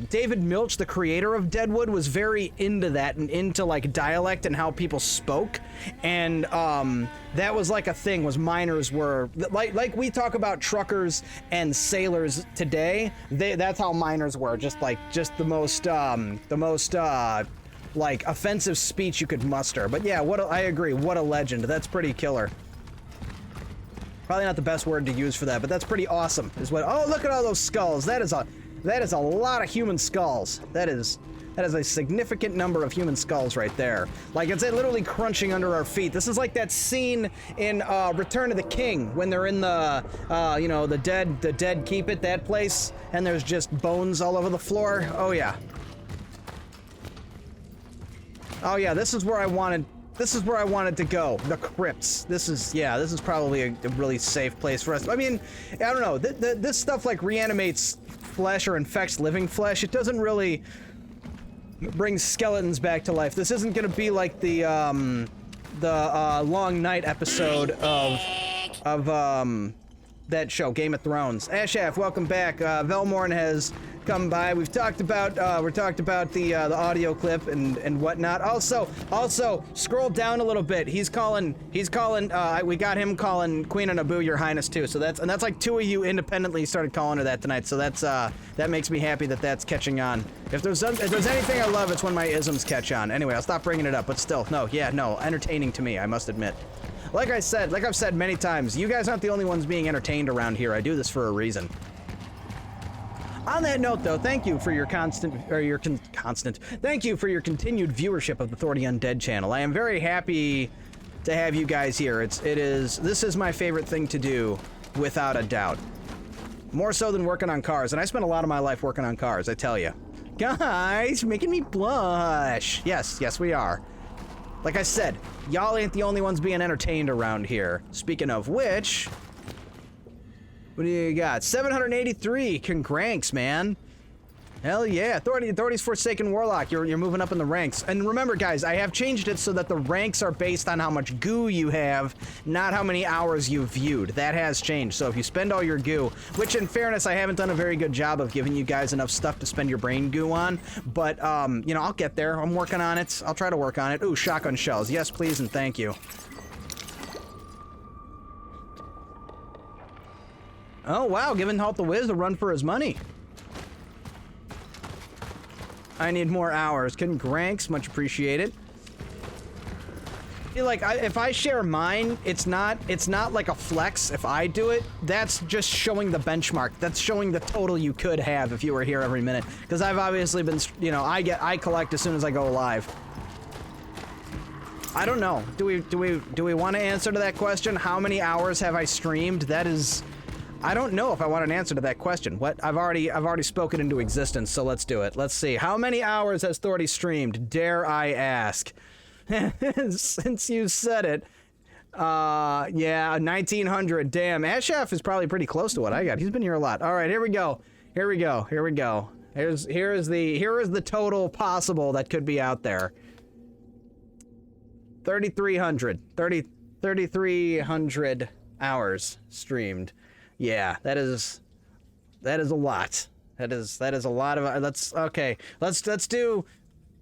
Speaker 1: David Milch, the creator of Deadwood, was very into that and into like dialect and how people spoke, and that was like a thing. Was miners were like we talk about truckers and sailors today. That's how miners were. Just the most like offensive speech you could muster. But yeah, I agree. What a legend. That's pretty killer. Probably not the best word to use for that, but that's pretty awesome. Oh, look at all those skulls. That is a lot of human skulls. That is a significant number of human skulls right there. Like, it's literally crunching under our feet. This is like that scene in Return of the King when they're in the the dead keep it, that place, and there's just bones all over the floor. Oh yeah. Oh yeah, this is where I wanted to go. The crypts. This is probably a really safe place for us. I mean, I don't know. This stuff like reanimates flesh or infects living flesh. It doesn't really bring skeletons back to life. This isn't gonna be like the Long Night episode of that show, Game of Thrones. Ashaf, welcome back. Velmorn has come by. We've talked about the audio clip and whatnot. Also scroll down a little bit. We got him calling Queen of Naboo Your Highness too. So that's like 2 of you independently started calling her that tonight. So that makes me happy that that's catching on. If there's anything I love, it's when my isms catch on. Anyway, I'll stop bringing it up, but still, no, entertaining to me, I must admit. Like I've said many times, you guys aren't the only ones being entertained around here. I do this for a reason. On that note, though, thank you for your thank you for your continued viewership of the Thordy Undead channel. I am very happy to have you guys here. This is my favorite thing to do, without a doubt. More so than working on cars, and I spent a lot of my life working on cars, I tell you. Guys, making me blush. Yes, we are. Like I said, y'all ain't the only ones being entertained around here. Speaking of which, what do you got? 783. Congrats, man. Hell yeah. Authority's Forsaken Warlock. You're moving up in the ranks. And remember, guys, I have changed it so that the ranks are based on how much goo you have, not how many hours you've viewed. That has changed. So if you spend all your goo, which in fairness, I haven't done a very good job of giving you guys enough stuff to spend your brain goo on, but, I'll get there. I'm working on it. I'll try to work on it. Ooh, shotgun shells. Yes, please, and thank you. Oh, wow, giving Halt the Wiz a run for his money. I need more hours. Congrats, much appreciated. feel like if I share mine, it's not like a flex if I do it. That's just showing the benchmark. That's showing the total you could have if you were here every minute. Because I've obviously been, you know, I collect as soon as I go live. I don't know. Do we want to answer to that question? How many hours have I streamed? That is, I don't know if I want an answer to that question. What? I've already spoken into existence, so let's do it. Let's see. How many hours has Thordy streamed? Dare I ask? Since you said it. Yeah, 1900. Damn, Ashaf is probably pretty close to what I got. He's been here a lot. All right, here we go. Here we go. Here we go. Here is the total possible that could be out there. 3,300 hours streamed. Yeah, that is a lot. That is a lot of. Let's do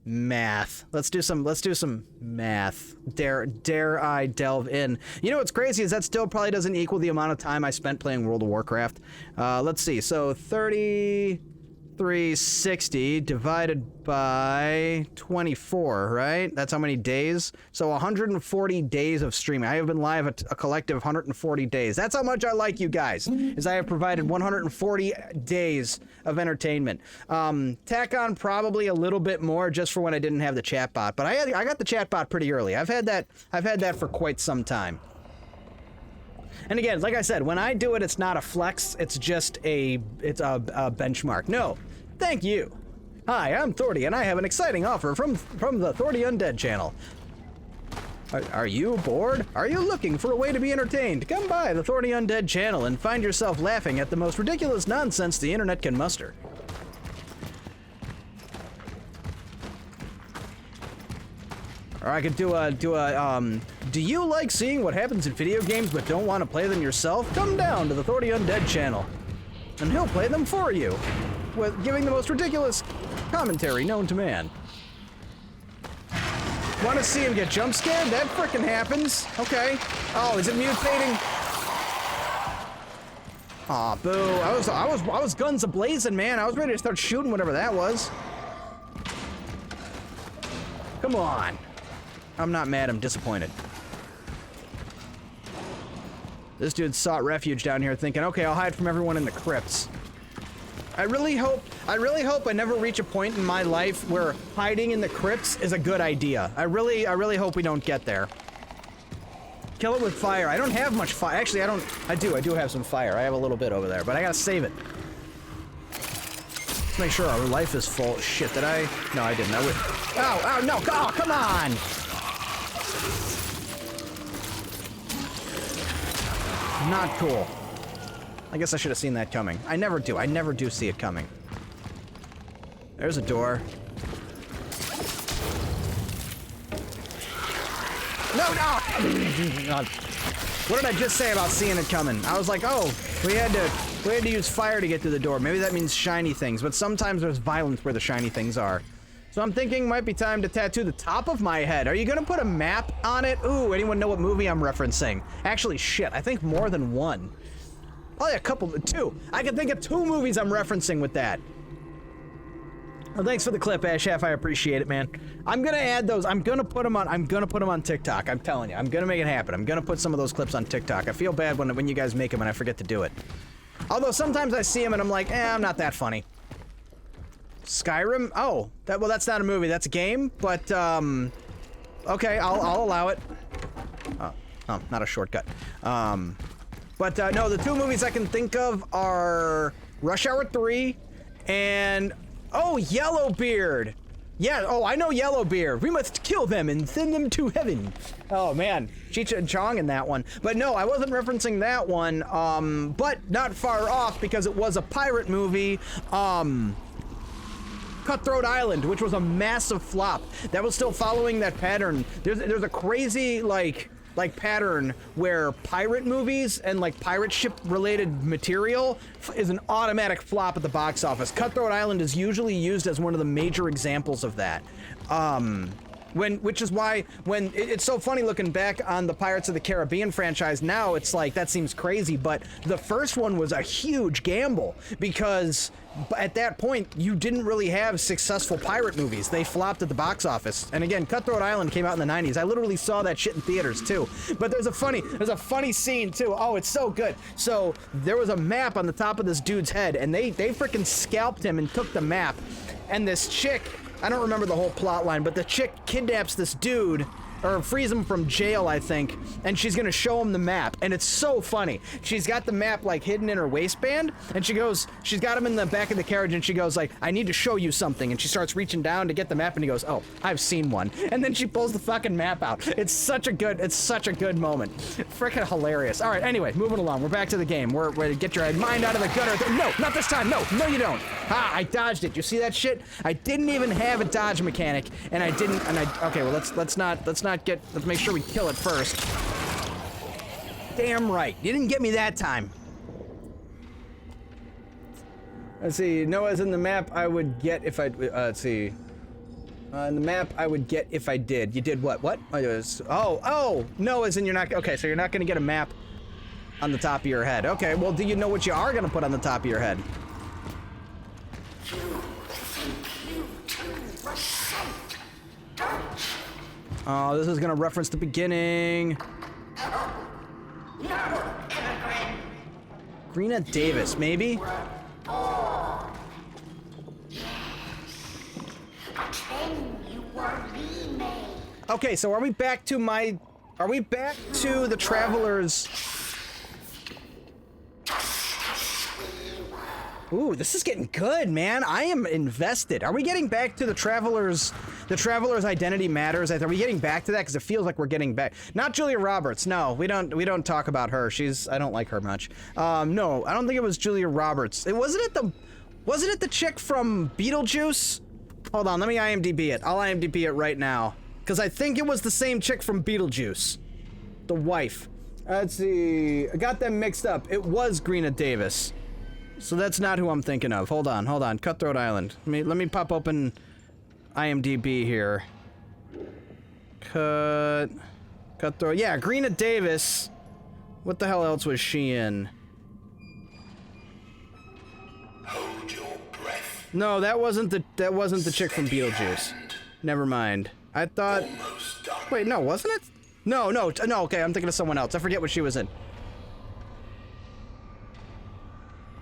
Speaker 1: math. Let's do some math. Dare I delve in? You know what's crazy is that still probably doesn't equal the amount of time I spent playing World of Warcraft. Let's see. So 360 divided by 24, right? That's how many days? So 140 days of streaming. I have been live a collective 140 days. That's how much I like you guys, is I have provided 140 days of entertainment. Tack on probably a little bit more just for when I didn't have the chatbot, but I got the chatbot pretty early. I've had that for quite some time. And again, like I said, when I do it, it's not a flex. It's just a benchmark. No, thank you. Hi, I'm Thordy, and I have an exciting offer from the Thordy Undead channel. Are you bored? Are you looking for a way to be entertained? Come by the Thordy Undead channel and find yourself laughing at the most ridiculous nonsense the internet can muster. Or I could do you like seeing what happens in video games but don't want to play them yourself? Come down to the Thordy Undead channel, and he'll play them for you, with giving the most ridiculous commentary known to man. Want to see him get jump scared? That frickin' happens. Okay. Oh, is it mutating? Aw, boo. I was guns a-blazing, man. I was ready to start shooting whatever that was. Come on. I'm not mad, I'm disappointed. This dude sought refuge down here thinking, okay, I'll hide from everyone in the crypts. I really hope I never reach a point in my life where hiding in the crypts is a good idea. I really hope we don't get there. Kill it with fire. I don't have much fire. Actually, I do have some fire. I have a little bit over there, but I gotta save it. Let's make sure our life is full. Shit, did I? No, I didn't. I would. Oh, no. Oh, come on. Not cool. I guess I should have seen that coming. I never do. I never do see it coming. There's a door. No! What did I just say about seeing it coming? I was like, oh, we had to use fire to get through the door. Maybe that means shiny things, but sometimes there's violence where the shiny things are. So I'm thinking might be time to tattoo the top of my head. Are you gonna put a map on it? Ooh, anyone know what movie I'm referencing? Actually, shit, I think more than one. Probably two. I can think of 2 movies I'm referencing with that. Well, thanks for the clip, Ashaf. I appreciate it, man. I'm gonna add those. I'm gonna put them on TikTok. I'm telling you, I'm gonna make it happen. I'm gonna put some of those clips on TikTok. I feel bad when you guys make them and I forget to do it. Although sometimes I see them and I'm like, I'm not that funny. Skyrim? Oh, that's not a movie. That's a game. But okay, I'll allow it. Oh, not a shortcut. But no, the 2 movies I can think of are Rush Hour 3 and Yellowbeard. Yeah, I know Yellowbeard. We must kill them and send them to heaven. Oh man, Cheech and Chong in that one. But no, I wasn't referencing that one. But not far off because it was a pirate movie. Cutthroat Island, which was a massive flop. That was still following that pattern. There's a crazy like pattern where pirate movies and like pirate ship related material is an automatic flop at the box office. Cutthroat Island is usually used as one of the major examples of that. Which is why when it's so funny looking back on the Pirates of the Caribbean franchise now, it's like that seems crazy, but the first one was a huge gamble because at that point you didn't really have successful pirate movies. They flopped at the box office. And again, Cutthroat Island came out in the 90s. I literally saw that shit in theaters too. But there's a funny scene too. Oh, it's so good. So there was a map on the top of this dude's head, and they freaking scalped him and took the map. And this chick, I don't remember the whole plot line, but the chick kidnaps this dude, or frees him from jail, I think, and she's gonna show him the map, and it's so funny. She's got the map, like, hidden in her waistband, and she's got him in the back of the carriage, and she goes, like, I need to show you something, and she starts reaching down to get the map, and he goes, oh, I've seen one. And then she pulls the fucking map out. It's such a good moment. Freaking hilarious. All right, anyway, moving along. We're back to the game. We're to get your mind out of the gutter. No, not this time. No, you don't. Ah, I dodged it. You see that shit? I didn't even have a dodge mechanic, and okay, well, let's make sure we kill it first. Damn right. You didn't get me that time. Let's see. Noah's in the map I would get if I, let's see. In the map I would get if I did. You did what? What? Oh, Noah's in, you're not, okay, so you're not gonna get a map on the top of your head. Okay, well, do you know what you are gonna put on the top of your head? Oh, this is gonna reference the beginning. Greena Davis, maybe? Okay, so are we back to the Travelers? Ooh, this is getting good, man. I am invested. Are we getting back to the Traveler's identity matters? Are we getting back to that? Because it feels like we're getting back. Not Julia Roberts. No, we don't talk about her. I don't like her much. No, I don't think it was Julia Roberts. Wasn't it the chick from Beetlejuice? Hold on, let me IMDb it. I'll IMDb it right now. Because I think it was the same chick from Beetlejuice. The wife. Let's see. I got them mixed up. It was Greena Davis. So that's not who I'm thinking of. Hold on. Cutthroat Island. Let me pop open IMDb here. Cutthroat. Yeah, Greena Davis. What the hell else was she in?
Speaker 5: Hold your breath.
Speaker 1: No, that wasn't the chick from Beetlejuice. Never mind. I thought. Wait, no, wasn't it? No. Okay, I'm thinking of someone else. I forget what she was in.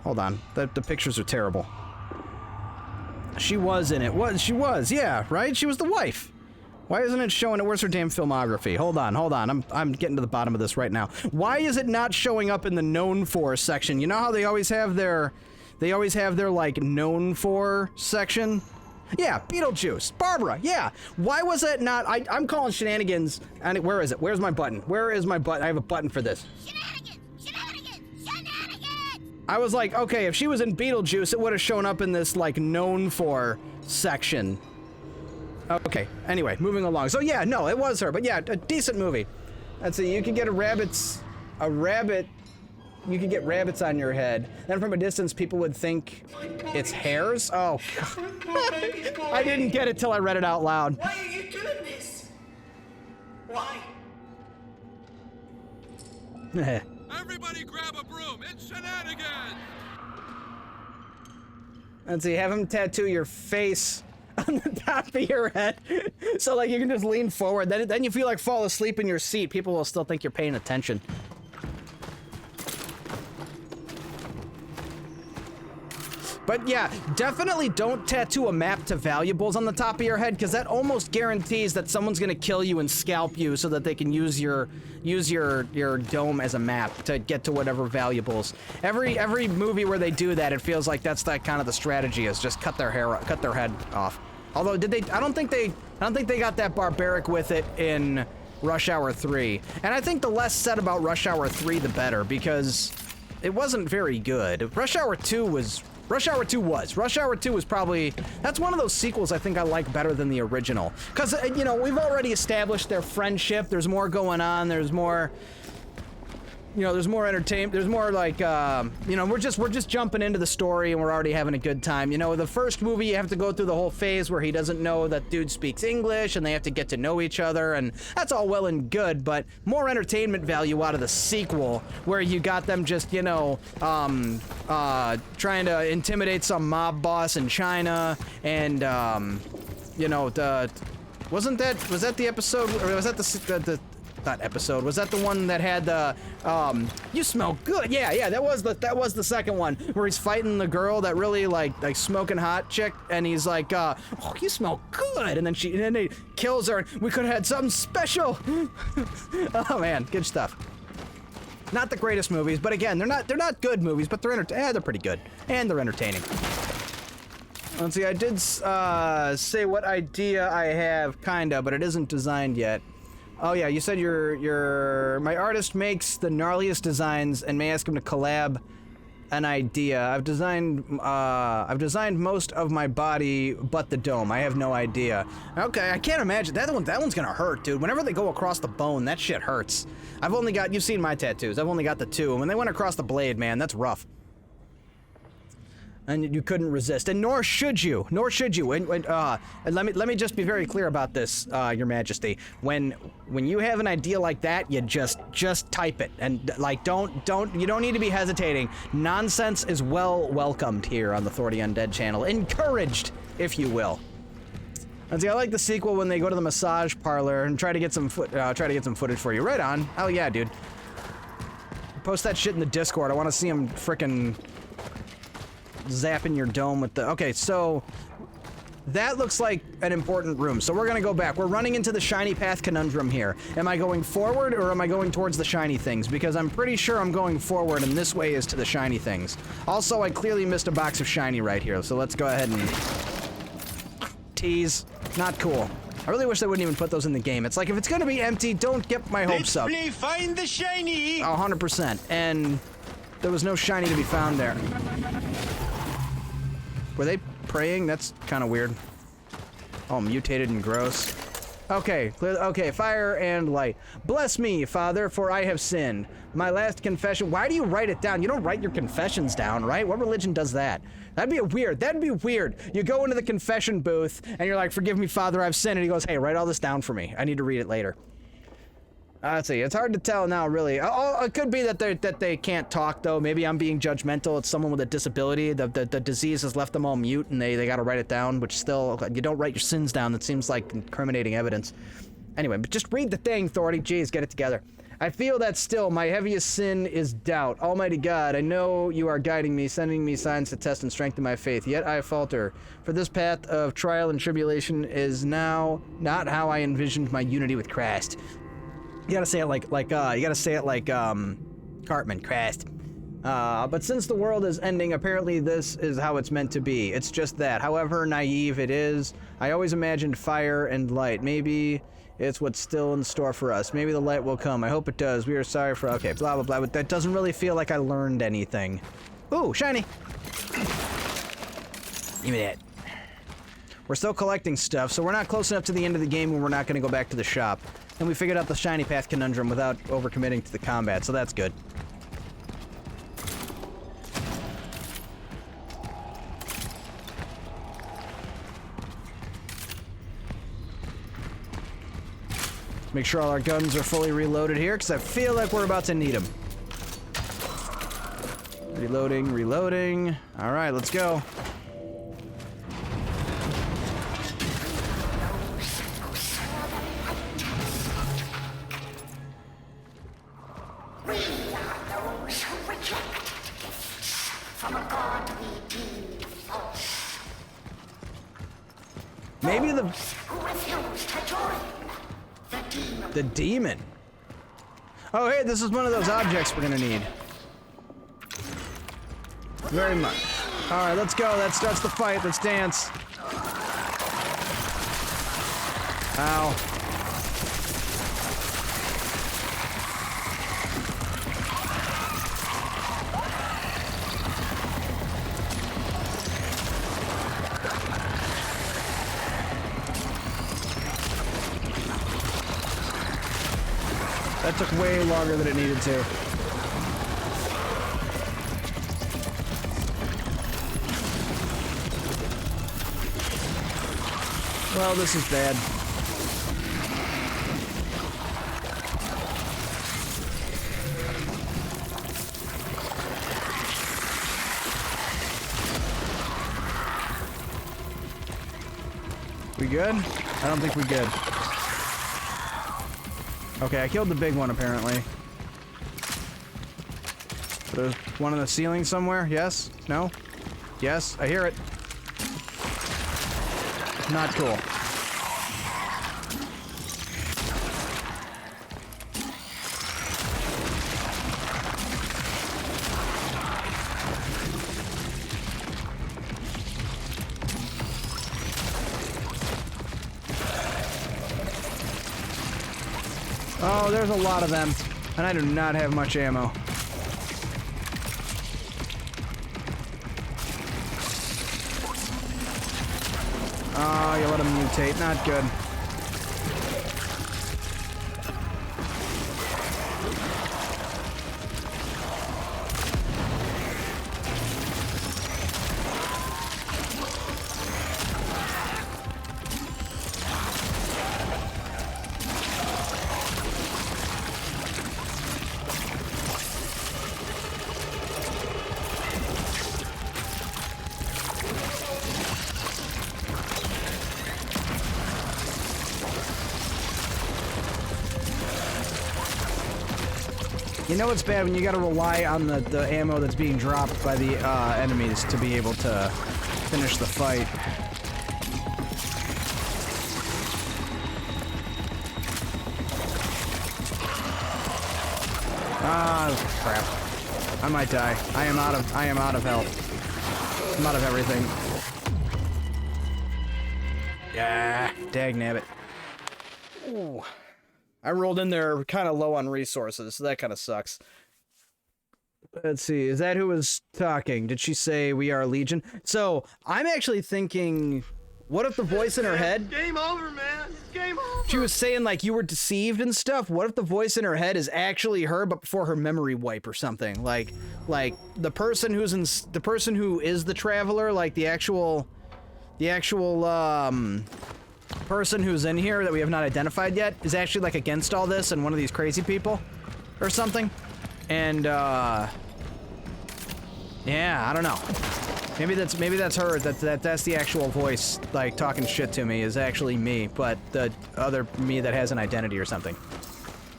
Speaker 1: Hold on. The pictures are terrible. She was in it. She was, yeah, right? She was the wife. Why isn't it showing it? Where's her damn filmography? Hold on. I'm getting to the bottom of this right now. Why is it not showing up in the known for section? You know how they always have their like known for section? Yeah, Beetlejuice. Barbara, yeah. Why was it not? I'm calling shenanigans. And where is it? Where's my button? Where is my button? I have a button for this. I was like, okay, if she was in Beetlejuice, it would have shown up in this, like, known for section. Okay, anyway, moving along. So, yeah, no, it was her, but yeah, a decent movie. Let's see, you can get you can get rabbits on your head. Then from a distance, people would think it's hairs. Oh, God. I didn't get it till I read it out loud.
Speaker 2: Why are you doing this? Why?
Speaker 3: Everybody grab a broom! It's shenanigans!
Speaker 1: Let's see, have him tattoo your face on the top of your head. So, like, you can just lean forward. Then you feel like fall asleep in your seat. People will still think you're paying attention. But yeah, definitely don't tattoo a map to valuables on the top of your head, because that almost guarantees that someone's gonna kill you and scalp you so that they can use your dome as a map to get to whatever valuables. Every movie where they do that, it feels like that's kind of the strategy, is just cut their head off. Although I don't think they got that barbaric with it in Rush Hour 3. And I think the less said about Rush Hour 3 the better, because it wasn't very good. Rush Hour 2 was probably, that's one of those sequels I think I like better than the original. Because, you know, we've already established their friendship, there's more going on, there's more you know, there's more entertainment. There's more like, you know, we're just jumping into the story and we're already having a good time. You know, the first movie you have to go through the whole phase where he doesn't know that dude speaks English and they have to get to know each other, and that's all well and good. But more entertainment value out of the sequel, where you got them just, you know, trying to intimidate some mob boss in China, and you know, was that the episode, or was that the not episode, was that the one that had the you smell good? Yeah, that was the second one, where he's fighting the girl that really like smoking hot chick, and he's like, oh, you smell good, and then he kills her. We could have had something special. Oh man, good stuff. Not the greatest movies, but again, they're not good movies, but they're pretty good, and they're entertaining. Let's see, I did say what idea I have, kinda, but it isn't designed yet. Oh yeah, you said my artist makes the gnarliest designs and may ask him to collab an idea. I've designed most of my body but the dome. I have no idea. Okay, I can't imagine that one's gonna hurt, dude. Whenever they go across the bone, that shit hurts. You've seen my tattoos. I've only got the 2, and when they went across the blade, man, that's rough. And you couldn't resist, and nor should you. And let me just be very clear about this, Your Majesty. When you have an idea like that, you just type it, and like you don't need to be hesitating. Nonsense is welcomed here on the Thor the Undead channel, encouraged, if you will. And see, I like the sequel when they go to the massage parlor and try to get some footage for you. Right on. Hell yeah, dude. Post that shit in the Discord. I want to see him frickin' zapping your dome with the... Okay, so that looks like an important room. So we're gonna go back. We're running into the shiny path conundrum here. Am I going forward or am I going towards the shiny things? Because I'm pretty sure I'm going forward and this way is to the shiny things. Also, I clearly missed a box of shiny right here. So let's go ahead and tease. Not cool. I really wish they wouldn't even put those in the game. It's like, if it's gonna be empty, don't get my hopes up.
Speaker 9: Let's find the shiny!
Speaker 1: 100%. And there was no shiny to be found there. Were they praying? That's kind of weird. Oh, mutated and gross. Okay, okay, fire and light. Bless me, Father, for I have sinned. My last confession. Why do you write it down? You don't write your confessions down, right? What religion does that? That'd be weird. You go into the confession booth and you're like, forgive me, Father, I've sinned. And he goes, hey, write all this down for me. I need to read it later. Let's see. It's hard to tell now, really. Oh, it could be that they can't talk, though. Maybe I'm being judgmental. It's someone with a disability. The disease has left them all mute, and they got to write it down. Which still, you don't write your sins down. That seems like incriminating evidence. Anyway, but just read the thing, Thordy. Jeez, get it together. I feel that still my heaviest sin is doubt. Almighty God, I know you are guiding me, sending me signs to test and strengthen my faith. Yet I falter. For this path of trial and tribulation is now not how I envisioned my unity with Christ. You gotta say it like Cartman, Christ. But since the world is ending, apparently this is how it's meant to be. It's just that. However naive it is, I always imagined fire and light. Maybe it's what's still in store for us. Maybe the light will come. I hope it does. We are sorry for... Okay, blah, blah, blah. But that doesn't really feel like I learned anything. Ooh, shiny. Give me that. We're still collecting stuff, so we're not close enough to the end of the game when we're not going to go back to the shop. And we figured out the shiny path conundrum without overcommitting to the combat, so that's good. Make sure all our guns are fully reloaded here, because I feel like we're about to need them. Reloading. All right, let's go. Maybe the demon. Oh, hey, this is one of those objects we're gonna need. Very much. All right, let's go. That starts the fight. Let's dance. Ow. That took way longer than it needed to. Well, this is bad. We good? I don't think we good. Okay, I killed the big one apparently. There's one on the ceiling somewhere. Yes? No? Yes? I hear it. Not cool. Oh, there's a lot of them, and I do not have much ammo. Oh, you let him mutate. Not good. You know what's bad when you gotta rely on the ammo that's being dropped by the enemies to be able to finish the fight. Ah, crap. I might die. I am out of health. I'm out of everything. Yeah, dagnabbit. Ooh. I rolled in there kind of low on resources, so that kind of sucks. Let's see, is that who was talking? Did she say we are Legion? So, I'm actually thinking, what if the voice in her head...
Speaker 9: Game over, man. It's game over.
Speaker 1: She was saying, like, you were deceived and stuff. What if the voice in her head is actually her, but before her memory wipe or something? Like the person who's in... The person who is the Traveler, like, the actual person who's in here that we have not identified yet is actually like against all this and one of these crazy people or something. And yeah, I don't know. Maybe that's her. That's the actual voice like talking shit to me is actually me, but the other me that has an identity or something.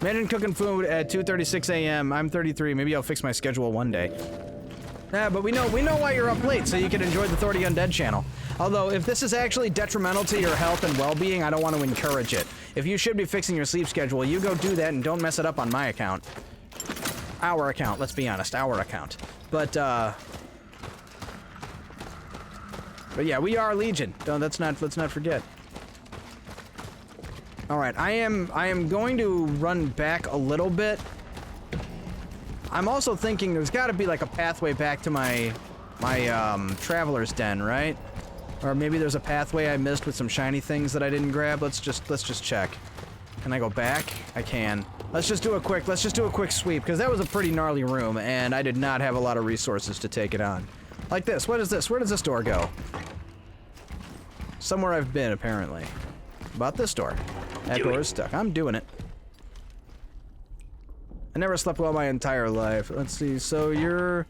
Speaker 1: Imagine cooking food at 2:36 a.m. I'm 33. Maybe I'll fix my schedule one day. Yeah, but we know why you're up late, so you can enjoy the Thordy Undead channel. Although, if this is actually detrimental to your health and well-being, I don't want to encourage it. If you should be fixing your sleep schedule, you go do that and don't mess it up on my account. Our account, let's be honest, our account. But yeah, we are Legion. Let's not forget. Alright, I am going to run back a little bit. I'm also thinking there's got to be like a pathway back to my Traveler's Den, right? Or maybe there's a pathway I missed with some shiny things that I didn't grab. Let's just check. Can I go back? I can. Let's just do a quick sweep because that was a pretty gnarly room and I did not have a lot of resources to take it on. Like this. What is this? Where does this door go? Somewhere I've been apparently. About this door. That door is stuck. I'm doing it. I never slept well my entire life. Let's see, so you're...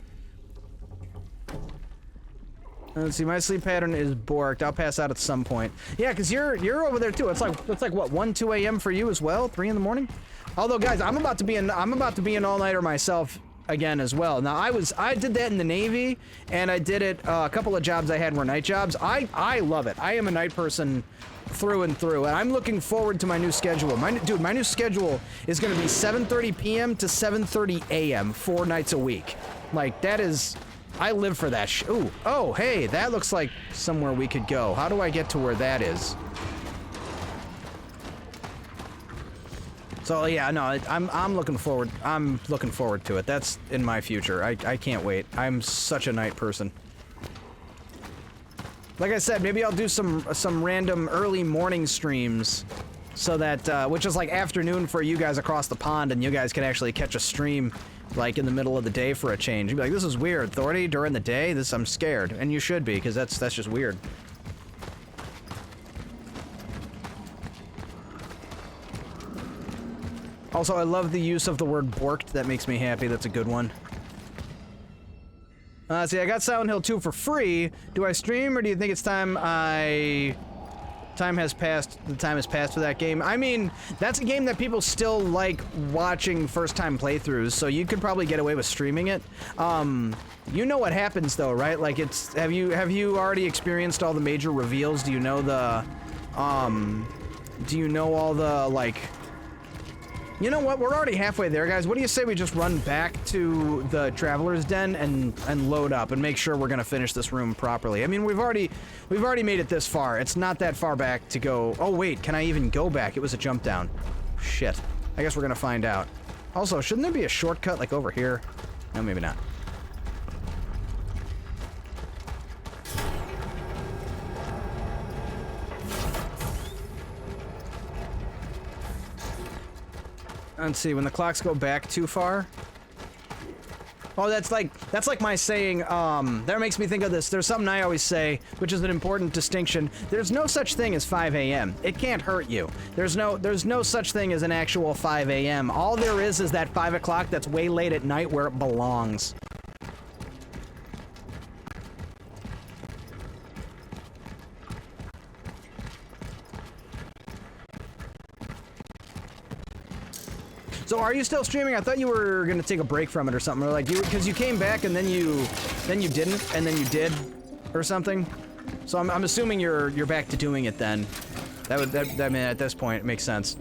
Speaker 1: Let's see, my sleep pattern is borked. I'll pass out at some point. Yeah, because you're over there too. It's like what, 1, 2 a.m. for you as well? 3 in the morning? Although guys, I'm about to be an all-nighter myself again as well. Now I did that in the Navy, and I did it a couple of jobs I had were night jobs. I love it. I am a night person through and through, and I'm looking forward to my new schedule. My new schedule is going to be 7:30 p.m. to 7:30 a.m. 4 nights a week. Like, that is... I live for that ooh, oh, hey, that looks like somewhere we could go. How do I get to where that is? So, yeah, no, I'm looking forward to it. That's in my future. I can't wait. I'm such a night person. Like I said, maybe I'll do some random early morning streams so that, which is like afternoon for you guys across the pond, and you guys can actually catch a stream, like, in the middle of the day for a change. You'd be like, this is weird, Thordy, during the day? I'm scared. And you should be, because that's just weird. Also, I love the use of the word borked. That makes me happy. That's a good one. See, I got Silent Hill 2 for free. Do I stream, or do you think it's time the time has passed for that game? I mean, that's a game that people still like watching first-time playthroughs, so you could probably get away with streaming it. You know what happens, though, right? Like, have you already experienced all the major reveals? Do you know all the, like... You know what? We're already halfway there, guys. What do you say we just run back to the Traveler's Den and load up and make sure we're gonna finish this room properly? I mean, we've already made it this far. It's not that far back to go. Oh wait, can I even go back? It was a jump down. Shit. I guess we're gonna find out. Also, shouldn't there be a shortcut like over here? No, maybe not. Let's see, when the clocks go back too far. Oh, that's like my saying, that makes me think of this. There's something I always say, which is an important distinction. There's no such thing as 5 a.m. It can't hurt you. There's no such thing as an actual 5 a.m. All there is that 5 o'clock that's way late at night where it belongs. So are you still streaming? I thought you were gonna take a break from it or something, or like because you came back and then you didn't, and then you did, or something. So I'm assuming you're back to doing it then. I mean, at this point it makes sense.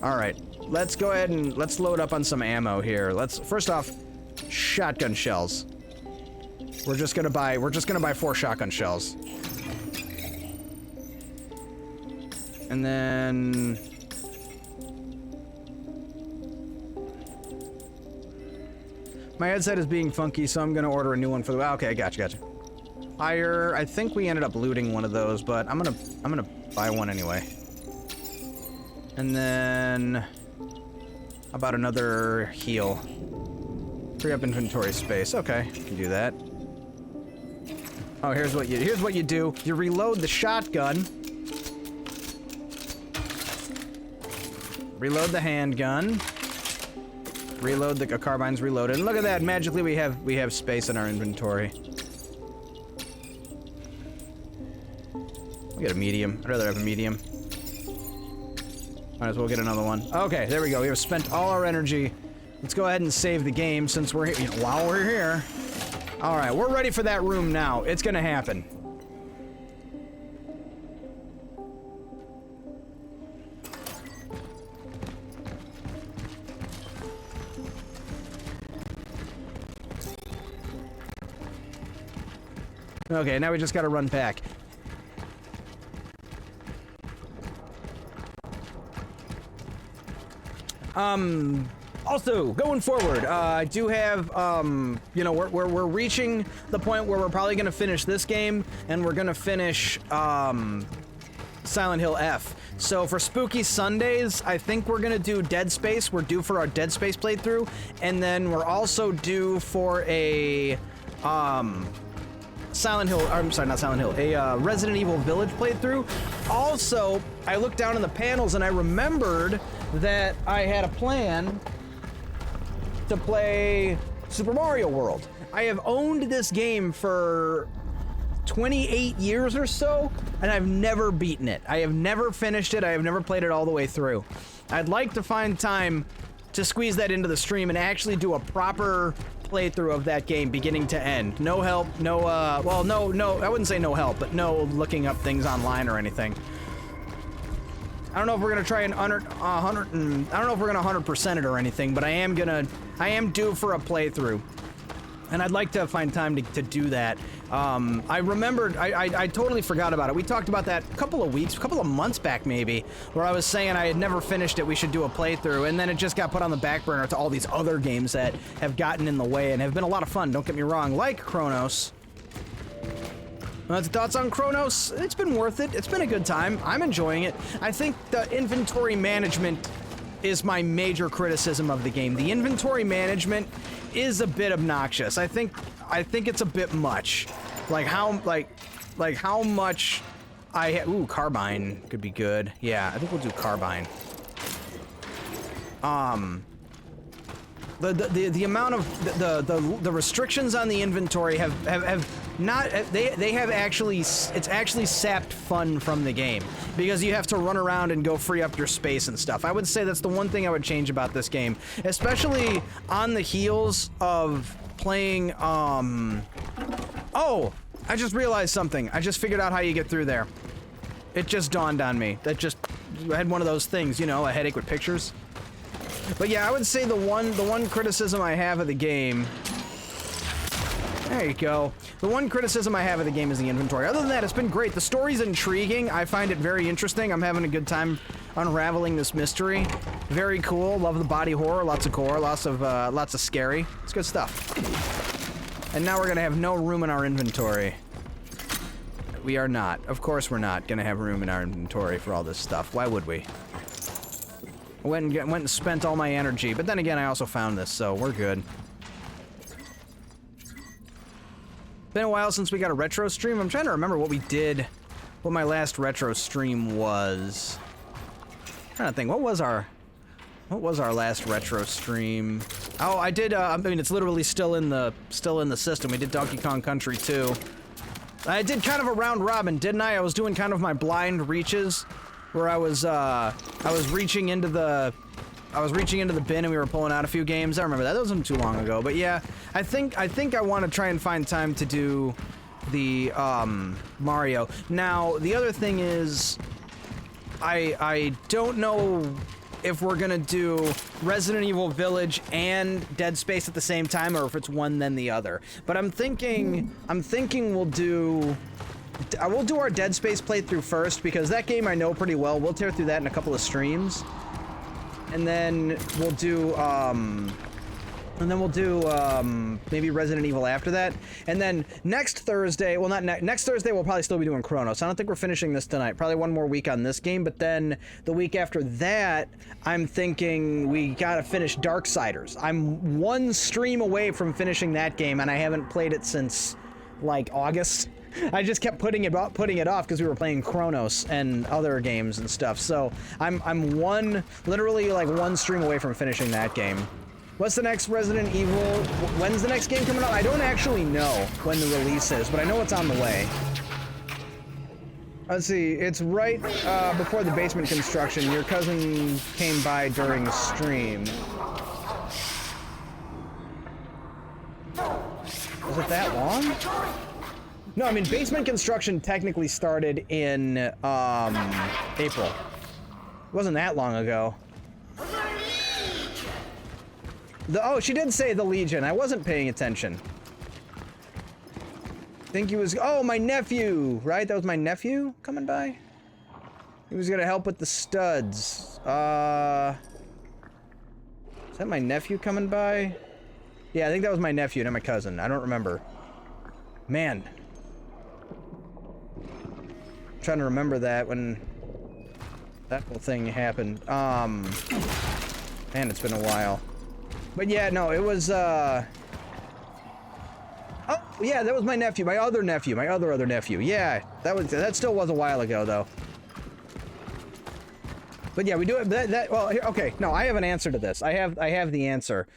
Speaker 1: All right, let's go ahead and let's load up on some ammo here. First off, shotgun shells. We're just gonna buy 4 shotgun shells, and then. My headset is being funky, so I'm gonna order a new one for the. Okay, gotcha. Fire. I think we ended up looting one of those, but I'm gonna buy one anyway. And then, how about another heal? Free up inventory space. Okay, can do that. Oh, here's what you do. You reload the shotgun. Reload the handgun. Reload the carbine's reloaded. And look at that, magically we have space in our inventory. We got a medium. I'd rather have a medium. Might as well get another one. Okay, there we go. We have spent all our energy. Let's go ahead and save the game since we're here. While we're here. All right, we're ready for that room now. It's gonna happen. Okay, now we just gotta run back. Also, going forward, I do have, you know, we're reaching the point where we're probably gonna finish this game, and we're gonna finish, Silent Hill F. So for Spooky Sundays, I think we're gonna do Dead Space. We're due for our Dead Space playthrough, and then we're also due for a, Silent Hill, I'm sorry, not Silent Hill, a Resident Evil Village playthrough. Also, I looked down in the panels and I remembered that I had a plan to play Super Mario World. I have owned this game for 28 years or so, and I've never beaten it. I have never finished it. I have never played it all the way through. I'd like to find time to squeeze that into the stream and actually do a proper playthrough of that game beginning to end. No help, no, well, no, I wouldn't say no help, but no looking up things online or anything. I don't know if we're gonna try and I don't know if we're gonna 100% it or anything, but I am due for a playthrough. And I'd like to find time to do that. I remembered, I totally forgot about it. We talked about that a couple of months back maybe, where I was saying I had never finished it, we should do a playthrough, and then it just got put on the back burner to all these other games that have gotten in the way and have been a lot of fun, don't get me wrong, like Cronos. Thoughts on Cronos? It's been worth it. It's been a good time. I'm enjoying it. I think the inventory management is my major criticism of the game. The inventory management is a bit obnoxious. I think it's a bit much. Like how much ooh, carbine could be good. Yeah, I think we'll do carbine. the amount of the restrictions on the inventory have not they have actually it's actually sapped fun from the game because you have to run around and go free up your space and stuff. I would say that's the one thing I would change about this game, especially on the heels of playing oh, I just realized something. I just figured out how you get through there. It just dawned on me. That just I had one of those things, you know, a headache with pictures. But yeah, I would say the one criticism I have of the game. There you go. The one criticism I have of the game is the inventory. Other than that, it's been great. The story's intriguing. I find it very interesting. I'm having a good time unraveling this mystery. Very cool. Love the body horror. Lots of gore. Lots of scary. It's good stuff. And now we're gonna have no room in our inventory. We are not. Of course we're not gonna have room in our inventory for all this stuff. Why would we? I went and spent all my energy, but then again, I also found this, so we're good. Been a while since we got a retro stream. I'm trying to remember what we did, what my last retro stream was. I'm trying to think, what was our last retro stream? Oh, I did, I mean, it's literally still in the system. We did Donkey Kong Country 2. I did kind of a round robin, didn't I? I was doing kind of my blind reaches, where I was reaching into the bin and we were pulling out a few games. I remember that. That wasn't too long ago, but yeah, I think I want to try and find time to do the Mario. Now, the other thing is, I don't know if we're gonna do Resident Evil Village and Dead Space at the same time, or if it's one then the other. But I'm thinking we'll do our Dead Space playthrough first, because that game I know pretty well. We'll tear through that in a couple of streams. And then we'll do, maybe Resident Evil after that. And then next Thursday, well, not next Thursday, we'll probably still be doing Cronos. I don't think we're finishing this tonight. Probably one more week on this game, but then the week after that, I'm thinking we gotta finish Darksiders. I'm one stream away from finishing that game, and I haven't played it since, like, August. I just kept putting it off because we were playing Cronos and other games and stuff. So I'm literally like one stream away from finishing that game. What's the next Resident Evil? When's the next game coming out? I don't actually know when the release is, but I know it's on the way. Let's see, it's right before the basement construction. Your cousin came by during stream. Was it that long? No, I mean, basement construction technically started in, April. It wasn't that long ago. Oh, she did say the Legion. I wasn't paying attention. I think he was, oh, my nephew, right? That was my nephew coming by? He was gonna help with the studs. Is that my nephew coming by? Yeah, I think that was my nephew, not my cousin. I don't remember. Man. Trying to remember that when that whole thing happened. Man, it's been a while. But yeah, no, it was, oh, yeah, that was my nephew, my other nephew, my other nephew. Yeah, that still was a while ago, though. But yeah, we do it, well, here, okay, no, I have an answer to this. I have the answer.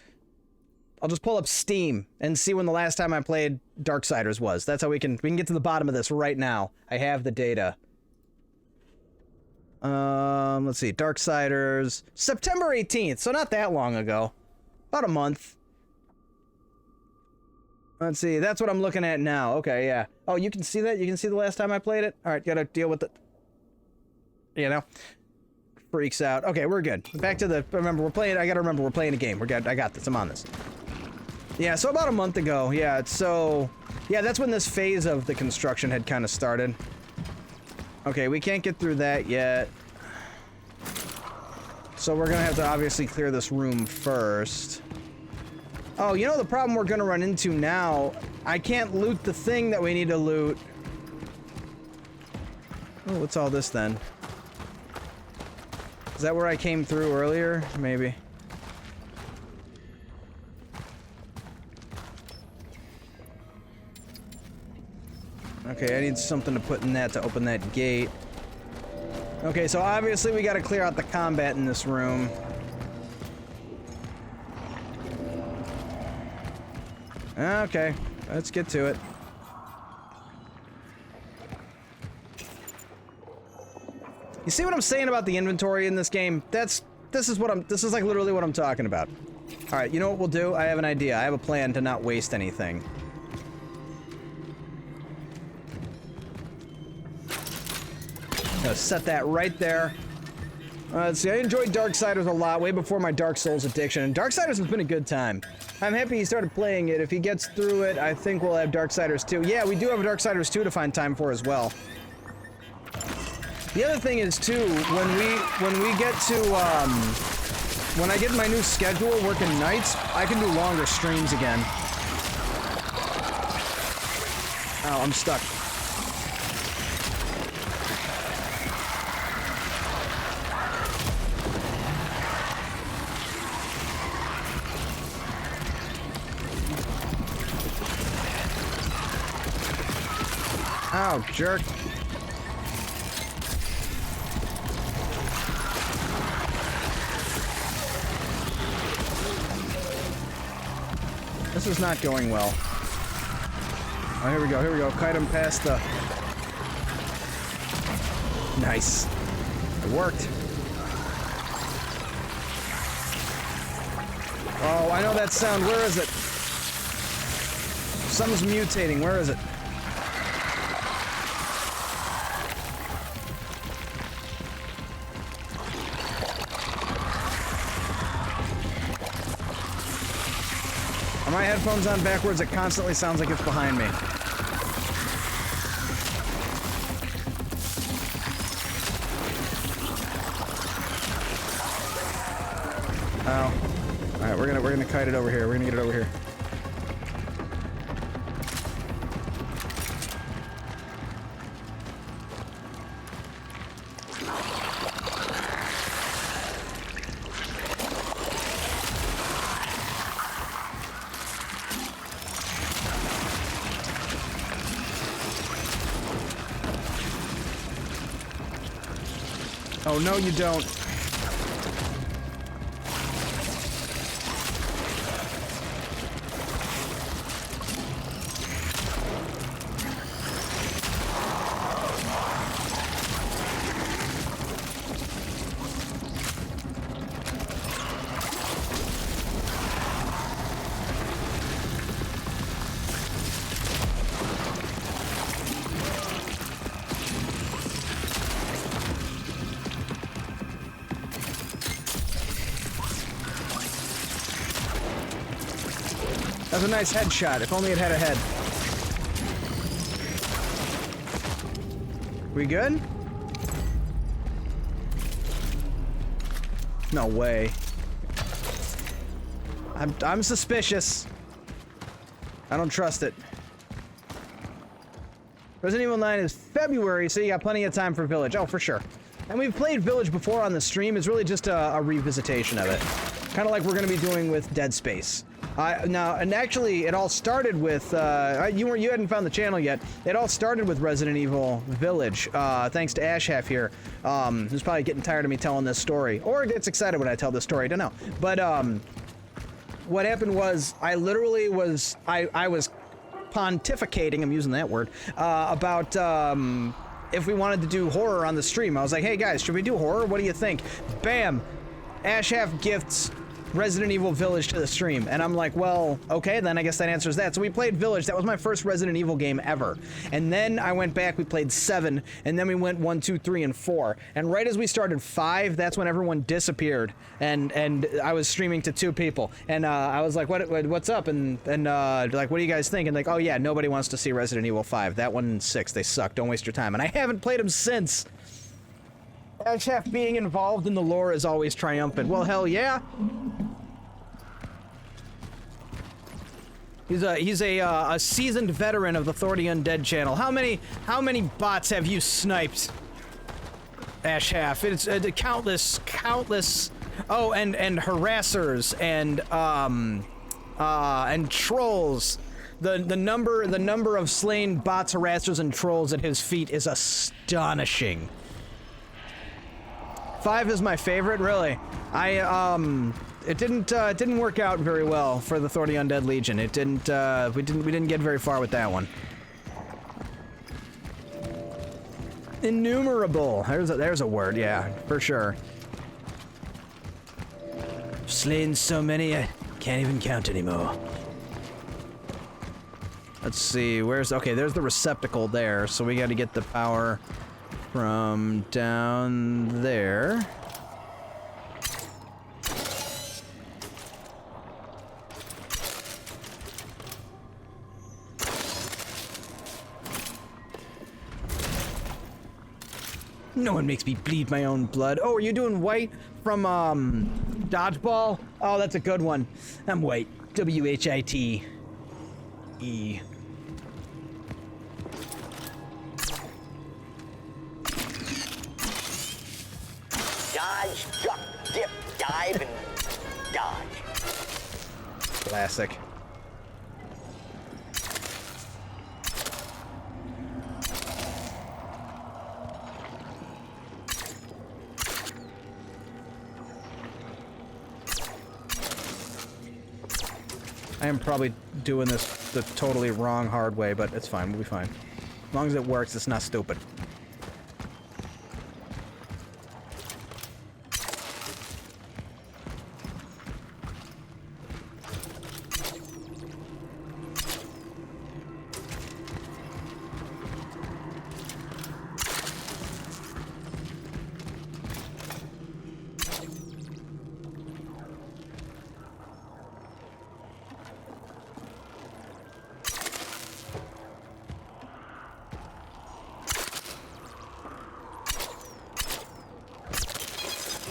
Speaker 1: I'll just pull up Steam and see when the last time I played Darksiders was. That's how we can get to the bottom of this right now. I have the data. Let's see, Darksiders, September 18th, so not that long ago. About a month. Let's see, that's what I'm looking at now. Okay, yeah. Oh, you can see that? You can see the last time I played it? Alright, gotta deal with it. You know? Freaks out. Okay, we're good. Back to the, remember, I gotta remember we're playing a game. We're good, I got this, I'm on this. Yeah, so about a month ago, yeah, so... Yeah, that's when this phase of the construction had kind of started. Okay, we can't get through that yet. So we're gonna have to obviously clear this room first. Oh, you know the problem we're gonna run into now? I can't loot the thing that we need to loot. Oh, what's all this then? Is that where I came through earlier? Maybe. Okay, I need something to put in that to open that gate. Okay, so obviously we gotta clear out the combat in this room. Okay, let's get to it. You see what I'm saying about the inventory in this game? This is like literally what I'm talking about. All right, you know what we'll do? I have an idea. I have a plan to not waste anything. Gonna set that right there. Let's see, I enjoyed Darksiders a lot, way before my Dark Souls addiction, and Darksiders has been a good time. I'm happy he started playing it. If he gets through it, I think we'll have Darksiders 2. Yeah, we do have a Darksiders 2 to find time for as well. The other thing is, too, when we get to, when I get my new schedule, working nights, I can do longer streams again. Oh, I'm stuck. Oh, jerk. This is not going well. Oh, here we go, here we go. Kite him past the... Nice. It worked. Oh, I know that sound. Where is it? Something's mutating. Where is it? Are my headphones on backwards? It constantly sounds like it's behind me. Oh. Alright, we're gonna kite it over here. We're gonna get it over here. Oh, no, you don't. That's a nice headshot. If only it had a head. We good? No way. I'm suspicious. I don't trust it. Resident Evil 9 is February, so you got plenty of time for Village. Oh, for sure. And we've played Village before on the stream. It's really just a revisitation of it. Kind of like we're going to be doing with Dead Space. Now, and actually, it all started with, you hadn't found the channel yet. It all started with Resident Evil Village, thanks to Ashhalf here, who's probably getting tired of me telling this story, or gets excited when I tell this story, I don't know. But, what happened was, I literally was, I was pontificating, I'm using that word, about, if we wanted to do horror on the stream. I was like, hey guys, should we do horror? What do you think? Bam! Ashhalf gifts Resident Evil Village to the stream, and I'm like, well, okay, then I guess that answers that. So we played Village. That was my first Resident Evil game ever. And then I went back, we played 7, and then we went 1, 2, 3, and 4. And right as we started 5, that's when everyone disappeared, and I was streaming to 2 people. And I was like, what's up? And like, what do you guys think? And like, oh yeah, nobody wants to see Resident Evil 5. That one and 6, they suck. Don't waste your time. And I haven't played them since. Ashhalf being involved in the lore is always triumphant. Well, hell yeah. He's a seasoned veteran of the Thor the Undead channel. How many bots have you sniped, Ashhalf? It's countless. Oh, and harassers and trolls. The number of slain bots, harassers, and trolls at his feet is astonishing. 5 is my favorite, really. It didn't work out very well for the Thor the Undead Legion. It didn't, we didn't get very far with that one. Innumerable. There's a word, yeah, for sure. Slain so many, I can't even count anymore. Let's see, okay, there's the receptacle there, so we gotta get the power from down there. No one makes me bleed my own blood. Oh, are you doing white from, Dodgeball? Oh, that's a good one. I'm white. W-H-I-T. E.
Speaker 10: Dodge, duck, dip, dive, and dodge.
Speaker 1: Classic. I am probably doing this the totally wrong hard way, but it's fine. We'll be fine. As long as it works, it's not stupid.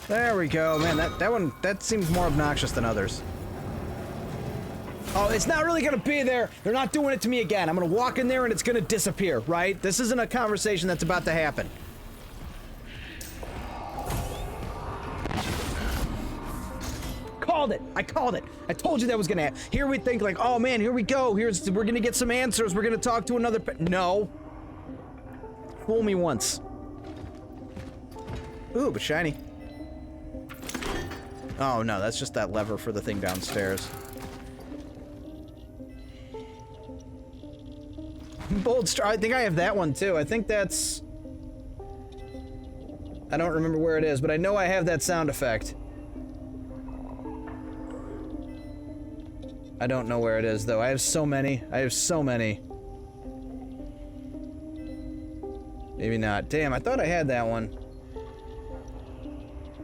Speaker 1: There we go, man. That seems more obnoxious than others. Oh, it's not really gonna be there. They're not doing it to me again. I'm gonna walk in there and it's gonna disappear, right? This isn't a conversation that's about to happen. Called it. I called it. I told you that was gonna happen. Here we think like, oh man, here we go. We're gonna get some answers. We're gonna talk to another. No. Fool me once. Ooh, but shiny. Oh no, that's just that lever for the thing downstairs. Bold Star, I think I have that one too. I think that's... I don't remember where it is, but I know I have that sound effect. I don't know where it is though. I have so many. I have so many. Maybe not. Damn, I thought I had that one.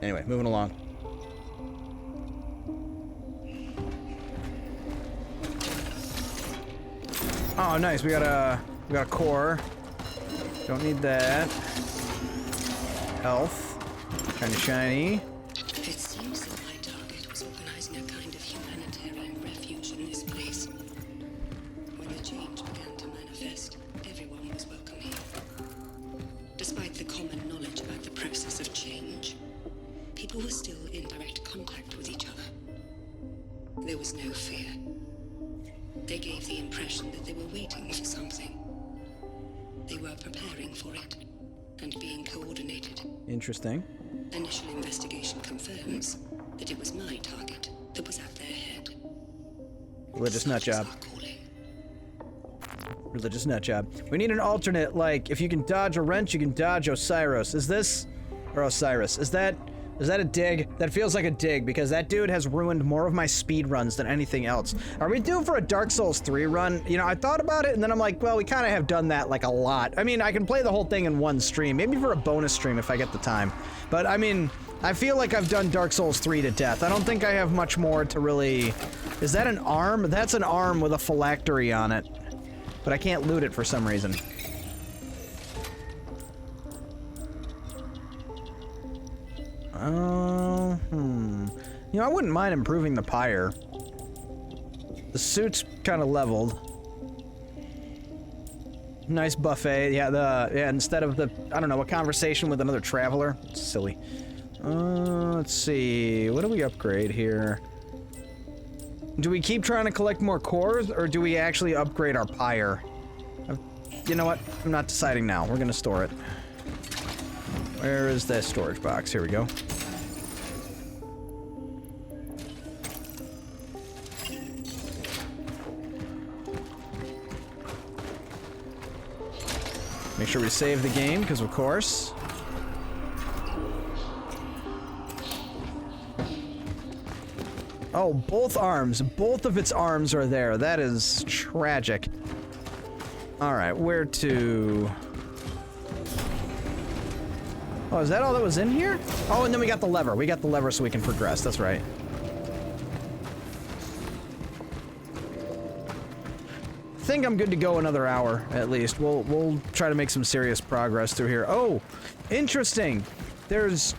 Speaker 1: Anyway, moving along. Oh, nice. We got a core. Don't need that. Health. Shiny.
Speaker 2: It seems that my target was organizing a kind of humanitarian refuge in this place. When the change began to manifest, everyone was welcome here. Despite the common knowledge about the process of change, people were still in direct contact with each other. There was no fear. They gave the impression that they were waiting for something. They were preparing for it and being coordinated.
Speaker 1: Interesting.
Speaker 2: Initial investigation confirms that it was my target that was at their head.
Speaker 1: Religious nut job. Religious nut job. We need an alternate, like, if you can dodge a wrench, you can dodge Osiris. Is this... or Osiris. Is that a dig? That feels like a dig, because that dude has ruined more of my speed runs than anything else. Are we due for a Dark Souls 3 run? You know, I thought about it, and then I'm like, well, we kind of have done that, like, a lot. I mean, I can play the whole thing in one stream. Maybe for a bonus stream if I get the time. But, I mean, I feel like I've done Dark Souls 3 to death. I don't think I have much more to really... Is that an arm? That's an arm with a phylactery on it. But I can't loot it for some reason. You know, I wouldn't mind improving the pyre. The suit's kind of leveled. Nice buffet. Yeah, instead of the, I don't know, a conversation with another traveler. It's silly. Let's see. What do we upgrade here? Do we keep trying to collect more cores, or do we actually upgrade our pyre? You know what? I'm not deciding now. We're gonna store it. Where is that storage box? Here we go. Make sure we save the game, because of course. Oh, both arms. Both of its arms are there. That is tragic. Alright, where to... Oh, is that all that was in here? Oh, and then we got the lever. We got the lever so we can progress. That's right. I think I'm good to go another hour, at least. We'll try to make some serious progress through here. Oh, interesting. There's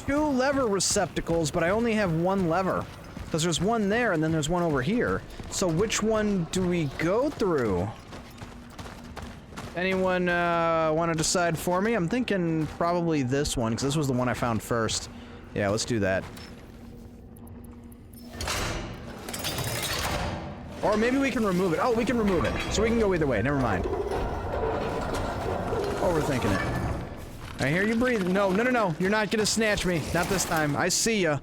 Speaker 1: 2 lever receptacles, but I only have 1 lever. Because there's one there, and then there's one over here. So which one do we go through? Anyone want to decide for me? I'm thinking probably this one, because this was the one I found first. Yeah, let's do that. Or maybe we can remove it. Oh, we can remove it. So we can go either way. Never mind. Overthinking it. I hear you breathing. No, no, no, no. You're not going to snatch me. Not this time. I see ya.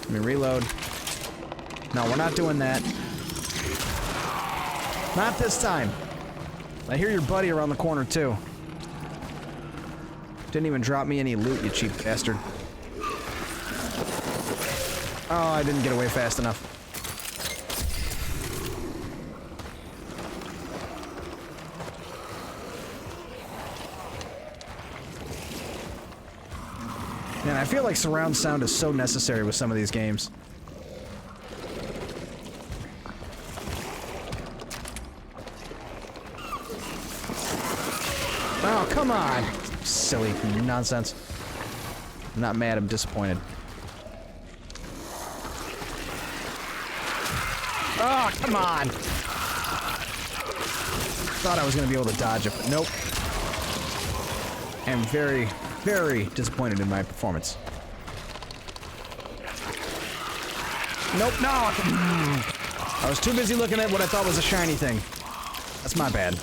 Speaker 1: Let me reload. No, we're not doing that. Not this time. I hear your buddy around the corner, too. Didn't even drop me any loot, you cheap bastard. Oh, I didn't get away fast enough. Man, I feel like surround sound is so necessary with some of these games. Oh, come on! Silly nonsense. I'm not mad, I'm disappointed. Oh, come on! Thought I was gonna be able to dodge it, but nope. I'm very, very disappointed in my performance. Nope, no! I was too busy looking at what I thought was a shiny thing. That's my bad.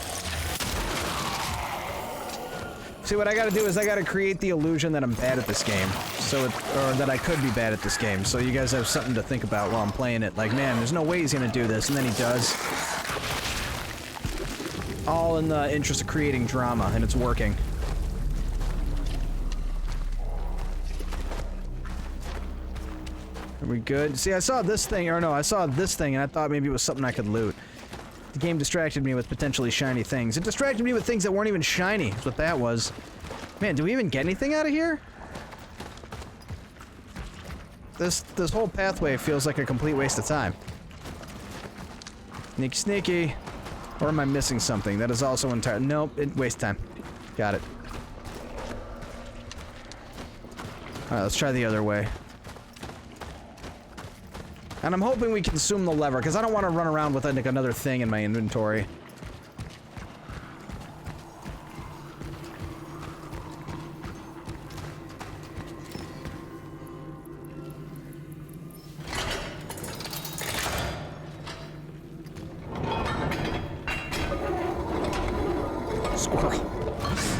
Speaker 1: See, what I gotta do is I gotta create the illusion that I'm bad at this game. So or that I could be bad at this game. So you guys have something to think about while I'm playing it. Like, man, there's no way he's gonna do this. And then he does. All in the interest of creating drama, and it's working. Are we good? See, I saw this thing, or no, I saw this thing, and I thought maybe it was something I could loot. The game distracted me with potentially shiny things. It distracted me with things that weren't even shiny, is what that was. Man, do we even get anything out of here? This whole pathway feels like a complete waste of time. Sneaky, sneaky. Or am I missing something? That is also entire. Nope, it waste time. Got it. Alright, let's try the other way. And I'm hoping we consume the lever, because I don't want to run around with like another thing in my inventory. Squirrel.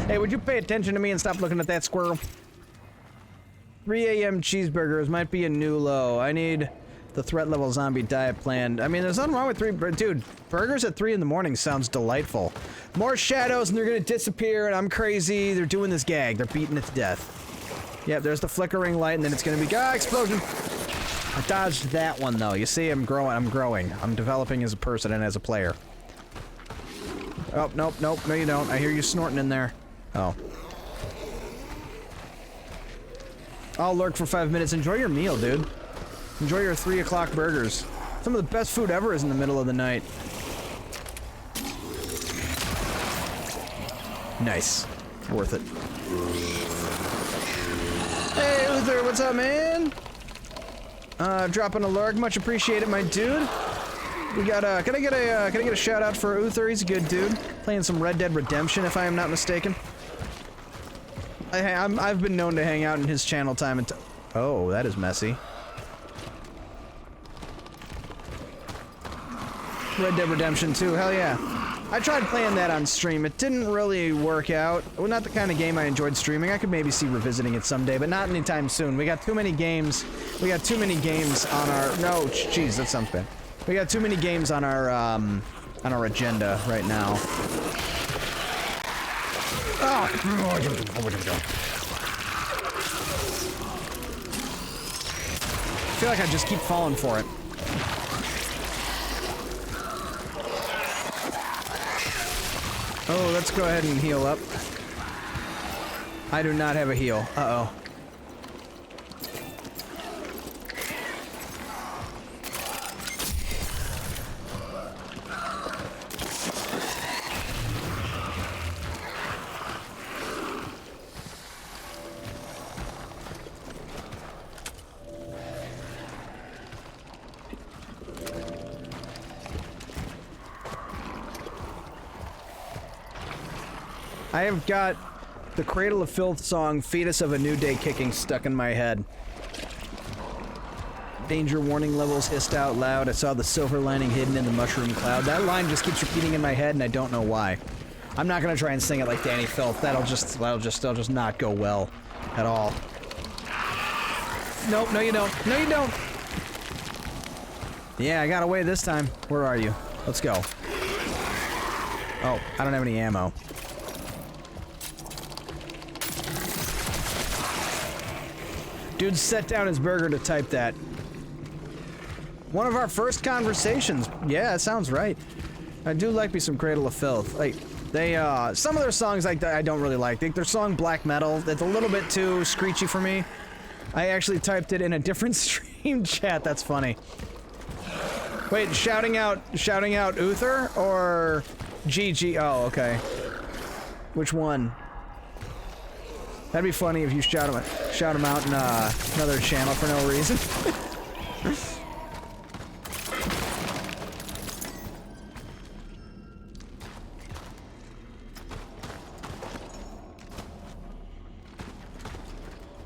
Speaker 1: Hey, would you pay attention to me and stop looking at that squirrel? 3 a.m. cheeseburgers might be a new low. I need the threat level zombie diet plan. I mean, there's nothing wrong with dude, burgers at 3 in the morning sounds delightful. More shadows and they're gonna disappear and I'm crazy. They're doing this gag. They're beating it to death. Yep, there's the flickering light and then it's gonna be, explosion. I dodged that one though. You see, I'm growing. I'm developing as a person and as a player. Oh, nope, nope, no you don't. I hear you snorting in there. Oh. I'll lurk for 5 minutes. Enjoy your meal, dude. Enjoy your 3 o'clock burgers. Some of the best food ever is in the middle of the night. Nice. Worth it. Hey, Uther, what's up, man? Dropping a lurk. Much appreciated, my dude. We got, can I get a shout out for Uther? He's a good dude. Playing some Red Dead Redemption, if I am not mistaken. I've been known to hang out in his channel time and oh, that is messy. Red Dead Redemption 2, hell yeah. I tried playing that on stream. It didn't really work out. Well, not the kind of game I enjoyed streaming. I could maybe see revisiting it someday, but not anytime soon. We got too many games. We got too many games on our... No, jeez, that sounds bad. We got too many games on our agenda right now. Oh. I feel like I just keep falling for it. Oh, let's go ahead and heal up. I do not have a heal. Uh-oh. I have got the Cradle of Filth song, Fetus of a New Day Kicking, stuck in my head. Danger warning levels hissed out loud. I saw the silver lining hidden in the mushroom cloud. That line just keeps repeating in my head, and I don't know why. I'm not gonna try and sing it like Danny Filth. That'll just not go well at all. Nope, no you don't. No you don't! Yeah, I got away this time. Where are you? Let's go. Oh, I don't have any ammo. Dude set down his burger to type that. One of our first conversations. Yeah, that sounds right. I do like me some Cradle of Filth. Like, they, some of their songs like that I don't really like. Their song Black Metal, that's a little bit too screechy for me. I actually typed it in a different stream chat. That's funny. Wait, shouting out Uther or GG? Oh, okay. Which one? That'd be funny if you shout him out in another channel for no reason.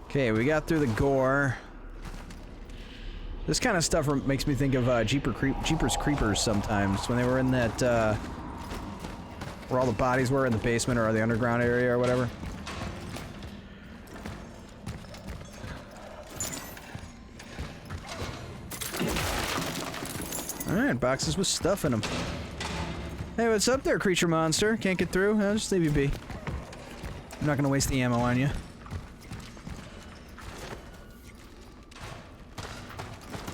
Speaker 1: Okay, we got through the gore. This kind of stuff makes me think of Jeepers Creepers sometimes, when they were in that, where all the bodies were in the basement or the underground area or whatever. Alright, boxes with stuff in them. Hey, what's up there, creature monster? Can't get through? I'll just leave you be. I'm not gonna waste the ammo on you.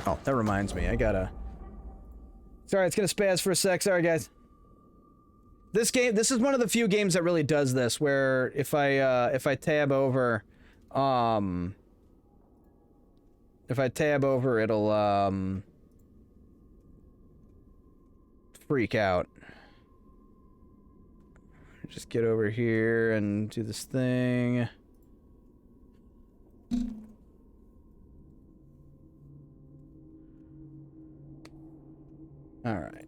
Speaker 1: Oh, that reminds me, I gotta... Sorry, it's gonna spaz for a sec. Sorry, guys. This is one of the few games that really does this, where if I tab over, it'll, freak out. Just get over here and do this thing. All right.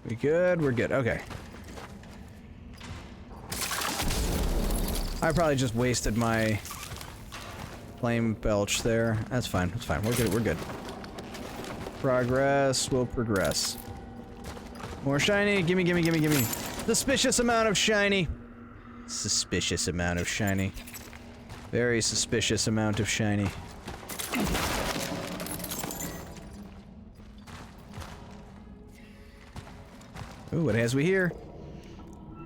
Speaker 1: We good? We're good. Okay. I probably just wasted my flame belch there. That's fine. That's fine. We're good. We're good. Progress will progress. More shiny. Gimme, gimme, gimme, gimme. Suspicious amount of shiny. Suspicious amount of shiny. Very suspicious amount of shiny. Ooh, what has we here?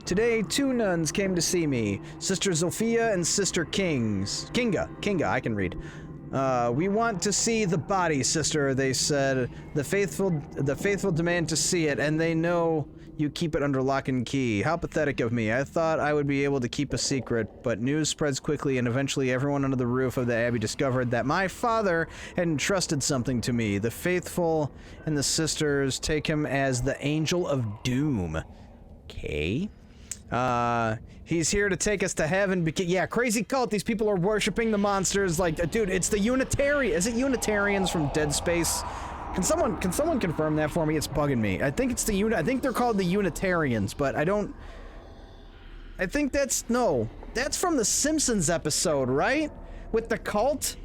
Speaker 1: Today, two nuns came to see me. Sister Zofia and Sister Kinga, I can read. We want to see the body, sister, they said. The faithful demand to see it, and they know you keep it under lock and key. How pathetic of me. I thought I would be able to keep a secret, but news spreads quickly, and eventually everyone under the roof of the Abbey discovered that my father had entrusted something to me. The faithful and the sisters take him as the Angel of Doom. Okay. He's here to take us to heaven because, yeah, crazy cult. These people are worshipping the monsters like, dude, it's the Unitarian. Is it Unitarians from Dead Space? Can someone confirm that for me? It's bugging me. I think it's I think they're called the Unitarians, but I think that's from the Simpsons episode, right? with the cult?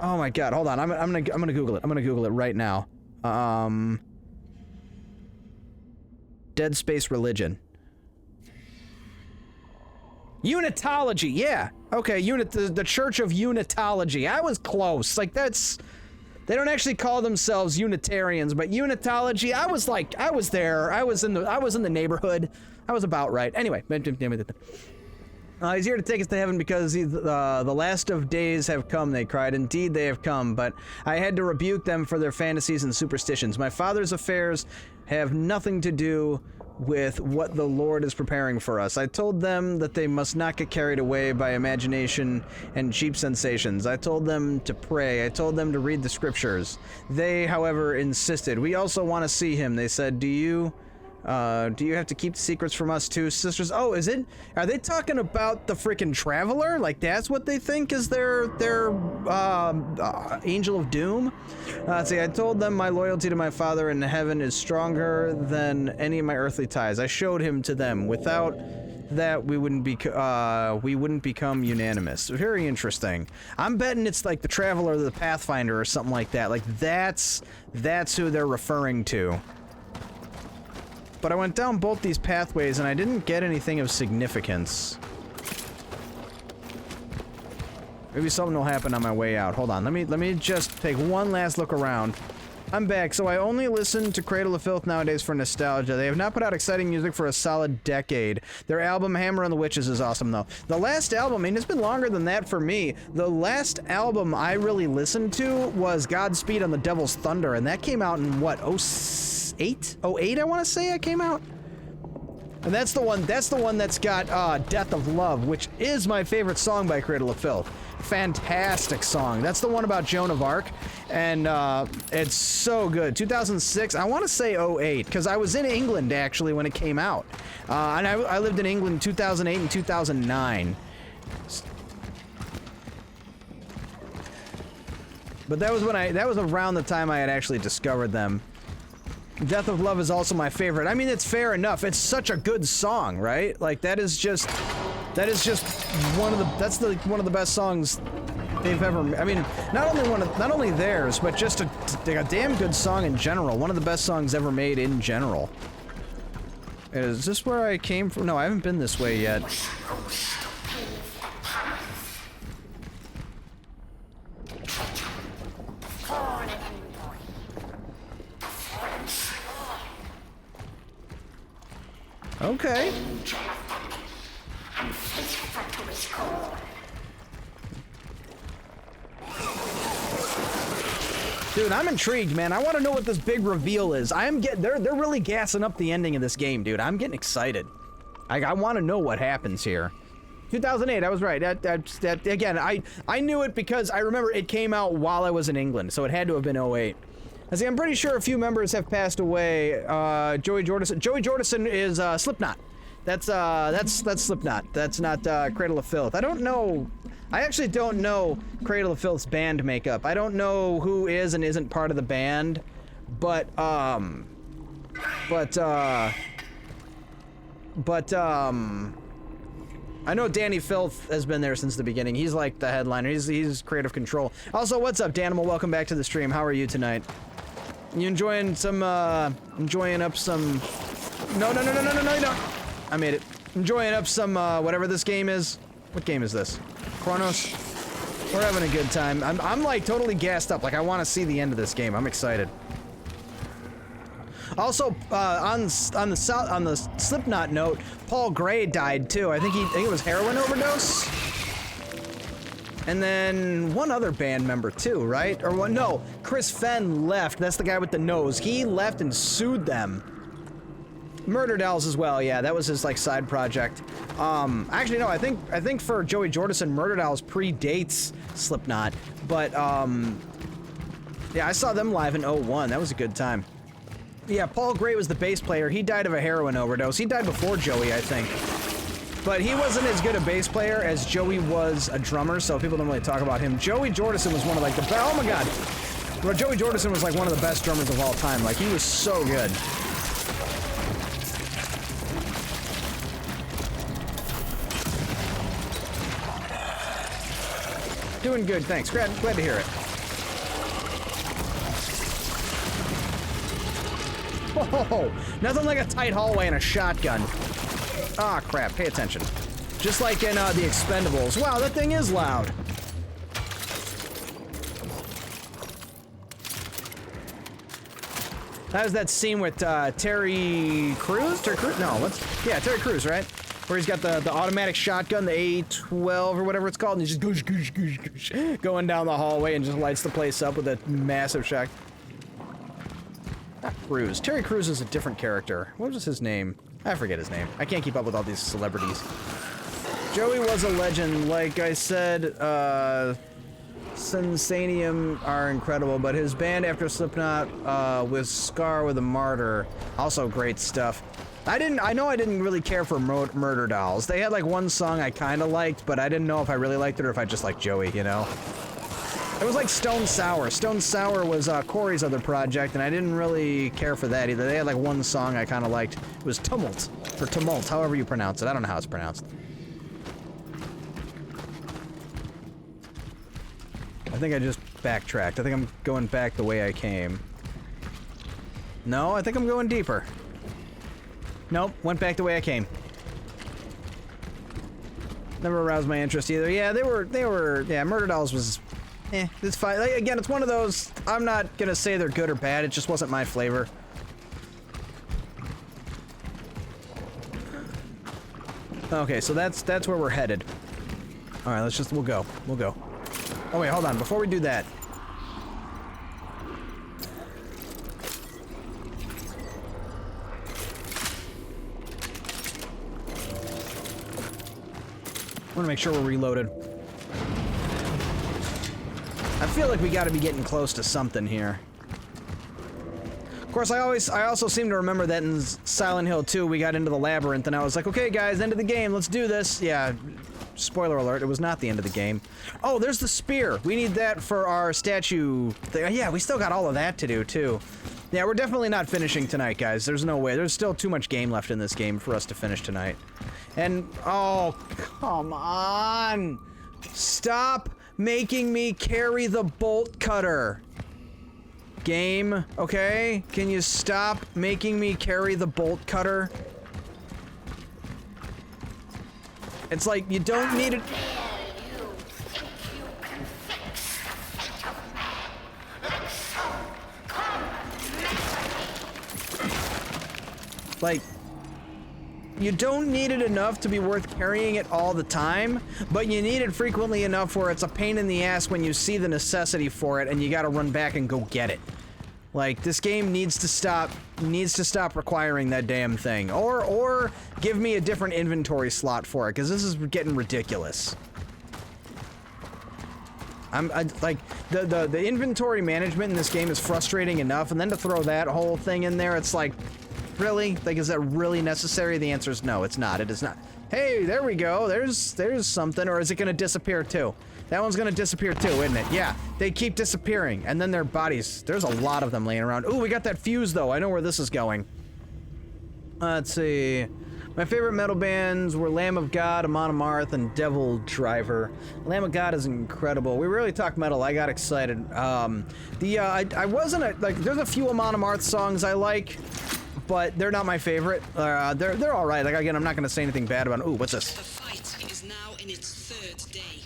Speaker 1: Oh my god, hold on. I'm gonna Google it. I'm gonna Google it right now. Dead Space religion. Unitology, yeah. Okay, the Church of Unitology. I was close. Like, that's... They don't actually call themselves Unitarians, but Unitology, I was there. I was in the neighborhood. I was about right. Anyway. He's here to take us to heaven because the last of days have come, they cried. Indeed, they have come, but I had to rebuke them for their fantasies and superstitions. My father's affairs have nothing to do with what the Lord is preparing for us. I told them that they must not get carried away by imagination and cheap sensations. I told them to pray. I told them to read the scriptures. They, however, insisted. We also want to see him. They said, do you have to keep the secrets from us too, sisters? Oh, are they talking about the freaking Traveler? Like, that's what they think is their Angel of Doom? See, I told them my loyalty to my father in heaven is stronger than any of my earthly ties. I showed him to them. Without that, we wouldn't become unanimous. Very interesting. I'm betting it's like the Traveler or the Pathfinder or something like that. Like, that's who they're referring to. But I went down both these pathways and I didn't get anything of significance. Maybe something will happen on my way out. Hold on, let me just take one last look around. I'm back. So I only listen to Cradle of Filth nowadays for nostalgia. They have not put out exciting music for a solid decade. Their album, Hammer and the Witches, is awesome, though. The last album, I mean, it's been longer than that for me. The last album I really listened to was Godspeed on the Devil's Thunder, and that came out in, what, 08, I want to say it came out? And that's the one that's got Death of Love, which is my favorite song by Cradle of Filth. Fantastic song. That's the one about Joan of Arc, and it's so good. 2006, I want to say 08, because I was in England, actually, when it came out. And I lived in England in 2008 and 2009. But that was around the time I had actually discovered them. Death of Love is also my favorite. I mean, it's fair enough. It's such a good song, right? Like, that is just one of the best songs they've ever. I mean, not only theirs, but just a damn good song in general. One of the best songs ever made in general. Is this where I came from? No, I haven't been this way yet. Okay. Dude, I'm intrigued, man. I want to know what this big reveal is. They're really gassing up the ending of this game, dude. I'm getting excited. I want to know what happens here. 2008, I was right. Again, I knew it because I remember it came out while I was in England, so it had to have been 08. See, I'm pretty sure a few members have passed away. Joey Jordison is Slipknot. That's Slipknot. That's not Cradle of Filth. I actually don't know Cradle of Filth's band makeup. I don't know who is and isn't part of the band, but I know Danny Filth has been there since the beginning. He's like the headliner. He's creative control. Also, what's up, Danimal? Welcome back to the stream. How are you tonight? You enjoying up some? No, you don't. I made it. Enjoying up some whatever this game is. What game is this? Cronos. We're having a good time. I'm like totally gassed up. Like, I want to see the end of this game. I'm excited. Also, on the Slipknot note, Paul Gray died too. I think it was heroin overdose. And then one other band member too, right? Or one? No, Chris Fenn left. That's the guy with the nose. He left and sued them. Murder Dolls as well. Yeah, that was his like side project. Actually, no. I think for Joey Jordison, Murder Dolls predates Slipknot. But yeah, I saw them live in 01. That was a good time. Yeah, Paul Gray was the bass player. He died of a heroin overdose. He died before Joey, I think. But he wasn't as good a bass player as Joey was a drummer, so people don't really talk about him. Joey Jordison was one of like the best. Oh my god. Well, Joey Jordison was like one of the best drummers of all time. Like, he was so good. Doing good, thanks. Glad to hear it. Whoa! Nothing like a tight hallway and a shotgun. Ah, crap. Pay attention. Just like in The Expendables. Wow, that thing is loud. That was that scene with Terry Crews? Terry Crews? No, yeah, Terry Crews, right? Where he's got the automatic shotgun, the A12 or whatever it's called, and he's just goosh, going down the hallway and just lights the place up with a massive shot. Not Crews. Terry Crews is a different character. What was his name? I forget his name. I can't keep up with all these celebrities. Joey was a legend. Like I said, Sensanium are incredible, but his band after Slipknot with Scar with a Martyr, also great stuff. I know I didn't really care for Murder Dolls. They had like one song I kind of liked, but I didn't know if I really liked it or if I just liked Joey, you know? It was like Stone Sour. Stone Sour was Corey's other project, and I didn't really care for that either. They had like one song I kind of liked. It was Tumult, or Tumult, however you pronounce it. I don't know how it's pronounced. I think I just backtracked. I think I'm going back the way I came. No, I think I'm going deeper. Nope, went back the way I came. Never aroused my interest either. Yeah, they were, yeah, Murder Dolls was, it's fine. Like, again, it's one of those, I'm not gonna say they're good or bad, it just wasn't my flavor. Okay, so that's where we're headed. Alright, we'll go. Oh wait, hold on, before we do that. I want to make sure we're reloaded. I feel like we got to be getting close to something here. Of course, I also seem to remember that in Silent Hill 2, we got into the labyrinth, and I was like, okay, guys, end of the game, let's do this. Yeah, spoiler alert, it was not the end of the game. Oh, there's the spear. We need that for our statue thing. Yeah, we still got all of that to do, too. Yeah, we're definitely not finishing tonight, guys. There's no way. There's still too much game left in this game for us to finish tonight. And, oh, come on! Stop making me carry the bolt cutter! Game, okay? Can you stop making me carry the bolt cutter? It's like, you don't need it. Like, you don't need it enough to be worth carrying it all the time, but you need it frequently enough where it's a pain in the ass when you see the necessity for it and you gotta run back and go get it. Like, this game needs to stop requiring that damn thing. Or give me a different inventory slot for it, because this is getting ridiculous. Like, the inventory management in this game is frustrating enough, and then to throw that whole thing in there, it's like, really? Like, is that really necessary? The answer is no, it's not. It is not. Hey, there we go. There's something. Or is it going to disappear too? That one's going to disappear too, isn't it? Yeah, they keep disappearing. And then their bodies, there's a lot of them laying around. Ooh, we got that fuse though. I know where this is going. Let's see. My favorite metal bands were Lamb of God, Amon Amarth, and Devil Driver. Lamb of God is incredible. We really talk metal. I got excited. I wasn't like, there's a few Amon Amarth songs I like, but they're not my favorite. They're all right. Like, again, I'm not going to say anything bad about. Ooh, what's this?
Speaker 2: The fight is now in its third day.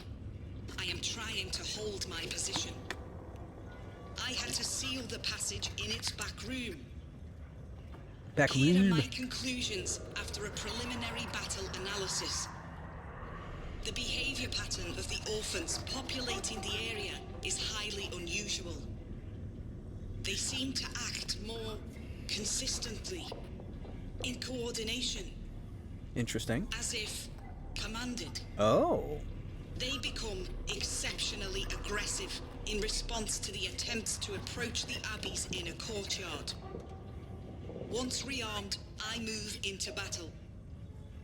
Speaker 2: I am trying to hold my position. I had to seal the passage in its back room. Here are my conclusions after a preliminary battle analysis. The behavior pattern of the orphans populating the area is highly unusual. They seem to act more consistently, in coordination.
Speaker 1: Interesting.
Speaker 2: As if commanded.
Speaker 1: Oh.
Speaker 2: They become exceptionally aggressive in response to the attempts to approach the Abbey's inner courtyard. Once rearmed, I move into battle.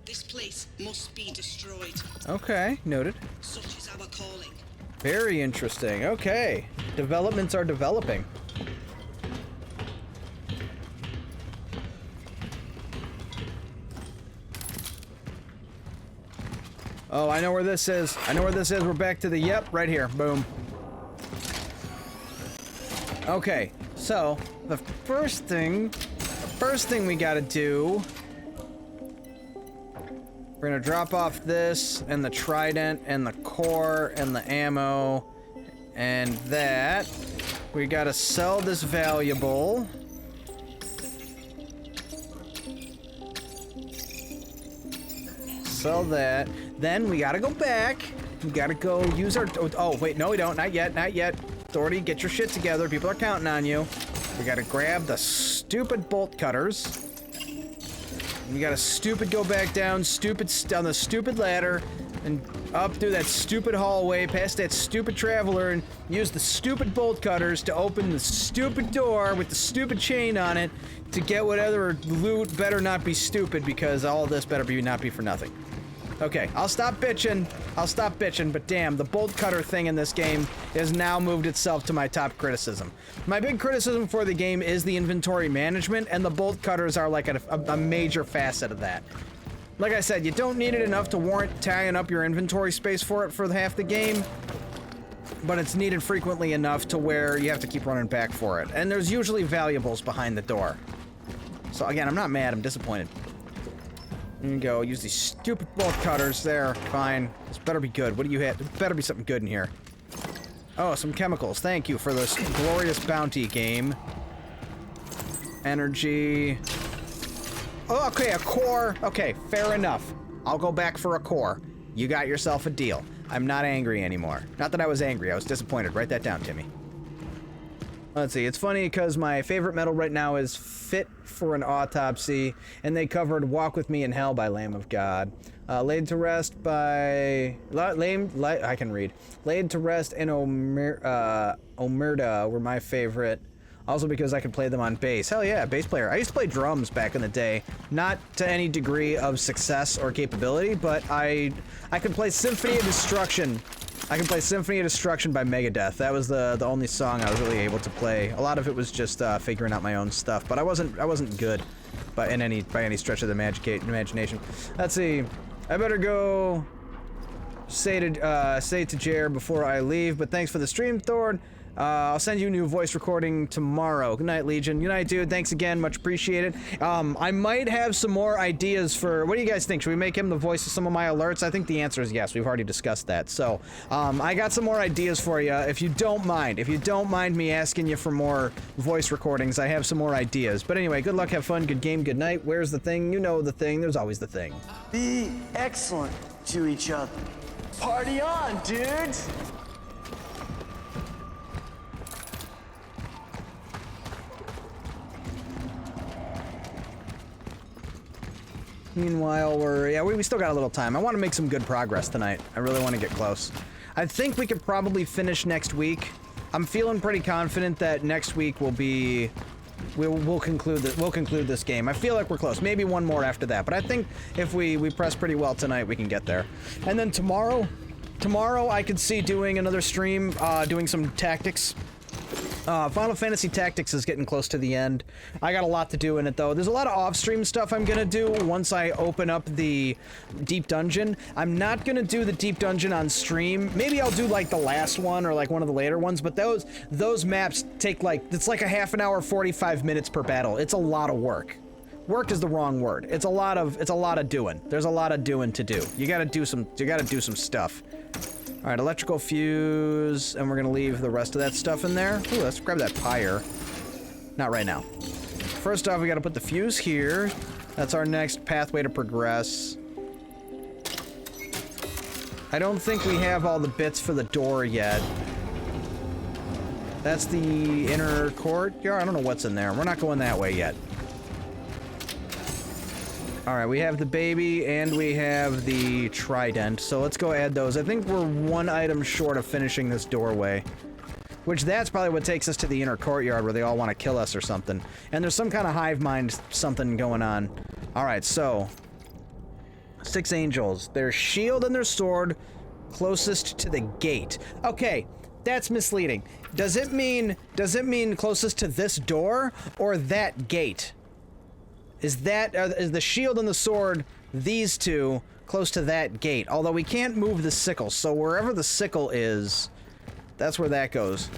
Speaker 2: This place must be destroyed.
Speaker 1: Okay, noted.
Speaker 2: Such is our calling.
Speaker 1: Very interesting. Okay. Developments are developing. Oh, I know where this is. I know where this is. We're back to the, yep, right here. Boom. Okay, so the first thing we gotta do, we're gonna drop off this and the trident and the core and the ammo and that. We gotta sell this valuable. Sell that. Then we gotta go back. We gotta go use our... Oh, wait, no we don't. Not yet, not yet. Authority, get your shit together. People are counting on you. We gotta grab the stupid bolt cutters. We gotta go back down, on the stupid ladder, and up through that stupid hallway, past that stupid traveler, and use the stupid bolt cutters to open the stupid door with the stupid chain on it to get whatever loot. Better not be stupid, because all of this better not be for nothing. Okay, I'll stop bitching, but damn, the bolt cutter thing in this game has now moved itself to my top criticism. My big criticism for the game is the inventory management, and the bolt cutters are like a major facet of that. Like I said, you don't need it enough to warrant tying up your inventory space for it for half the game, but it's needed frequently enough to where you have to keep running back for it. And there's usually valuables behind the door. So again, I'm not mad, I'm disappointed. There you go, use these stupid bolt cutters there. Fine. This better be good. What do you have? There better be something good in here. Oh, some chemicals. Thank you for this glorious bounty game. Energy. Oh, okay, a core. Okay, fair enough. I'll go back for a core. You got yourself a deal. I'm not angry anymore. Not that I was angry, I was disappointed. Write that down, Timmy. Let's see, it's funny because my favorite metal right now is Fit for an Autopsy, and they covered Walk With Me in Hell by Lamb of God. Laid to Rest by... I can read. Laid to Rest and Omerta were my favorite. Also because I could play them on bass. Hell yeah, bass player. I used to play drums back in the day. Not to any degree of success or capability, but I could play Symphony of Destruction. I can play Symphony of Destruction by Megadeth. That was the only song I was really able to play. A lot of it was just figuring out my own stuff, but I wasn't good by any stretch of the imagination. Let's see. I better go say to Jer before I leave, but thanks for the stream, Thorn. I'll send you a new voice recording tomorrow. Good night, Legion. Good night, dude. Thanks again. Much appreciated. I might have some more ideas for... What do you guys think? Should we make him the voice of some of my alerts? I think the answer is yes. We've already discussed that. So, I got some more ideas for you. If you don't mind. If you don't mind me asking you for more voice recordings, I have some more ideas. But anyway, good luck, have fun, good game, good night. Where's the thing? You know the thing. There's always the thing.
Speaker 9: Be excellent to each other. Party on, dudes!
Speaker 1: Meanwhile, we still got a little time. I want to make some good progress tonight. I really want to get close. I think we could probably finish next week. I'm feeling pretty confident that next week we'll conclude this game. I feel like we're close. Maybe one more after that, but I think if we press pretty well tonight, we can get there. And then tomorrow I could see doing another stream, doing some tactics. Final Fantasy Tactics is getting close to the end. I got a lot to do in it, though. There's a lot of off-stream stuff I'm gonna do once I open up the Deep Dungeon. I'm not gonna do the Deep Dungeon on stream. Maybe I'll do, like, the last one or, like, one of the later ones, but those maps take, like, it's like a half an hour, 45 minutes per battle. It's a lot of work. Work is the wrong word. It's a lot of doing. There's a lot of doing to do. You gotta do some stuff. All right, electrical fuse, and we're gonna leave the rest of that stuff in there. Ooh, let's grab that pyre. Not right now. First off, we gotta put the fuse here. That's our next pathway to progress. I don't think we have all the bits for the door yet. That's the inner courtyard. I don't know what's in there. We're not going that way yet. Alright, we have the baby and we have the trident, so let's go add those. I think we're one item short of finishing this doorway. Which that's probably what takes us to the inner courtyard where they all want to kill us or something. And there's some kind of hive mind something going on. Alright, so 6 angels. Their shield and their sword closest to the gate. Okay, that's misleading. Does it mean closest to this door or that gate? Is the shield and the sword these two, close to that gate. Although we can't move the sickle, so wherever the sickle is, that's where that goes.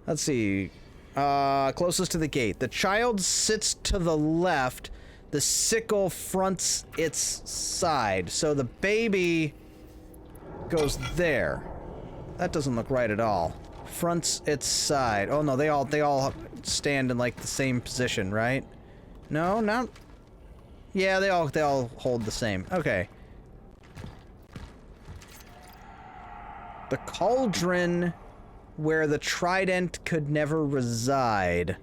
Speaker 1: Let's see. Closest to the gate. The child sits to the left. The sickle fronts its side. So the baby goes there. That doesn't look right at all. Fronts its side. Oh no, they all stand in like the same position, right? No, not. Yeah, they all hold the same. Okay. The cauldron where the trident could never reside.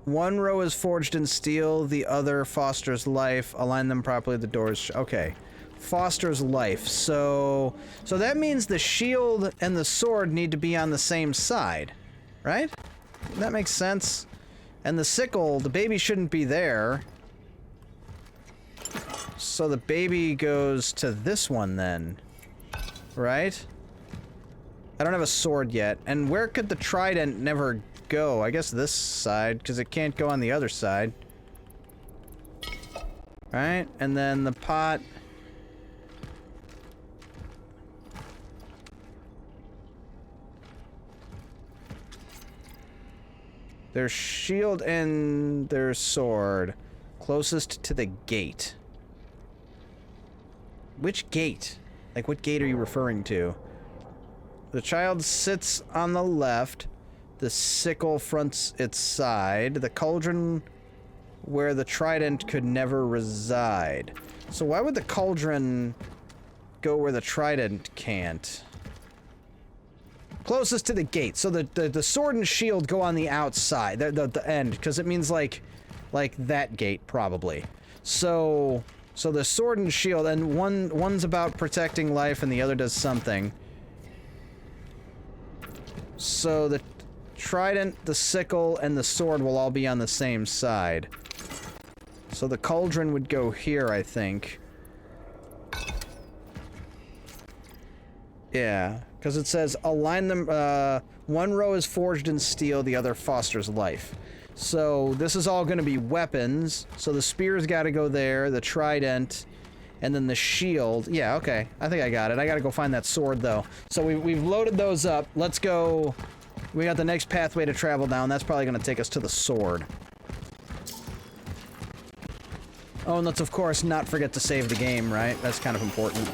Speaker 1: One row is forged in steel, the other fosters life. Align them properly, the doors. Okay. Fosters life. So that means the shield and the sword need to be on the same side, right? That makes sense. And the sickle, the baby shouldn't be there. So the baby goes to this one then, right? I don't have a sword yet. And where could the trident never go? I guess this side, because it can't go on the other side. Right? And then the pot. Their shield and their sword. Closest to the gate. Which gate? Like, what gate are you referring to? The child sits on the left. The sickle fronts its side. The cauldron where the trident could never reside. So why would the cauldron go where the trident can't? Closest to the gate. So the sword and shield go on the outside. The end. Because it means like that gate, probably. So the sword and shield, and one's about protecting life and the other does something. So the trident, the sickle, and the sword will all be on the same side. So the cauldron would go here, I think. Yeah, because it says align them, one row is forged in steel, the other fosters life. So this is all going to be weapons. So the spear's got to go there, the trident, and then the shield. Yeah, okay. I think I got it. I got to go find that sword, though. So we've loaded those up. Let's go. We got the next pathway to travel down. That's probably going to take us to the sword. Oh, and let's, of course, not forget to save the game, right? That's kind of important.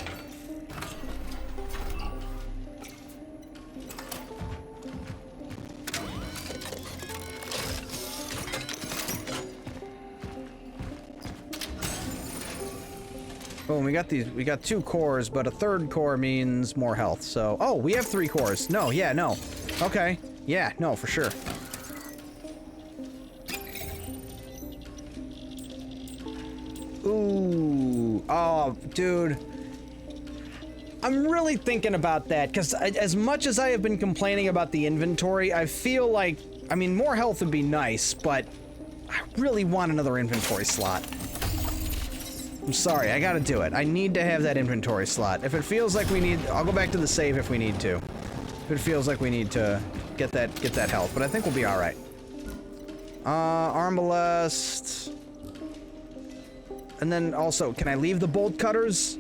Speaker 1: Boom, we got 2 cores, but a 3rd core means more health, so... Oh, we have 3 cores. No, yeah, no. Okay. Yeah, no, for sure. Ooh. Oh, dude. I'm really thinking about that, because as much as I have been complaining about the inventory, I feel like... I mean, more health would be nice, but... I really want another inventory slot. I'm sorry, I gotta do it. I need to have that inventory slot. If it feels like we need... I'll go back to the save if we need to. If it feels like we need to get that health, but I think we'll be alright. Armbalest. And then also, can I leave the bolt cutters?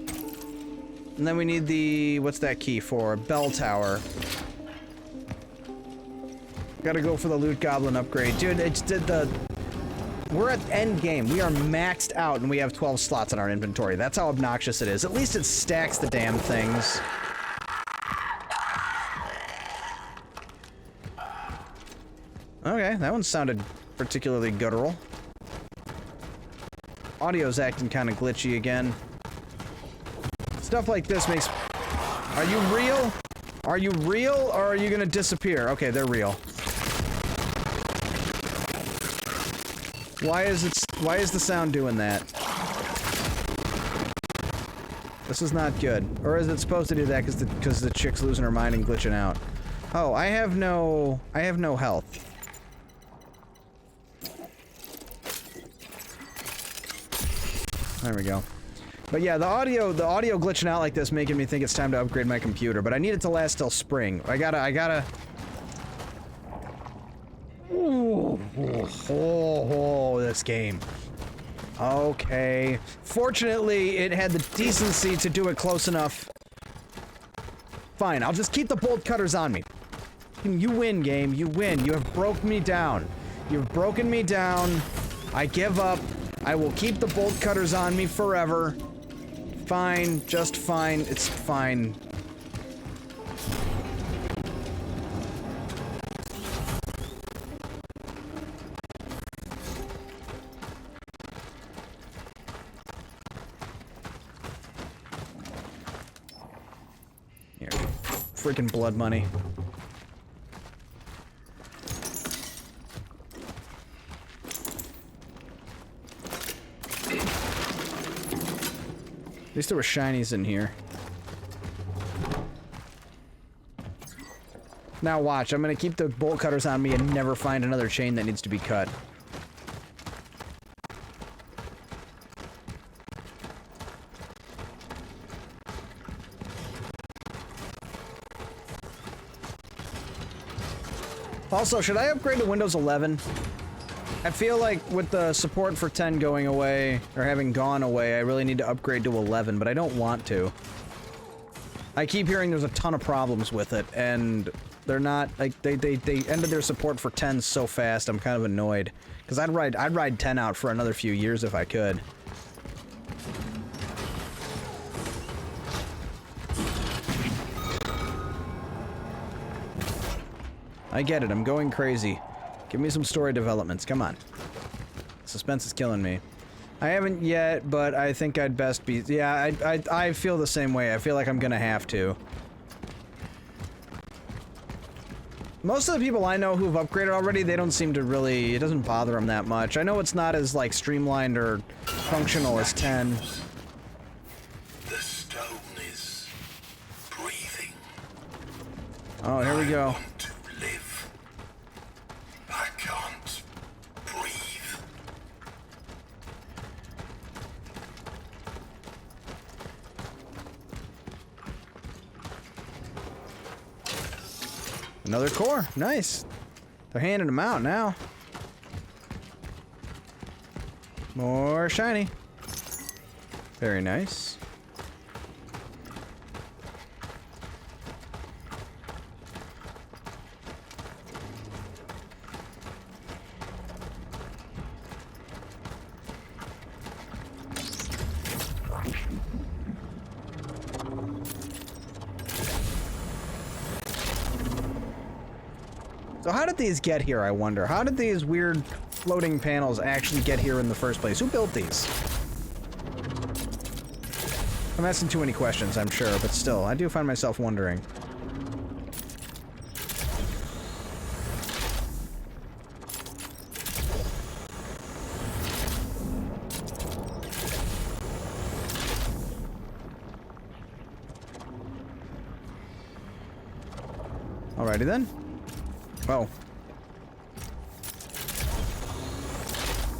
Speaker 1: And then we need the... What's that key for? Bell tower. Gotta go for the loot goblin upgrade. Dude, it's the... We're at end game. We are maxed out and we have 12 slots in our inventory. That's how obnoxious it is. At least it stacks the damn things. Okay, that one sounded particularly guttural. Audio's acting kind of glitchy again. Stuff like this makes... Are you real? Are you real or are you gonna disappear? Okay, they're real. Why is the sound doing that? This is not good. Or is it supposed to do that because the chick's losing her mind and glitching out? Oh, I have no health. There we go. But yeah, the audio glitching out like this making me think it's time to upgrade my computer, but I need it to last till spring. I gotta Oh, this game. Okay. Fortunately, it had the decency to do it close enough. Fine, I'll just keep the bolt cutters on me. You win, game. You win. You have broken me down. You've broken me down. I give up. I will keep the bolt cutters on me forever. Fine. Just fine. It's fine. Here. Freaking blood money. At least there were shinies in here. Now watch, I'm gonna keep the bolt cutters on me and never find another chain that needs to be cut. Also, should I upgrade to Windows 11? I feel like with the support for 10 going away, or having gone away, I really need to upgrade to 11, but I don't want to. I keep hearing there's a ton of problems with it, and they're not, like, they ended their support for 10 so fast, I'm kind of annoyed. Because I'd ride 10 out for another few years if I could. I get it, I'm going crazy. Give me some story developments, come on. Suspense is killing me. I haven't yet, but I think I'd best be... Yeah, I feel the same way. I feel like I'm gonna have to. Most of the people I know who've upgraded already, they don't seem to really... It doesn't bother them that much. I know it's not as, like, streamlined or functional as 10.
Speaker 5: The stone is breathing.
Speaker 1: Oh, here we go.
Speaker 5: I can't breathe.
Speaker 1: Another core. Nice. They're handing them out now. More shiny. Very nice. So how did these get here, I wonder? How did these weird floating panels actually get here in the first place? Who built these? I'm asking too many questions, I'm sure, but still, I do find myself wondering. Alrighty then. Oh.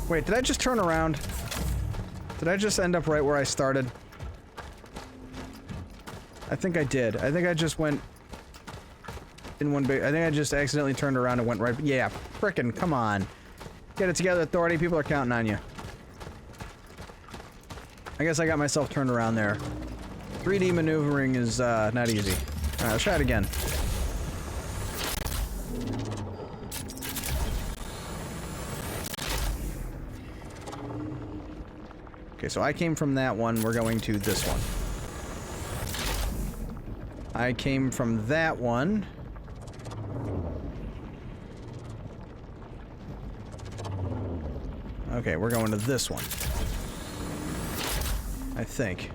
Speaker 1: Wait, did I just turn around? Did I just end up right where I started? I think I did. I think I just went in one big... I think I just accidentally turned around and went right... Yeah, frickin' come on. Get it together, Authority. People are counting on you. I guess I got myself turned around there. 3D maneuvering is not easy. Alright, let's try it again. Okay, so I came from that one, we're going to this one. I came from that one. Okay, we're going to this one. I think.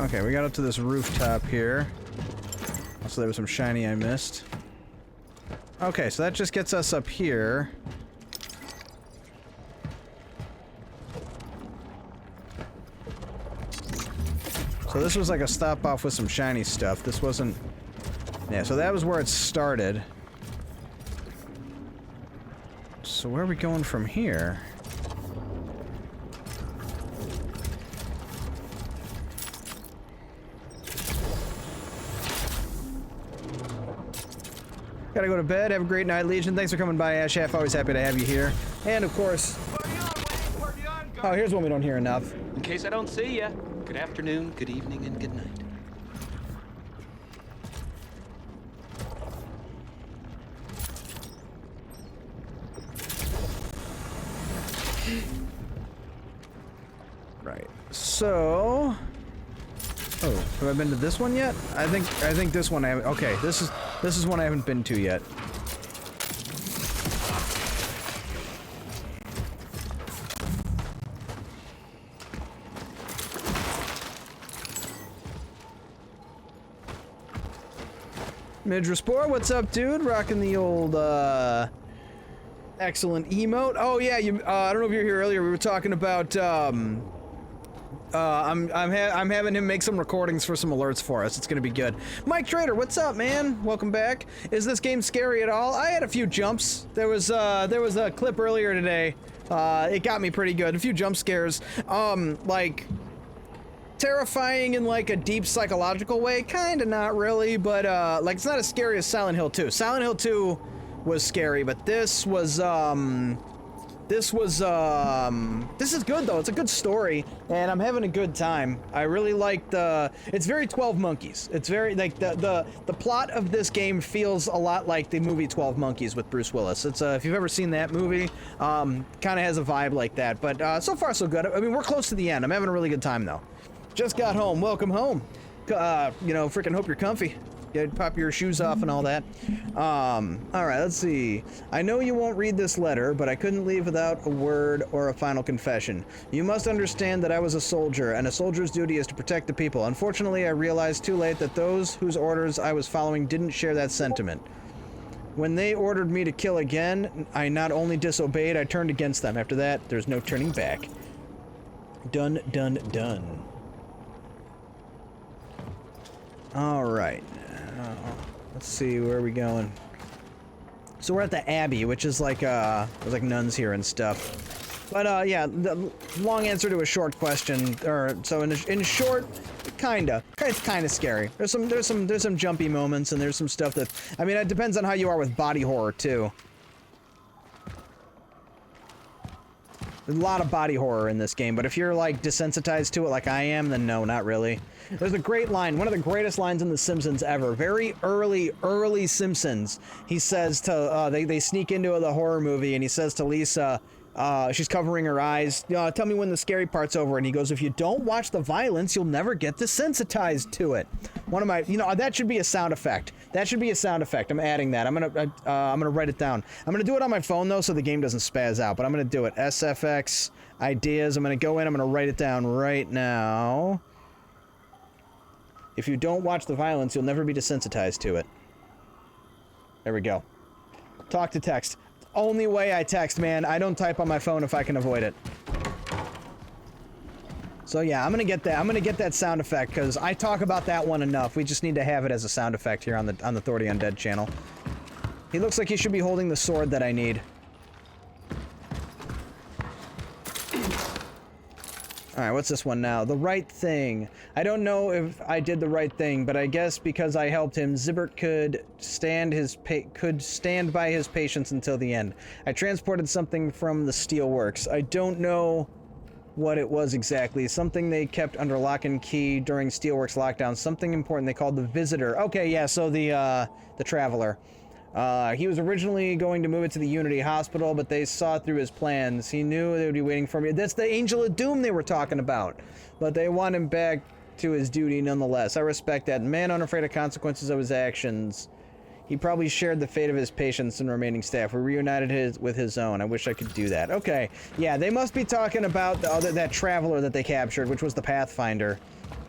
Speaker 1: Okay, we got up to this rooftop here. Also, there was some shiny I missed. Okay, so that just gets us up here. So this was like a stop off with some shiny stuff. This wasn't... Yeah, so that was where it started. So where are we going from here? Gotta go to bed. Have a great night, Legion. Thanks for coming by, Ashaf. Always happy to have you here. And of course... Oh, here's one we don't hear enough.
Speaker 11: In case I don't see ya, good afternoon, good evening, and good night.
Speaker 1: Right. So... Oh, have I been to this one yet? I think this one I haven't... Okay, this is one I haven't been to yet. Midraspor, what's up, dude? Rocking the old, excellent emote. Oh, yeah, I don't know if you were here earlier. We were talking about, I'm having him make some recordings for some alerts for us. It's gonna be good. Mike Trader, what's up, man? Welcome back. Is this game scary at all? I had a few jumps. There was a clip earlier today. It got me pretty good. A few jump scares. Like... terrifying in like a deep psychological way, kind of not really, but like it's not as scary as Silent Hill 2. Silent Hill 2 was scary, but this is good though. It's a good story, and I'm having a good time. I really like it's very 12 Monkeys. It's very like the plot of this game feels a lot like the movie 12 Monkeys with Bruce Willis. It's if you've ever seen that movie, kind of has a vibe like that. But so far so good. I mean, we're close to the end. I'm having a really good time though. Just got home. Welcome home. You know, freaking hope you're comfy. Yeah, pop your shoes off and all that. All right, let's see. I know you won't read this letter, but I couldn't leave without a word or a final confession. You must understand that I was a soldier, and a soldier's duty is to protect the people. Unfortunately, I realized too late that those whose orders I was following didn't share that sentiment. When they ordered me to kill again, I not only disobeyed, I turned against them. After that, there's no turning back. Done, done, done. All right. Let's see, where are we going? So we're at the Abbey, which is like, there's like nuns here and stuff. But, yeah, the long answer to a short question, so in short, it's kinda scary. There's some jumpy moments, and there's some stuff that, I mean, it depends on how you are with body horror, too. There's a lot of body horror in this game, but if you're, like, desensitized to it like I am, then no, not really. There's a great line, one of the greatest lines in The Simpsons ever. Very early Simpsons. He says to, they sneak into the horror movie, and he says to Lisa, she's covering her eyes, tell me when the scary part's over, and he goes, if you don't watch the violence, you'll never get desensitized to it. One of my, that should be a sound effect. That should be a sound effect. I'm adding that. I'm gonna write it down. I'm gonna do it on my phone, though, so the game doesn't spaz out, but I'm gonna do it. SFX ideas. I'm gonna go in, I'm gonna write it down right now. If you don't watch the violence, you'll never be desensitized to it. There we go. Talk to text. Only way I text, man. I don't type on my phone if I can avoid it. So yeah, I'm gonna get that. I'm gonna get that sound effect because I talk about that one enough. We just need to have it as a sound effect here on the Thordy Undead channel. He looks like he should be holding the sword that I need. Alright, what's this one now? The right thing. I don't know if I did the right thing, but I guess because I helped him, Zibbert could stand by his patients until the end. I transported something from the steelworks. I don't know what it was exactly. Something they kept under lock and key during steelworks lockdown. Something important they called the Visitor. Okay, yeah, so the Traveler. He was originally going to move it to the Unity Hospital, but they saw through his plans. He knew they would be waiting for me. That's the Angel of Doom they were talking about. But they want him back to his duty nonetheless. I respect that. Man unafraid of consequences of his actions. He probably shared the fate of his patients and remaining staff. We reunited with his own. I wish I could do that. Okay. Yeah, they must be talking about that Traveler that they captured, which was the Pathfinder.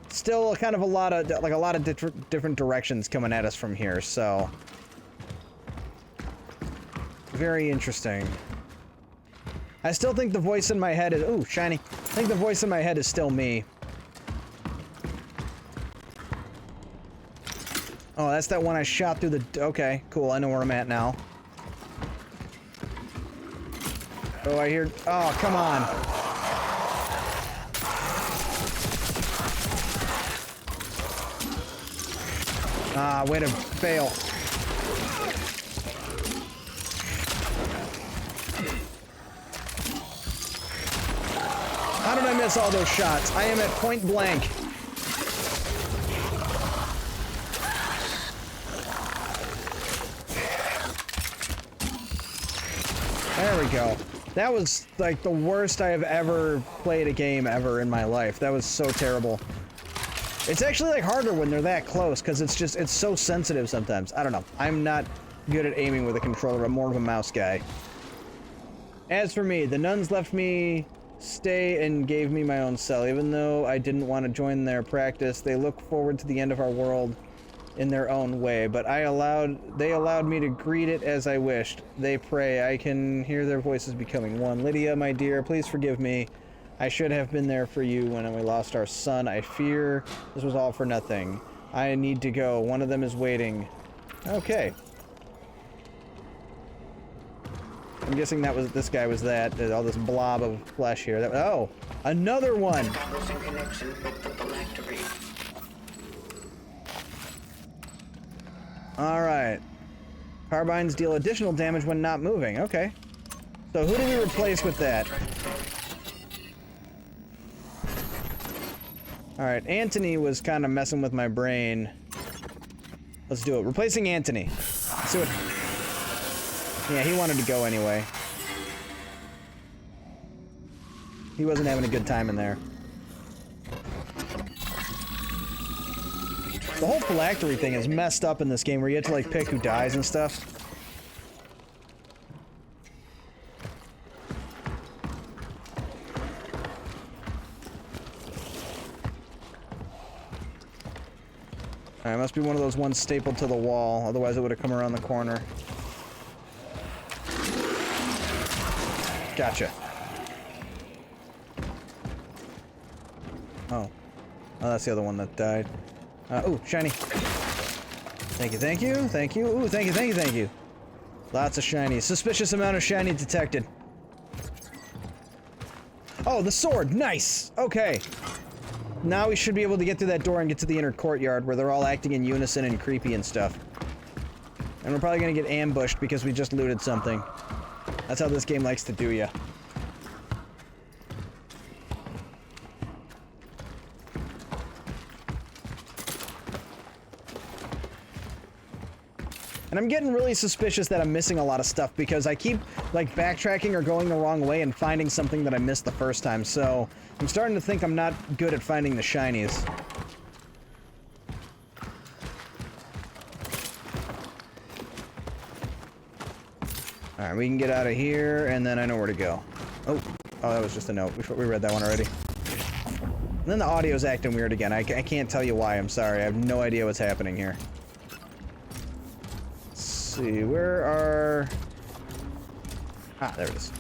Speaker 1: Still kind of a lot of different directions coming at us from here, so... Very interesting. I still think the voice in my head is... Ooh, shiny. I think the voice in my head is still me. Oh, that's that one I shot through the... Okay, cool. I know where I'm at now. Oh, I hear... Oh, come on. Ah, way to fail. miss all those shots. I am at point blank. There we go. That was like the worst I have ever played a game ever in my life. That was so terrible. It's actually like harder when they're that close because it's so sensitive sometimes. I don't know. I'm not good at aiming with a controller. I'm more of a mouse guy. As for me, the nuns left me stay and gave me my own cell. Even though I didn't want to join their practice, they look forward to the end of our world in their own way, but they allowed me to greet it as I wished. They pray. I can hear their voices becoming one. Lydia, my dear, please forgive me. I should have been there for you when we lost our son. I fear this was all for nothing. I need to go. One of them is waiting. Okay. I'm guessing that was this guy was that. There's all this blob of flesh here. Oh, another one.
Speaker 2: Establishing connection with the phylactery.
Speaker 1: Alright. Carbines deal additional damage when not moving. Okay. So who do we replace with that? Alright, Anthony was kind of messing with my brain. Let's do it. Replacing Anthony. Let's see what... Yeah, he wanted to go anyway. He wasn't having a good time in there. The whole phylactery thing is messed up in this game where you have to like pick who dies and stuff. Alright, must be one of those ones stapled to the wall, otherwise it would have come around the corner. Gotcha. Oh. Oh, that's the other one that died. Ooh, shiny. Thank you, thank you, thank you. Ooh, thank you, thank you, thank you. Lots of shiny. Suspicious amount of shiny detected. Oh, the sword. Nice. Okay. Now we should be able to get through that door and get to the inner courtyard where they're all acting in unison and creepy and stuff. And we're probably gonna get ambushed because we just looted something. That's how this game likes to do ya. And I'm getting really suspicious that I'm missing a lot of stuff because I keep, like, backtracking or going the wrong way and finding something that I missed the first time, so I'm starting to think I'm not good at finding the shinies. Alright, we can get out of here, and then I know where to go. Oh, that was just a note. We read that one already. And then the audio's acting weird again. I can't tell you why, I'm sorry. I have no idea what's happening here. See, where are... Ah, there it is.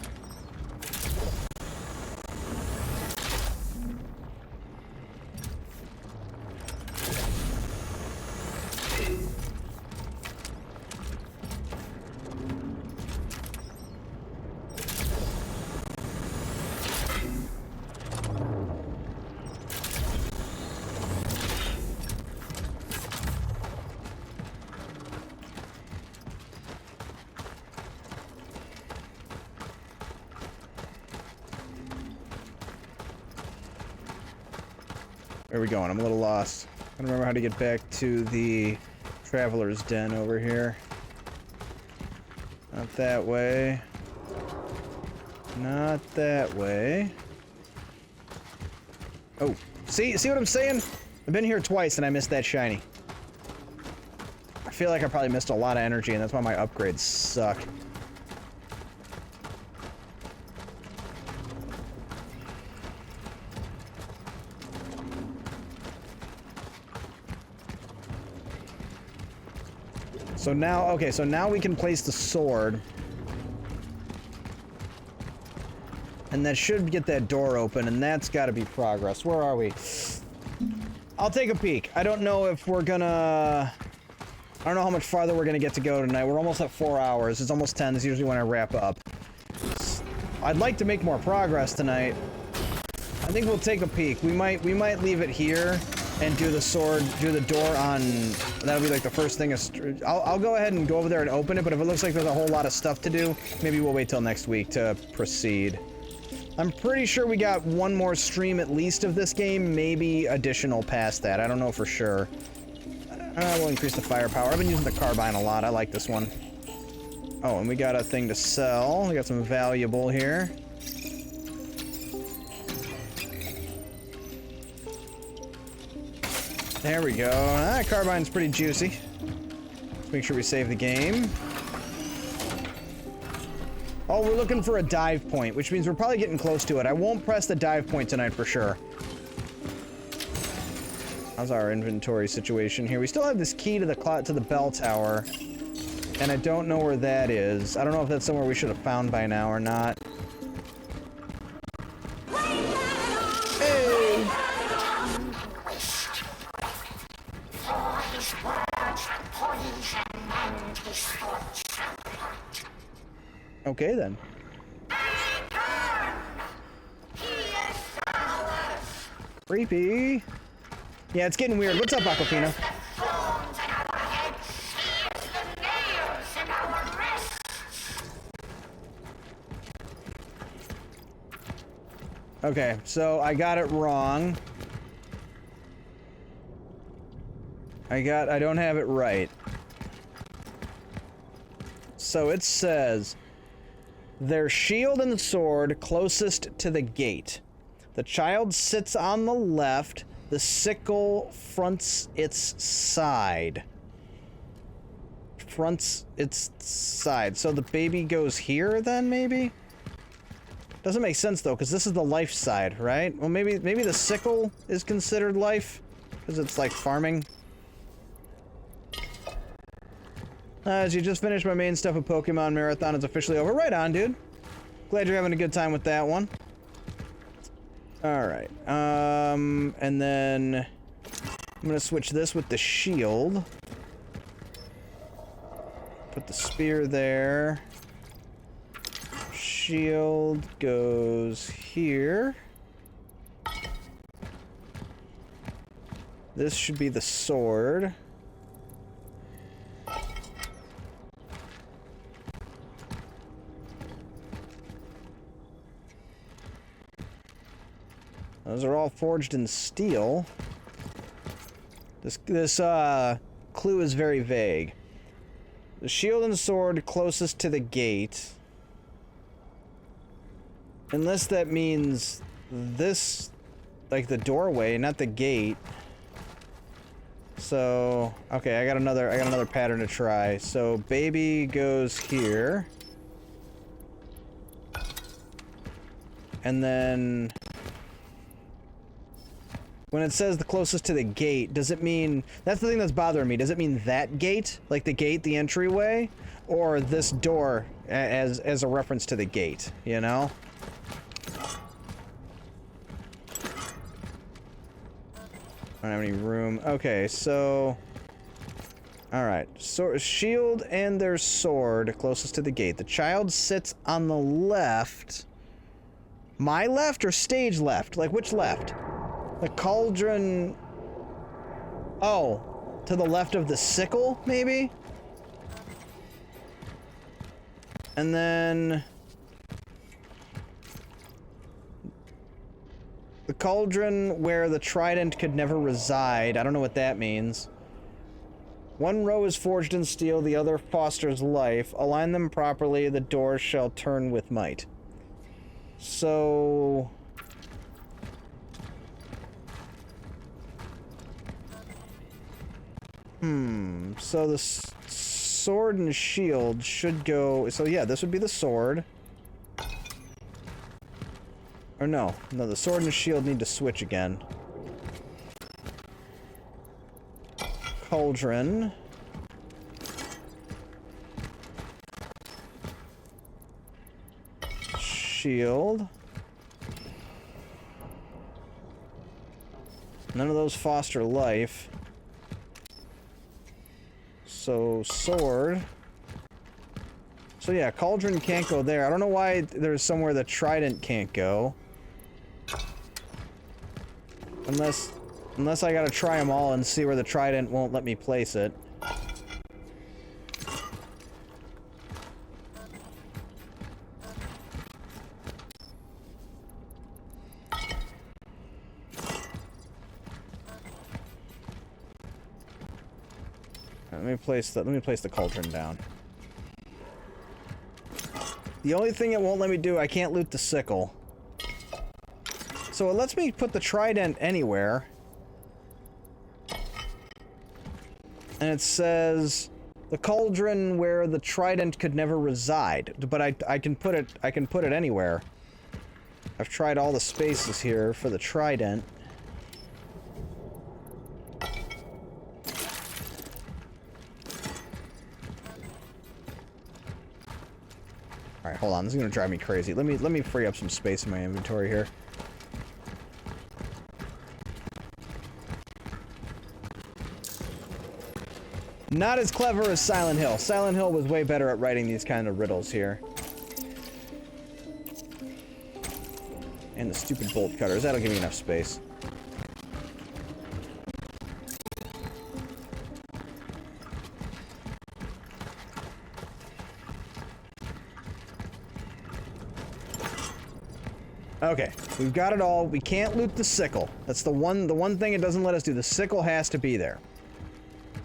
Speaker 1: Where are we going? I'm a little lost. I don't remember how to get back to the Traveler's Den over here. Not that way. Not that way. Oh, see what I'm saying? I've been here twice and I missed that shiny. I feel like I probably missed a lot of energy and that's why my upgrades suck. So now, okay, so now we can place the sword. And that should get that door open, and that's got to be progress. Where are we? I'll take a peek. I don't know if we're gonna... I don't know how much farther we're gonna get to go tonight. We're almost at 4 hours. It's almost 10. That's usually when I wrap up. I'd like to make more progress tonight. I think we'll take a peek. We might leave it here and do the door on, that'll be like the first thing. I'll go ahead and go over there and open it, but if it looks like there's a whole lot of stuff to do, maybe we'll wait till next week to proceed. I'm pretty sure we got one more stream at least of this game, maybe additional past that. I don't know for sure. We'll increase the firepower. I've been using the carbine a lot. I like this one. Oh, and we got a thing to sell. We got some valuable here. There we go. That carbine's pretty juicy. Let's make sure we save the game. Oh, we're looking for a dive point, which means we're probably getting close to it. I won't press the dive point tonight for sure. How's our inventory situation here? We still have this key to the bell tower, and I don't know where that is. I don't know if that's somewhere we should have found by now or not. Hey! Okay then. Creepy. Yeah, it's getting weird. What's up, Aquafina? Okay, so I got it wrong. I don't have it right. So it says, their shield and sword closest to the gate. The child sits on the left. The sickle fronts its side. Fronts its side. So the baby goes here then, maybe? Doesn't make sense though, because this is the life side, right? Well, maybe the sickle is considered life, because it's like farming. As you just finished my main stuff of Pokemon Marathon is officially over. Right on, dude. Glad you're having a good time with that one. Alright, and then I'm gonna switch this with the shield. Put the spear there. Shield goes here. This should be the sword. Those are all forged in steel. This clue is very vague. The shield and sword closest to the gate. Unless that means this, like the doorway, not the gate. So, okay, I got another pattern to try. So baby goes here. And then when it says the closest to the gate, does it mean... That's the thing that's bothering me. Does it mean that gate? Like the gate, the entryway? Or this door as a reference to the gate, you know? I don't have any room. Okay, so... Alright. So, shield and their sword closest to the gate. The child sits on the left. My left or stage left? Like, which left? The cauldron... Oh, to the left of the sickle, maybe? And then... the cauldron where the trident could never reside. I don't know what that means. One row is forged in steel, the other fosters life. Align them properly, the door shall turn with might. So... so the sword and shield should go... So yeah, this would be the sword. Or no, the sword and shield need to switch again. Cauldron. Shield. None of those foster life. So, sword. So yeah, cauldron can't go there. I don't know why there's somewhere the trident can't go. Unless I gotta try them all and see where the trident won't let me place it. Let me place the cauldron down. The only thing it won't let me do, I can't loot the sickle. So it lets me put the trident anywhere. And it says the cauldron where the trident could never reside, but I can put it anywhere. I've tried all the spaces here for the trident. All right, hold on. This is gonna drive me crazy. Let me free up some space in my inventory here. Not as clever as Silent Hill. Silent Hill was way better at writing these kind of riddles here. And the stupid bolt cutters. That'll give me enough space. Okay, we've got it all. We can't loot the sickle. That's the one thing it doesn't let us do. The sickle has to be there.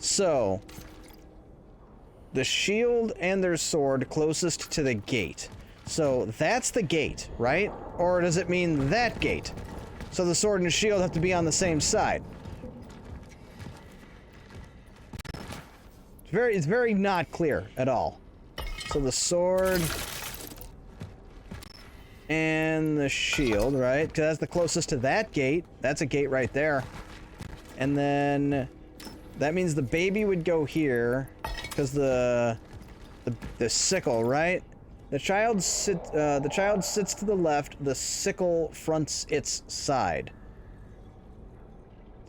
Speaker 1: So, the shield and their sword closest to the gate. So, that's the gate, right? Or does it mean that gate? So the sword and the shield have to be on the same side. It's very not clear at all. So the sword and the shield, right? Because that's the closest to that gate. That's a gate right there. And then that means the baby would go here because the sickle, right? The child sits to the left. The sickle fronts its side.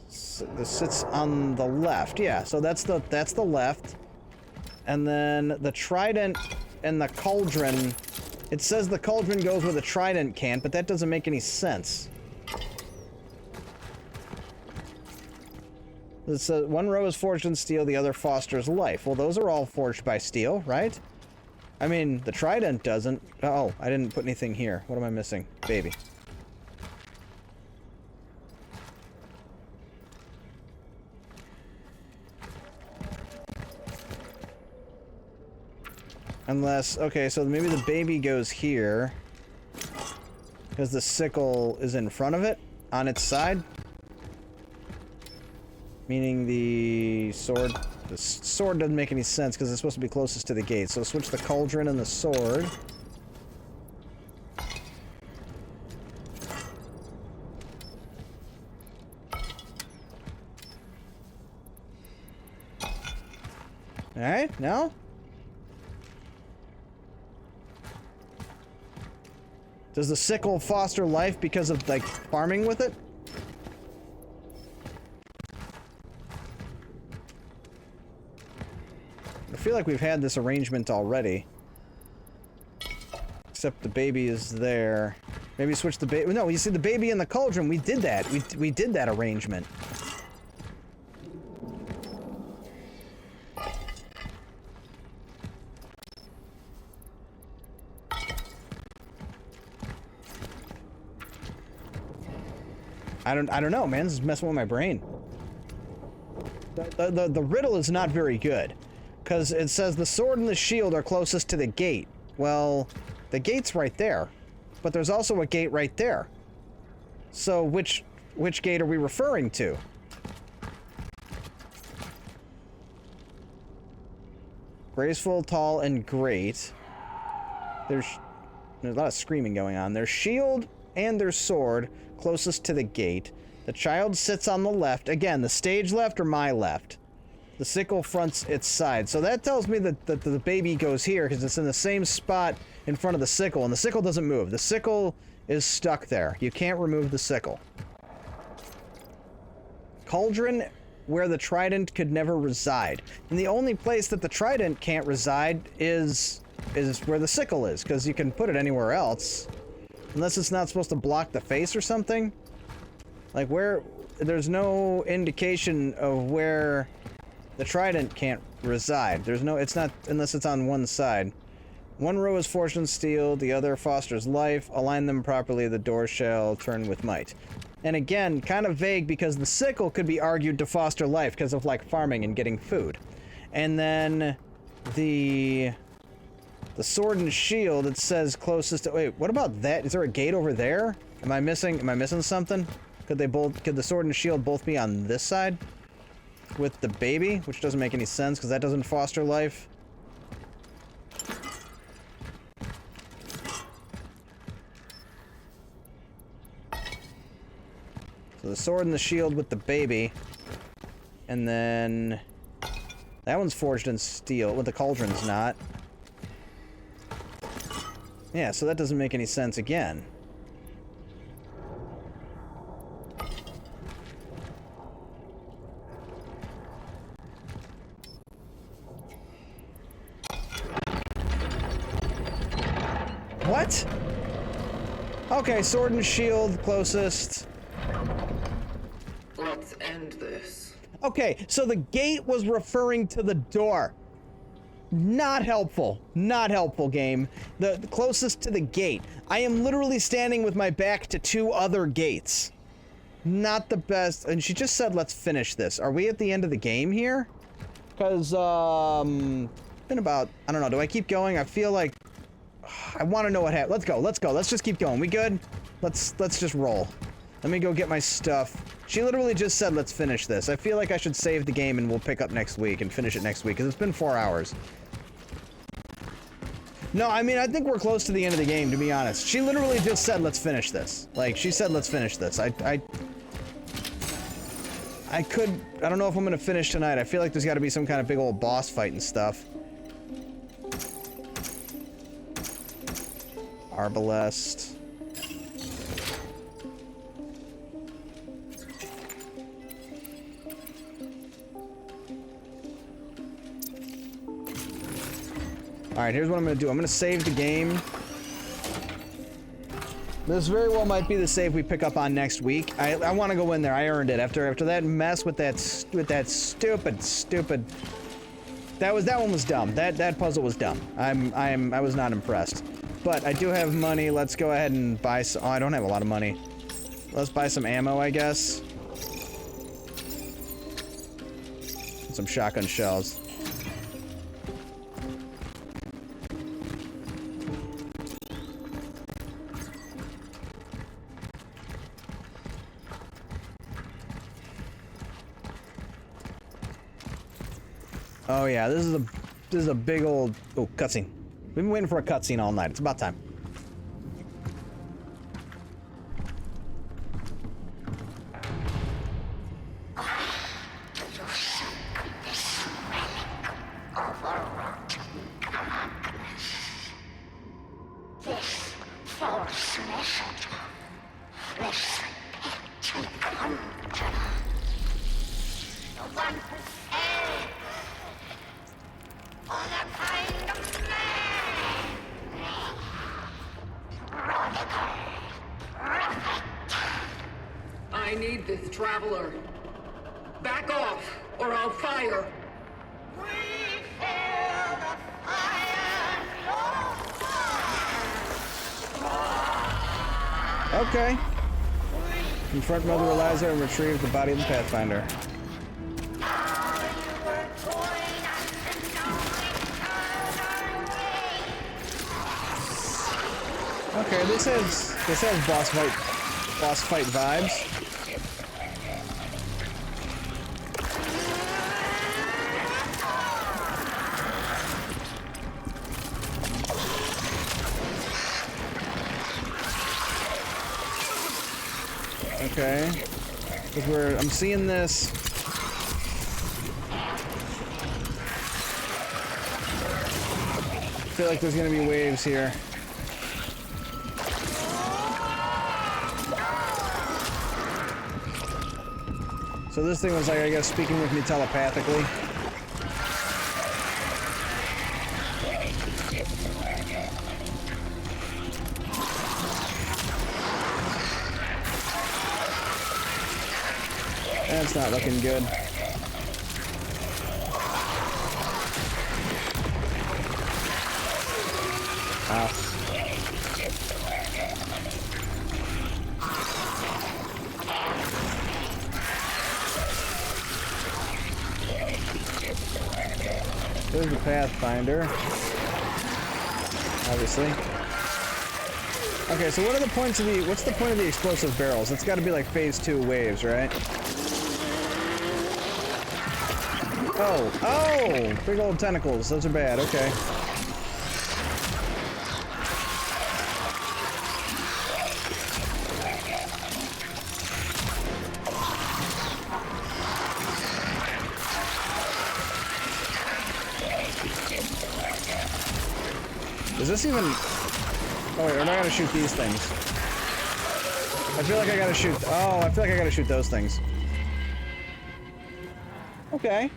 Speaker 1: This sits on the left. Yeah, so that's the left. And then the trident and the cauldron. It says the cauldron goes where the trident can't, but that doesn't make any sense. It's one row is forged in steel, the other fosters life. Well, those are all forged by steel, right? I mean, the trident doesn't. Oh, I didn't put anything here. What am I missing? Baby. Unless, okay, so maybe the baby goes here. Because the sickle is in front of it, on its side. Meaning the sword. The sword doesn't make any sense because it's supposed to be closest to the gate. So switch the cauldron and the sword. Alright, now? Does the sickle foster life because of, like, farming with it? I feel like we've had this arrangement already. Except the baby is there. Maybe switch the baby. No, you see the baby in the cauldron. We did that. We did that arrangement. I don't know, man. This is messing with my brain. The riddle is not very good. Because it says the sword and the shield are closest to the gate. Well, the gate's right there. But there's also a gate right there. So which gate are we referring to? Graceful, tall, and great. There's a lot of screaming going on. Their shield and their sword closest to the gate. The child sits on the left. Again, the stage left or my left? The sickle fronts its side. So that tells me that the baby goes here because it's in the same spot in front of the sickle, and the sickle doesn't move. The sickle is stuck there. You can't remove the sickle. Cauldron where the trident could never reside. And the only place that the trident can't reside is where the sickle is, because you can put it anywhere else. Unless it's not supposed to block the face or something. Like where... There's no indication of where... the trident can't reside. There's no, it's not, unless it's on one side. One row is forged in steel, the other fosters life. Align them properly, the door shall turn with might. And again, kind of vague because the sickle could be argued to foster life because of like farming and getting food. and then the sword and shield, it says closest to, wait, what about that? Is there a gate over there? Am I missing something? Could the sword and shield both be on this side? With the baby? Which doesn't make any sense, because that doesn't foster life. So the sword and the shield with the baby. And then that one's forged in steel, but the cauldron's not. Yeah, so that doesn't make any sense again. What? Okay, sword and shield closest.
Speaker 6: Let's end this.
Speaker 1: Okay, so the gate was referring to the door. Not helpful. Not helpful, game. The closest to the gate. I am literally standing with my back to two other gates. Not the best. And she just said, let's finish this. Are we at the end of the game here? Because, been about, I don't know, do I keep going? I feel like, I want to know what happened. Let's go, let's just keep going. We good? Let's just roll. Let me go get my stuff. She literally just said, let's finish this. I feel like I should save the game and we'll pick up next week and finish it next week, because it's been 4 hours. No, I mean, I think we're close to the end of the game, to be honest. She literally just said, let's finish this. Like, she said, let's finish this. I don't know if I'm gonna finish tonight. I feel like there's gotta be some kind of big old boss fight and stuff. Arbalest. Alright, here's what I'm gonna do. I'm gonna save the game. This very well might be the save we pick up on next week. I want to go in there. I earned it after that mess with that stupid. That one was dumb. That puzzle was dumb. I was not impressed. But I do have money. Let's go ahead and buy some. Oh, I don't have a lot of money. Let's buy some ammo, I guess. And some shotgun shells. Oh yeah, this is a big old cutscene. We've been waiting for a cutscene all night. It's about time.
Speaker 8: This false messenger, this empty conjurer, the one who fell for the kind of man.
Speaker 6: I need this traveler. Back off, or I'll fire.
Speaker 8: We feel the fire no more.
Speaker 1: Okay. Confront Mother Eliza and retrieve the body of the Pathfinder. Okay, this has boss fight vibes. Okay. Because I'm seeing this. I feel like there's gonna be waves here. So this thing was like, I guess, speaking with me telepathically. That's not looking good. Ow. there's the Pathfinder. Obviously. Okay, so what are the points of the... What's the point of the explosive barrels? It's got to be like phase 2 waves, right? Oh! Oh! Big old tentacles. Those are bad. Okay. Is this even... Oh wait, or do I gotta shoot these things? I feel like I gotta shoot... Oh, I feel like I gotta shoot those things. Okay.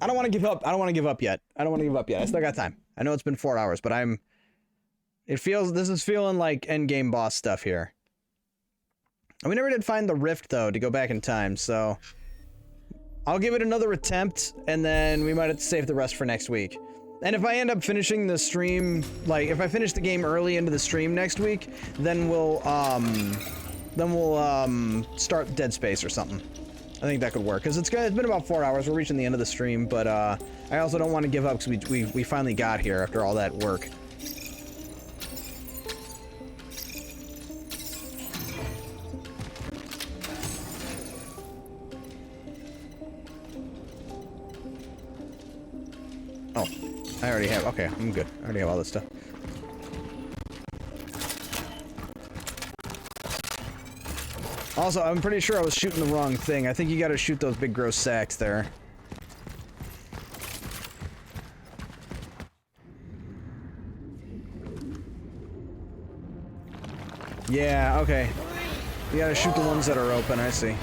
Speaker 1: I don't want to give up. I don't want to give up yet. I don't want to give up yet. I still got time. I know it's been 4 hours, but I'm... It feels... This is feeling like endgame boss stuff here. And we never did find the rift, though, to go back in time, so... I'll give it another attempt, and then we might have to save the rest for next week. And if I end up finishing the stream, like, if I finish the game early into the stream next week, then we'll start Dead Space or something. I think that could work, because it's been about 4 hours, we're reaching the end of the stream, but, I also don't want to give up, because we finally got here after all that work. Oh. I already have, okay, I'm good. I already have all this stuff. Also, I'm pretty sure I was shooting the wrong thing. I think you gotta shoot those big gross sacks there. Yeah, okay. You gotta shoot the ones that are open, I see.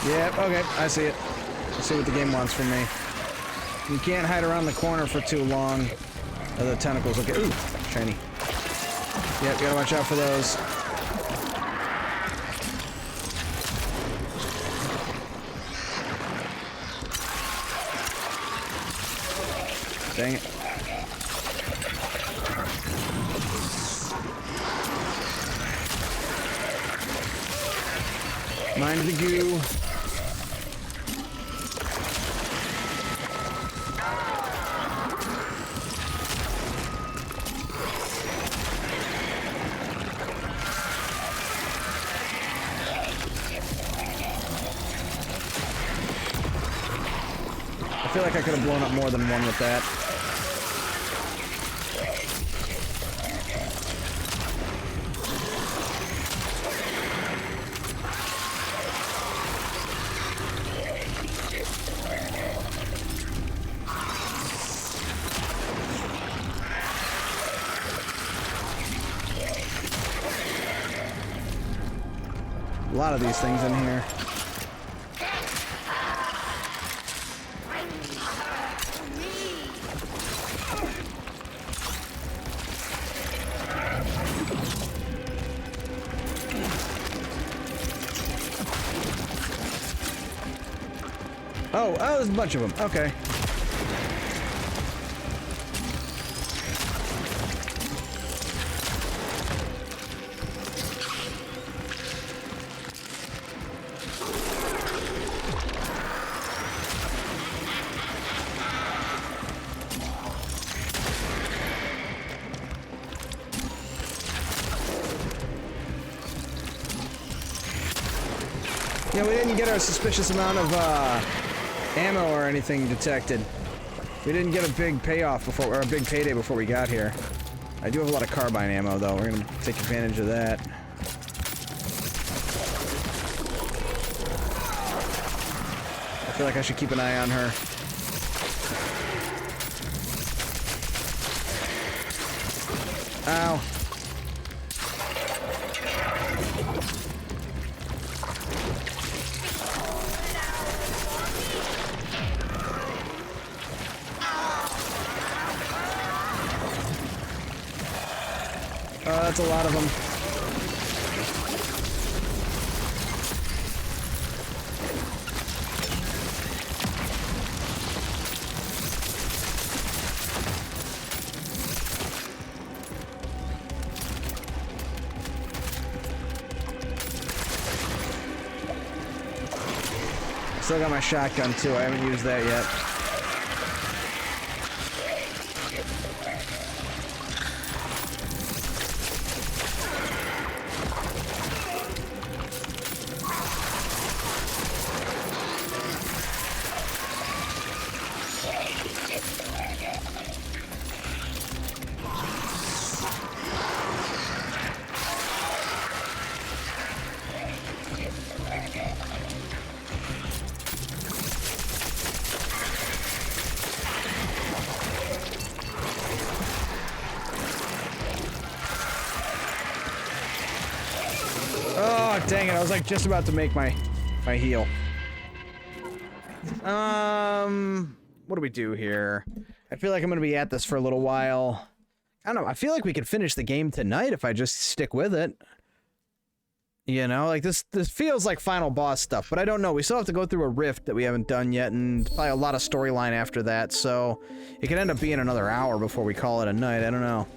Speaker 1: Yep, okay, I see it. I see what the game wants from me. You can't hide around the corner for too long. The tentacles will get... Ooh, shiny. Yep, gotta watch out for those. Dang it. Mind the goo. I feel like I could have blown up more than one with that. A lot of these things in here. Oh, there's a bunch of them. Okay. Yeah, we didn't get our suspicious amount of, ammo or anything detected. We didn't get a big payoff before, or a big payday before we got here. I do have a lot of carbine ammo, though. We're gonna take advantage of that. I feel like I should keep an eye on her. Ow. That's a lot of them. Still got my shotgun too. I haven't used that yet. Oh, dang it. I was like just about to make my heal. What do we do here? I feel like I'm going to be at this for a little while. I don't know. I feel like we could finish the game tonight if I just stick with it. You know, like this feels like final boss stuff, but I don't know. We still have to go through a rift that we haven't done yet, and probably a lot of storyline after that, so it could end up being another hour before we call it a night. I don't know.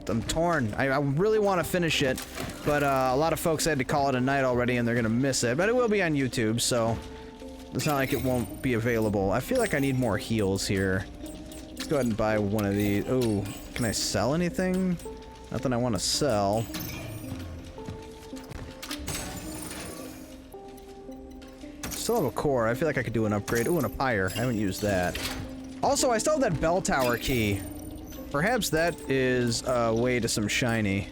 Speaker 1: I'm torn. I really want to finish it, but a lot of folks had to call it a night already, and they're gonna miss it. But it will be on YouTube, so it's not like it won't be available. I feel like I need more heals here. Let's go ahead and buy one of these. Oh, can I sell anything? Nothing I want to sell. Still have a core. I feel like I could do an upgrade. Ooh, and a pyre. I haven't used that. Also, I still have that bell tower key. Perhaps that is a way to some shiny.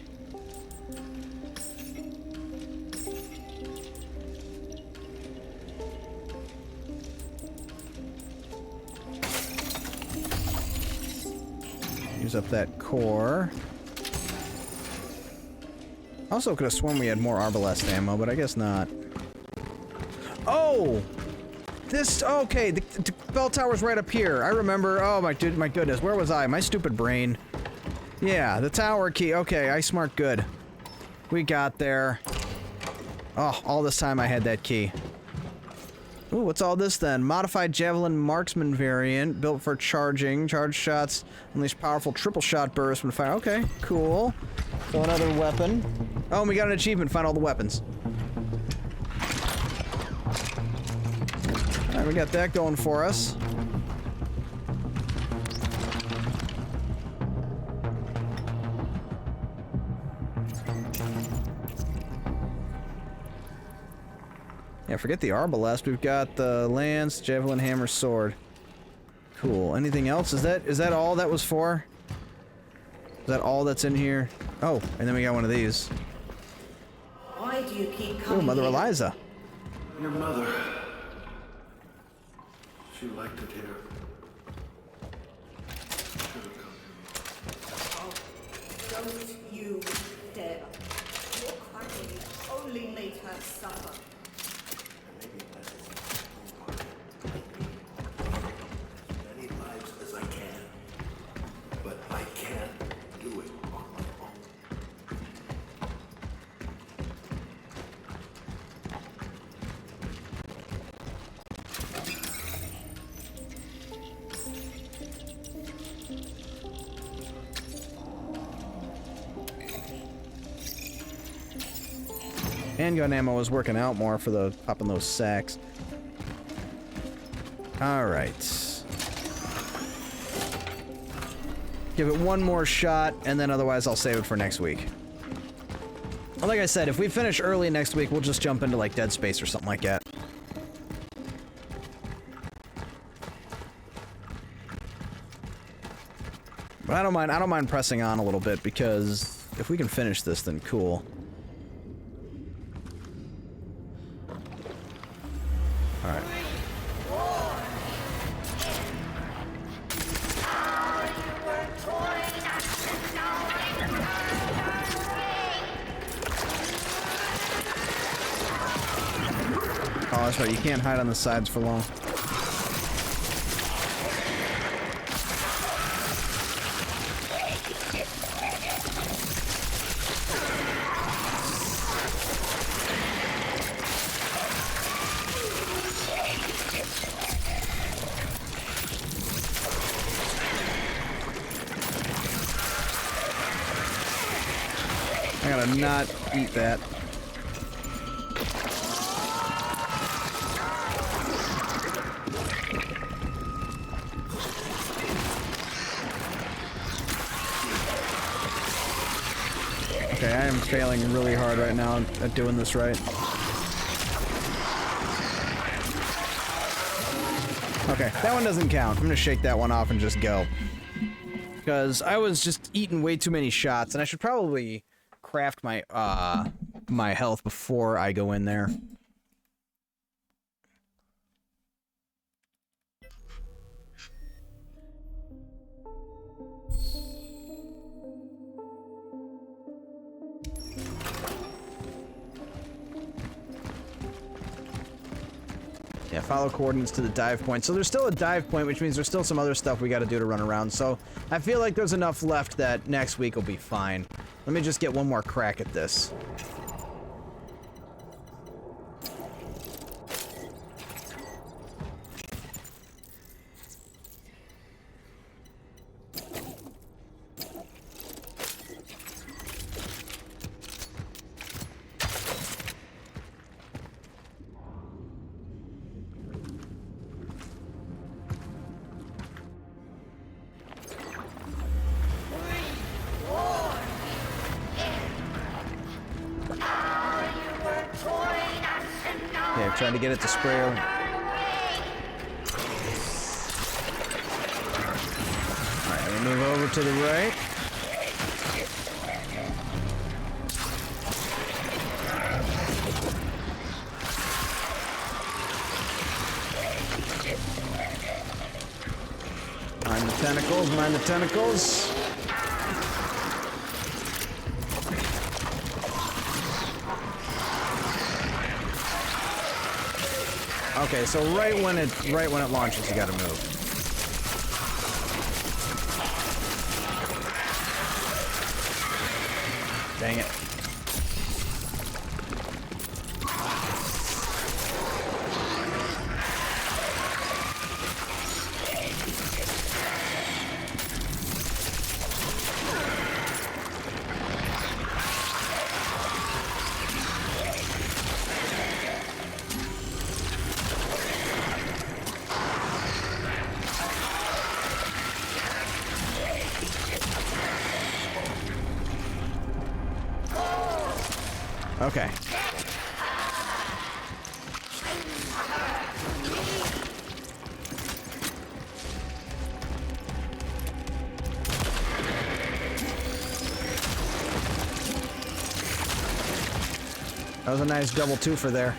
Speaker 1: Use up that core. Also could have sworn we had more arbalest ammo, but I guess not. Oh! This, okay, the bell tower's right up here. I remember, oh my goodness, where was I? My stupid brain. Yeah, the tower key, okay, I smart good. We got there. Oh, all this time I had that key. Ooh, what's all this then? Modified Javelin Marksman variant, built for charging. Charge shots, unleash powerful triple shot burst when fire. Okay, cool. So another weapon. Oh, and we got an achievement, find all the weapons. Alright, we got that going for us. Yeah, forget the arbalest. We've got the lance, javelin, hammer, sword. Cool. Anything else? Is that all that was for? Is that all that's in here? Oh, and then we got one of these.
Speaker 6: Why do you keep coming?
Speaker 1: Ooh, Mother Eliza.
Speaker 5: Your mother. She liked it here.
Speaker 6: Oh, don't you dare. Your crying only made her suffer.
Speaker 5: As many lives as I can. But I can't do it on my own.
Speaker 1: Handgun ammo was working out more for the popping those sacks. Alright. Give it one more shot, and then otherwise I'll save it for next week. Well, like I said, if we finish early next week, we'll just jump into like Dead Space or something like that. But I don't mind pressing on a little bit, because if we can finish this, then cool. Alright. Oh, that's right, you can't hide on the sides for long. I gotta not eat that. Okay, I am failing really hard right now at doing this right. Okay, that one doesn't count. I'm gonna shake that one off and just go. Because I was just eating way too many shots, and I should probably craft my, my health before I go in there. Yeah, follow coordinates to the dive point. So there's still a dive point, which means there's still some other stuff we gotta do to run around. So I feel like there's enough left that next week will be fine. Let me just get one more crack at this. Yeah, trying to get it to spray over. Alright, let me move over to the right. Mind the tentacles, mind the tentacles. Okay, so right when it launches, you gotta move. Dang it. Okay. That was a nice double twofer there.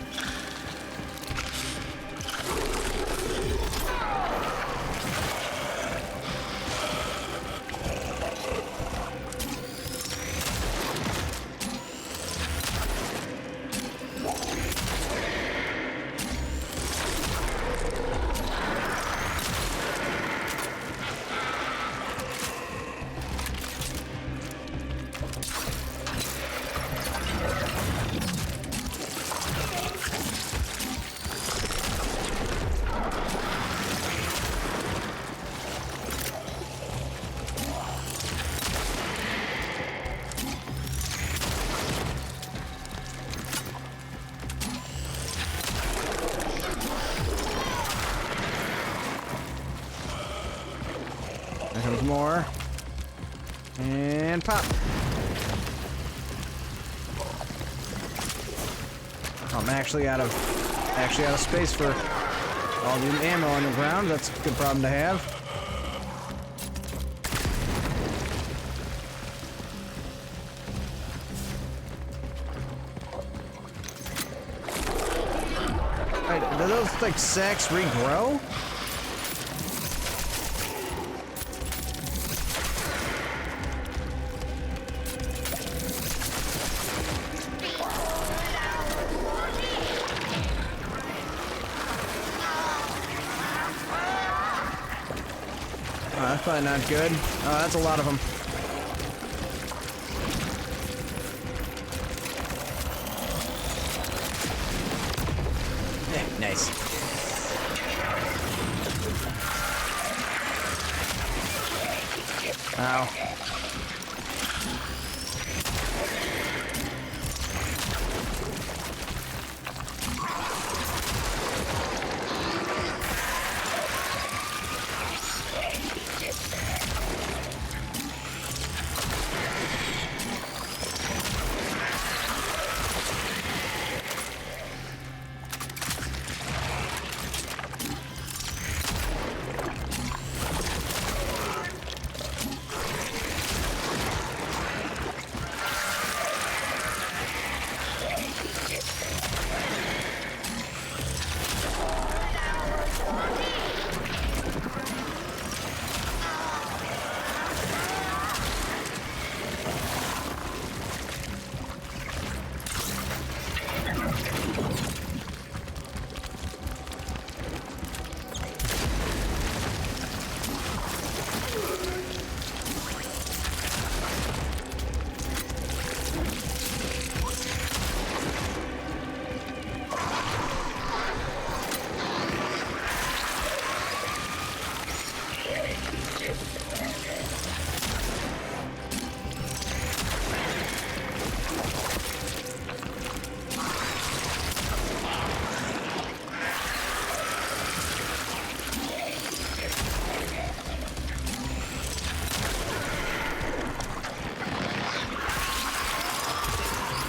Speaker 1: There comes more. And pop. I'm actually out of space for all the ammo on the ground. That's a good problem to have. Wait, do those like sacks regrow? That's probably not good. Oh, that's a lot of them. Yeah, nice. Ow.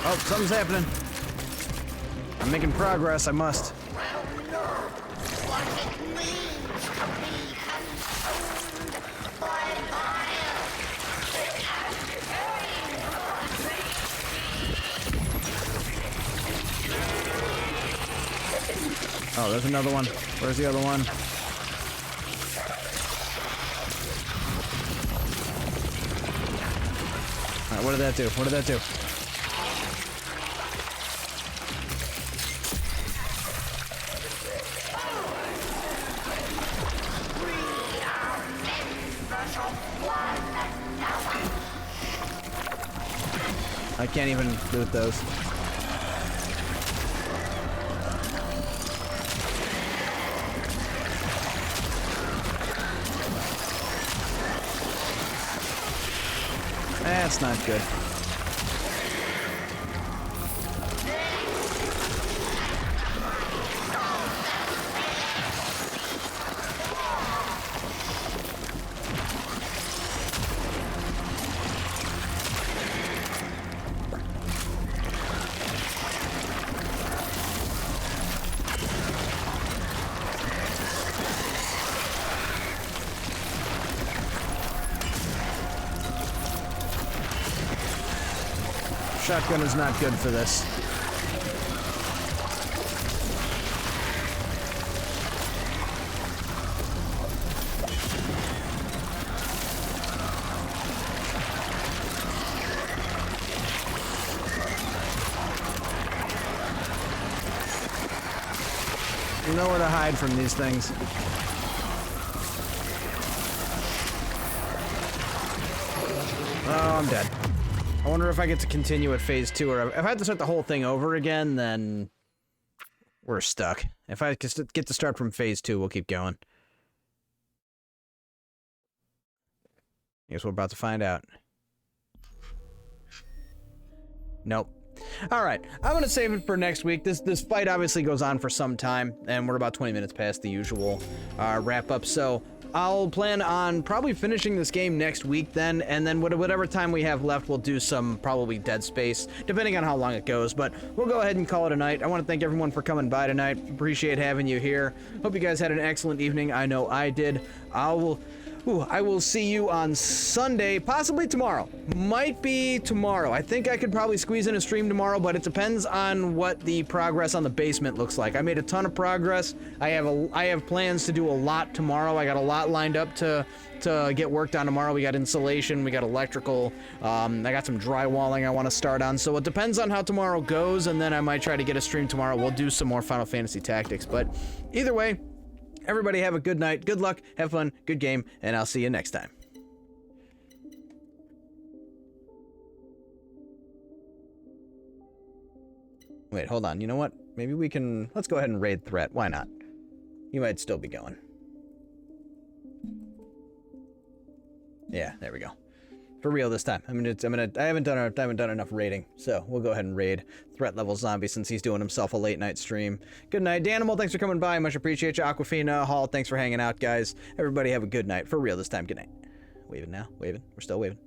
Speaker 1: Oh, something's happening. I'm making progress, I must. Oh, there's another one. Where's the other one? Alright, what did that do? What did that do? I can't even do with those. That's not good. Shotgun is not good for this. Nowhere to hide from these things. Oh, I'm dead. I wonder if I get to continue at phase 2, or if I have to start the whole thing over again, then we're stuck. If I get to start from phase 2, we'll keep going. Guess we're about to find out. Nope. Alright, I'm gonna save it for next week. This fight obviously goes on for some time, and we're about 20 minutes past the usual wrap-up, so I'll plan on probably finishing this game next week then, and then whatever time we have left, we'll do some probably Dead Space, depending on how long it goes, but we'll go ahead and call it a night. I want to thank everyone for coming by tonight. Appreciate having you here. Hope you guys had an excellent evening. I know I did. I will see you on Sunday, possibly tomorrow. Might be tomorrow. I think I could probably squeeze in a stream tomorrow, but it depends on what the progress on the basement looks like. I made a ton of progress. I have plans to do a lot tomorrow. I got a lot lined up to get work on tomorrow. We got insulation, we got electrical, I got some drywalling I want to start on. So it depends on how tomorrow goes, and then I might try to get a stream tomorrow. We'll do some more Final Fantasy Tactics, but either way, everybody have a good night, good luck, have fun, good game, and I'll see you next time. Wait, hold on. You know what? Maybe we can... Let's go ahead and raid Threat. Why not? You might still be going. Yeah, there we go. For real this time. I haven't done enough raiding, so we'll go ahead and raid Threat Level Zombie since he's doing himself a late night stream. Good night, Danimal. Thanks for coming by. Much appreciate you. Aquafina, Hall, thanks for hanging out, guys. Everybody have a good night. For real this time. Good night. Waving now. Waving. We're still waving.